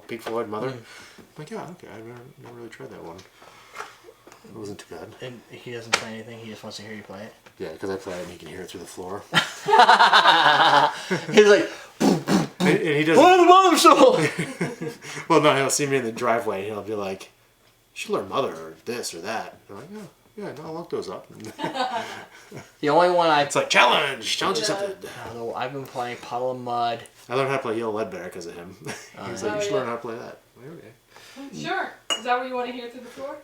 Pink Floyd Mother. I'm like, yeah, okay, I've never really tried that one. It wasn't too bad. And he doesn't play anything. He just wants to hear you play it. Yeah, because I play it and he can hear it through the floor. He's like, and he doesn't. play the mother song. Well, no, he'll see me in the driveway and he'll be like, you should learn Mother or this or that. I'm like, yeah, no, I'll look those up. The only one It's like, challenge accepted. I've been playing Puddle of Mud. I learned how to play Yellow Ledbetter because of him. He's like, you should learn how to play that. I'm like, okay. Sure. Is that what you want to hear through the floor?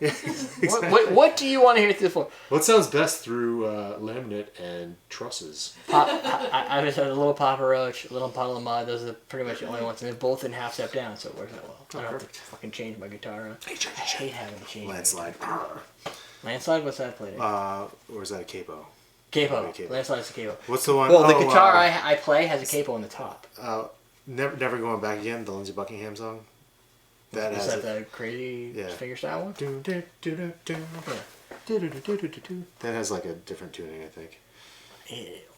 What what do you want to hear through the floor? What sounds best through laminate and trusses? I just had a little Papa Roach, a little Puddle of Mud. Those are pretty much the only ones, and they're both in half step down, so it works out well. I don't have to fucking change my guitar around. I hate having to change. Landslide. Landslide. What's that played? Or is that a capo? Capo. capo. Landslide's a capo. What's the one? Well, the guitar I play has a capo on the top. Never Going Back Again, the Lindsey Buckingham song. That Is has that the crazy fingerstyle one? That has like a different tuning, I think.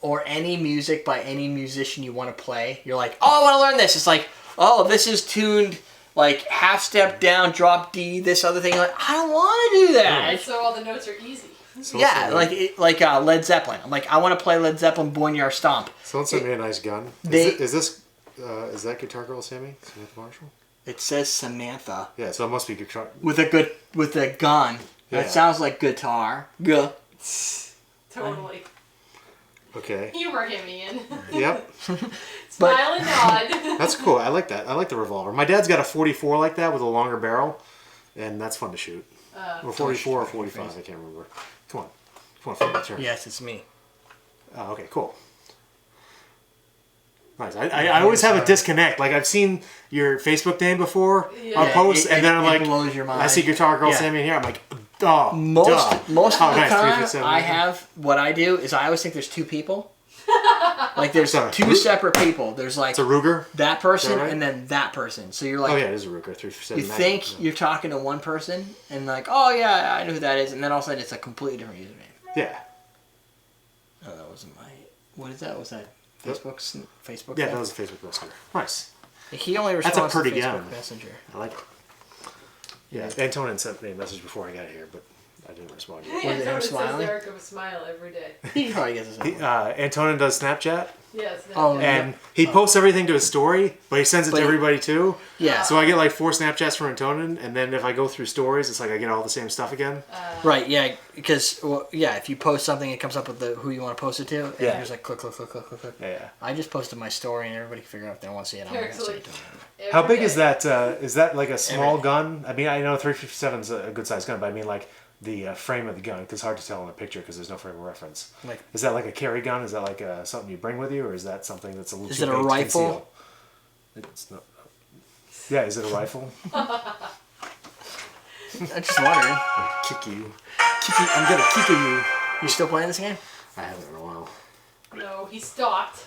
Or any music by any musician you want to play. You're like, oh, I want to learn this. It's like, oh, this is tuned like half step down, drop D, this other thing. You're like, I don't want to do that. So all the notes are easy. Yeah, like Led Zeppelin. I'm like, I want to play Led Zeppelin, Born Your Stomp. Someone sent me a nice gun. Is that Guitar Girl Sammy? Samantha Marshall? It says Samantha Yeah, so it must be guitar. with a gun. Yeah. That sounds like guitar. Guh. Totally. Okay. Humor him, Ian. Yep. Smile and nod. That's cool. I like that. I like the revolver. My dad's got a 44 like that with a longer barrel, and that's fun to shoot. Or 44 or 45, I can't remember. Come on, Phil, turn. Yes, it's me. Oh, okay, cool. Nice. I always have a disconnect. Like I've seen your Facebook name before on posts, and then I'm like, blows your mind. I see Guitar Girl Sammy in here. I'm like, oh, Most of the nice, time, 357. I have what I do is I always think there's two people. Like there's Sorry. two separate people. There's like It's a Ruger. that person Is that right? and then that person. So you're like, Oh yeah, it is a Ruger 357. you think you're talking to one person and like, oh yeah, I know who that is, and then all of a sudden it's a completely different username. Yeah. Oh, that wasn't my. What is that? Was that Facebook? Facebook. Yeah, thing? that was a Facebook Messenger. Nice. He only That's responds a pretty to Facebook gun. Messenger. I like it. Yeah, Antonin sent me a message before I got here, but I didn't respond I yet. think Was it him Antonin says smiling? Derek of a smile every day. He probably gets his own. Antonin does Snapchat, Yes. Oh, and he posts everything to his story, but he sends it to everybody too. Yeah. So I get like 4 Snapchats from Antonin, and then if I go through stories, it's like I get all the same stuff again. Right, yeah, because if you post something, it comes up with who you want to post it to, and Yeah. you're just like click, click, click, click, click, click. Yeah. I just posted my story, and everybody can figure out if they want to see it. I'm not gonna say it to them. How Every big is day. that? Is that like a small Everything. gun? I mean, I know 357 is a good size gun, but I mean like the frame of the gun, because it's hard to tell in a picture because there's no frame of reference. Like- is that like a carry gun? Is that like something you bring with you, or is that something that's a little Is too it a big to rifle? conceal? It's not. Yeah, is it a rifle? I'm just wondering. Kick you. I'm gonna kick you. You still playing this game? I haven't in a while. No, he stopped.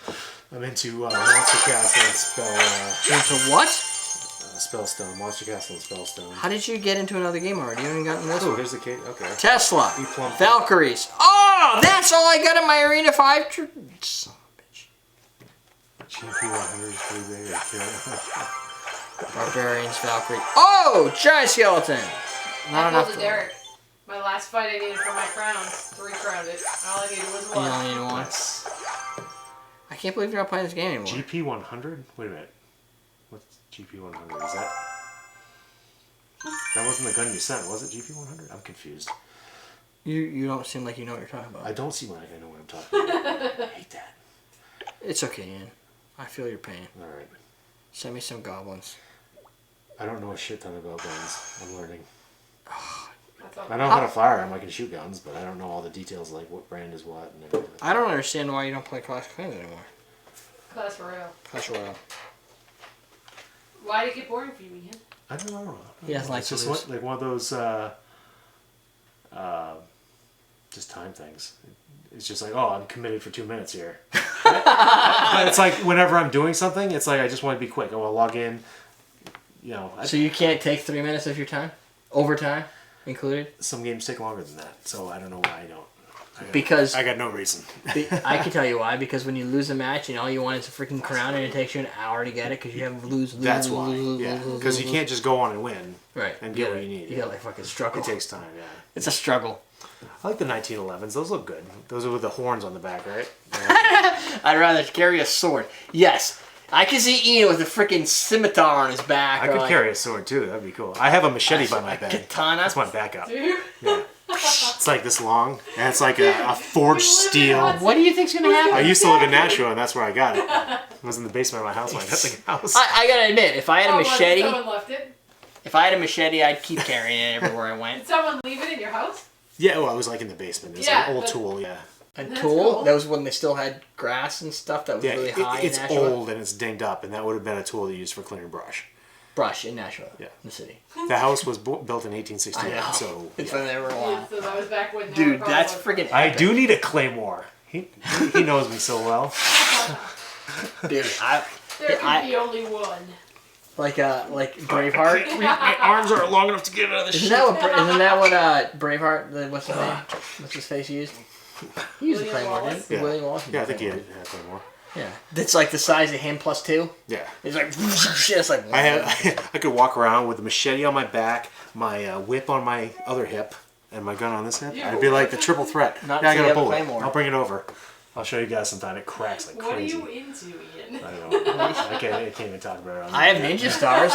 I'm into Monster Castle and Into what? Spellstone. Monster Castle and Spellstone. How did you get into another game already? You haven't gotten this Oh, one. there's the case. Okay. Tesla. You plumped it. Valkyries. Oh, that's all I got in my Arena 5. Son of a bitch. GP 100 is pretty big. Barbarians, Valkyrie. Oh, giant skeleton. Not I enough. told Derek. My last fight I needed for my crowns. 3 crowned it. All I needed was You 1. don't need one. I can't believe you're not playing this game anymore. GP 100? Wait a minute. What's GP 100? Is that? That wasn't the gun you sent, was it? GP 100? I'm confused. You don't seem like you know what you're talking about. I don't seem like I know what I'm talking about. I hate that. It's okay, Ian. I feel your pain. All right. Send me some goblins. I don't know a shit ton about guns. I'm learning. That's all. I know how to fire them. I can shoot guns, but I don't know all the details like what brand is what and everything. I don't understand why you don't play Clash of Clans anymore. Clash Royale. Clash Royale. Why did it get boring for you, Ian? I don't know. He doesn't like It's to just lose. like one of those just time things. It's just like, oh, I'm committed for 2 minutes here. But it's like whenever I'm doing something, it's like I just want to be quick. I want to log in. You know, So you can't take 3 minutes of your time? Overtime included? some games take longer than that, so I don't know why I don't. Because I got no reason. I can tell you why. Because when you lose a match and all you want is a freaking crown and it takes you an hour to get it because you have lose. That's why. Yeah, because you can't just go on and win. Right. And get what you need. You gotta like fucking struggle. It takes time. Yeah. It's a struggle. I like the 1911s. Those look good. Those are with the horns on the back, right? I'd rather carry a sword. Yes. I can see Ian with a freaking scimitar on his back. I or could like carry a sword too. That'd be cool. I have a machete by my a bed. katana. That's my backup. Do you? Yeah. It's like this long, and it's like a forged steel. What do you think's gonna happen? I used to live in Nashua, and that's where I got it. It was in the basement of my house when I got the house. I gotta admit, if I had a machete, Someone left it. I'd keep carrying it everywhere I went. Did someone leave it in your house? Yeah, well, it was like in the basement. It's Yeah, an old but- tool, yeah. A That's tool? cool. That was when they still had grass and stuff that was Yeah, really high it's in Nashua. old and it's dinged up, and that would have been a tool to use for clearing brush. Brush in Nashua. Yeah. In the city. The house was built in I 1868, know. so It's yeah. been there for a while. So that was back when. Dude, that's freaking I epic. do need a claymore. He knows me so well. Dude, There could I- be only one. like Braveheart. My arms aren't long enough to get out of this Isn't shit. that what Braveheart? What's his name? What's his face used? He used a William claymore, Wallace? didn't he? Yeah. William Wallace. Yeah, I think he had a claymore. Yeah, that's like the size of him plus 2. Yeah. It's like it's like. I could walk around with a machete on my back, my whip on my other hip, and my gun on this hip. You I'd be like the triple threat. Not Yeah, I until got you a have a bullet. claymore. I'll bring it over. I'll show you guys sometime. It cracks like What are crazy. you into, Ian? I don't know. I can't even talk about it. On I have ninja stars.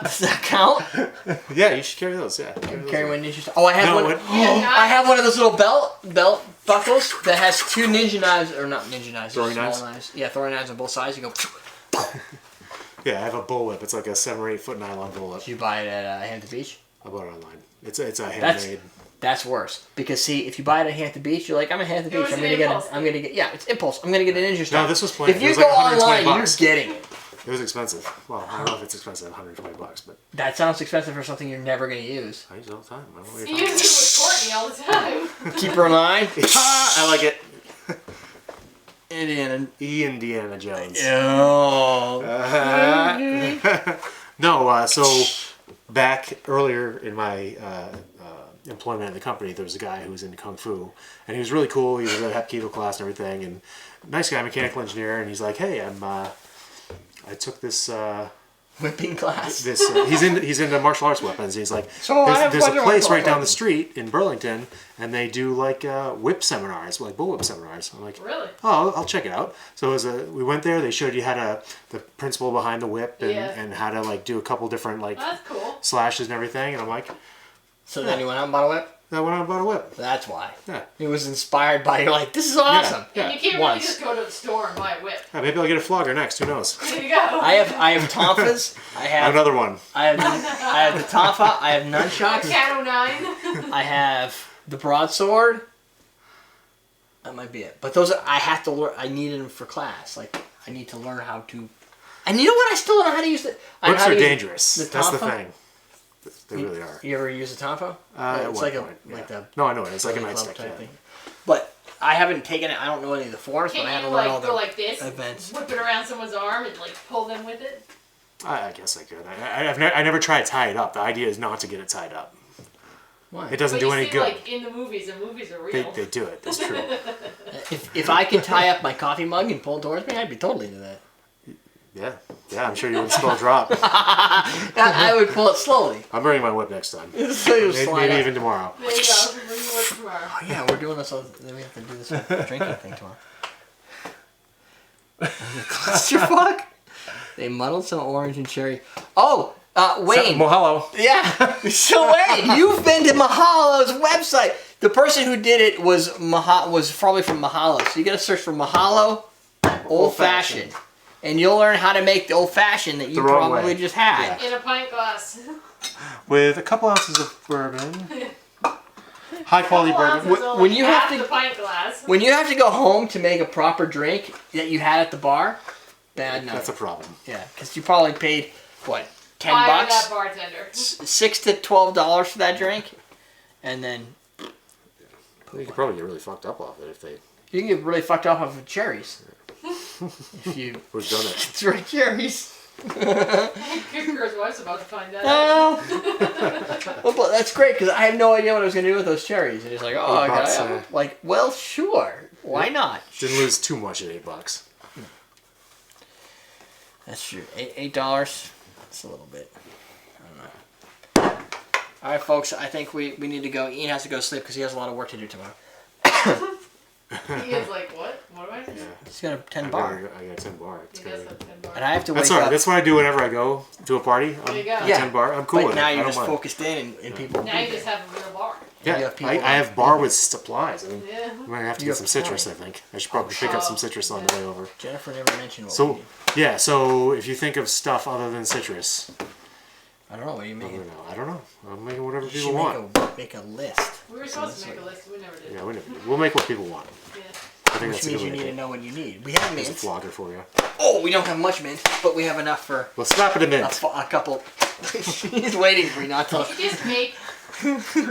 Does that count? Yeah, you should carry those. Yeah. Carry those. Carry one ninja star. Oh, I have No, one. what- I have one of those little belt buckles that has 2 ninja knives, or not ninja knives, Throwing small knives? Yeah, throwing knives on both sides. You go. Yeah, I have a bullwhip. It's like a 7 or 8 foot nylon bullwhip. You buy it at Hampton Beach. I bought it online. It's a handmade. That's worse because see, if you buy it at Hampton Beach, you're like, I'm at Hampton It Beach. was I'm an gonna get. impulse I'm gonna get. Yeah, it's impulse. I'm gonna get a ninja star. No, this was planned. If It you was go like 120 online, bucks. you're getting it. It was expensive. Well, I don't know if it's expensive, $120, but That sounds expensive for something you're never gonna use. I use it all the time. I don't know what You you're use it with Courtney all the time. Keep her in line. I like it. Indiana. Indiana Jones. Oh. No, so back earlier in my employment at the company, there was a guy who was into Kung Fu, and he was really cool. He was at Hapkido class and everything, and nice guy, mechanical engineer, and he's like, hey, I took this... Whipping class. He's into martial arts weapons. He's like, So I have there's a one place more right down the weapon. street in Burlington, and they do like whip seminars, like bullwhip seminars. I'm like, Really? oh, I'll check it out. So we went there. They showed you how to the principle behind the whip and, Yeah. and how to like do a couple different like That's cool. slashes and everything. And I'm like, So then you went out and bought a whip? I went out and bought a whip. That's why. Yeah. It was inspired by, you're like, this is awesome. Yeah. And you can't really Once. just go to the store and buy a whip. Yeah, maybe I'll get a flogger next. Who knows? There you go. I have tonfas. I have Another one. I have the tonfa. I have nunchucks. Cat 09. I have the broadsword. That might be it. But those I have to learn. I needed them for class. Like I need to learn how to. And you know what? I still don't know how to use it. Whips are dangerous. the That's the tonfa? thing. They really are. You ever use a tonfa? At it's one like point, a like yeah. the No, I know it. It's like a billy club nightstick. type Yeah. thing. But I haven't taken it. I don't know any of the forms, but I Can't have to you learn all like the go like this, events. whip it around someone's arm and like pull them with it? I guess I could. I never tried to tie it up. The idea is not to get it tied up. Why? It doesn't But do you any see, good. like in the movies are real. They do it. That's true. If I could tie up my coffee mug and pull it towards me, I'd be totally into that. Yeah. I'm sure you wouldn't spill a drop. I would pull it slowly. I'm bringing my whip next time. So you slide Maybe up. even tomorrow. There you go. Bring you one tomorrow. Oh yeah, we're doing this. Then we have to do this drinking thing tomorrow. Clusterfuck. They muddled some orange and cherry. Oh, Wayne. Mahalo. Yeah. So Wayne, you've been to Mahalo's website. The person who did it was probably from Mahalo. So you got to search for Mahalo Old Fashioned, and you'll learn how to make the old fashioned that you probably just had. In a pint glass. With a couple ounces of bourbon. High quality bourbon. When you have to the pint glass. When you have to go home to make a proper drink that you had at the bar, bad night. That's a problem. Yeah, because you probably paid what, $10? Fire that bartender. $6 to $12 for that drink, and then You could probably get really fucked up off it if they. you can get really fucked off of cherries. If you Who's done it? drink cherries. Kicker's wife's about to find that out. Well, but that's great because I had no idea what I was going to do with those cherries. And he's like, oh, I $8, got it. Like, well, sure. Why not? Didn't lose too much at $8. That's true. $8. That's a little bit. I don't know. All right, folks. I think we need to go. Ian has to go sleep because he has a lot of work to do tomorrow. He is like, what? What am I doing? He's got a 10 bar. I got a 10 bar. It's He does crazy. have 10 bars. And I have to wake That's alright. up. That's what I do whenever I go to a party. There you go. Yeah. 10 bar. I'm cool But with now it. I you're don't just mind. focused in and people. Now you just have a real bar. You Yeah, have people I have bar with supplies. I mean, Yeah. I'm gonna have to You get some have citrus. plenty. I think I should probably pick up some citrus on the way over. Jennifer never mentioned what we So need. yeah, so if you think of stuff other than citrus, I don't know what you I mean. don't know. I don't know. I'm making whatever You people should want. make a list. We were supposed to make a list. We never did. Yeah, we never do. We'll make what people want. Yeah. I think Which that's a means good you need idea. to know what you need. We have There's a mint. flogger for you. Oh, we don't have much mint, but we have enough for Well, slap it in a, mint. a couple. He's waiting for you not to. You just make. You can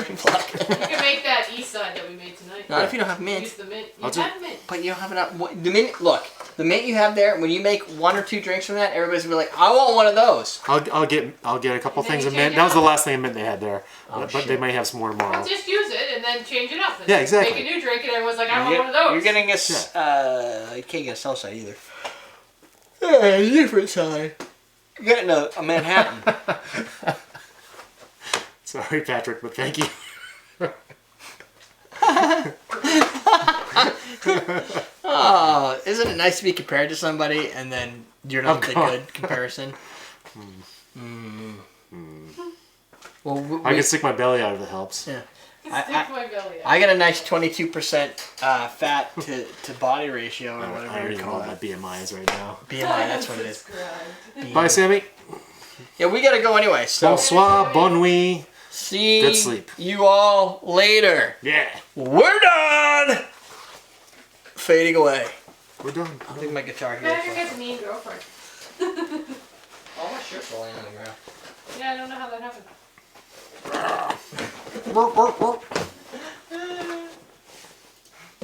make that east side that we made tonight. Not if you don't have Use mint. the mint. You I'll do- have mint. But you don't have enough. The mint. Look, the mint you have there. When you make 1 or 2 drinks from that, everybody's gonna be like, "I want one of those." I'll get a couple And then things you of change mint. it That was the up. last thing of mint they had there, Oh, but shit. they may have some more tomorrow. Just use it and then change it up. And Yeah, exactly. Make a new drink and everyone's like, I want one of those. You're getting a. You can't get a south side either. Yeah, different side. You're getting a Manhattan. Sorry, Patrick, but thank you. Oh, isn't it nice to be compared to somebody and then you're not the good comparison? Well, I can stick my belly out if it helps. yeah. Stick I- my belly out. I got a nice 22% fat to body ratio or I whatever don't you even know call what my that. BMI is right now. BMI, that's what it is. Subscribe. Bye, Sammy. Yeah, we gotta go anyway. So Bonsoir, bonne nuit. see Good sleep. you all later. Yeah, We're done. Fading away. we're done. I'll leave my guitar here. Patrick has a mean girlfriend. All my shirts are laying on the ground. Yeah, I don't know how that happened. Burp, burp, burp.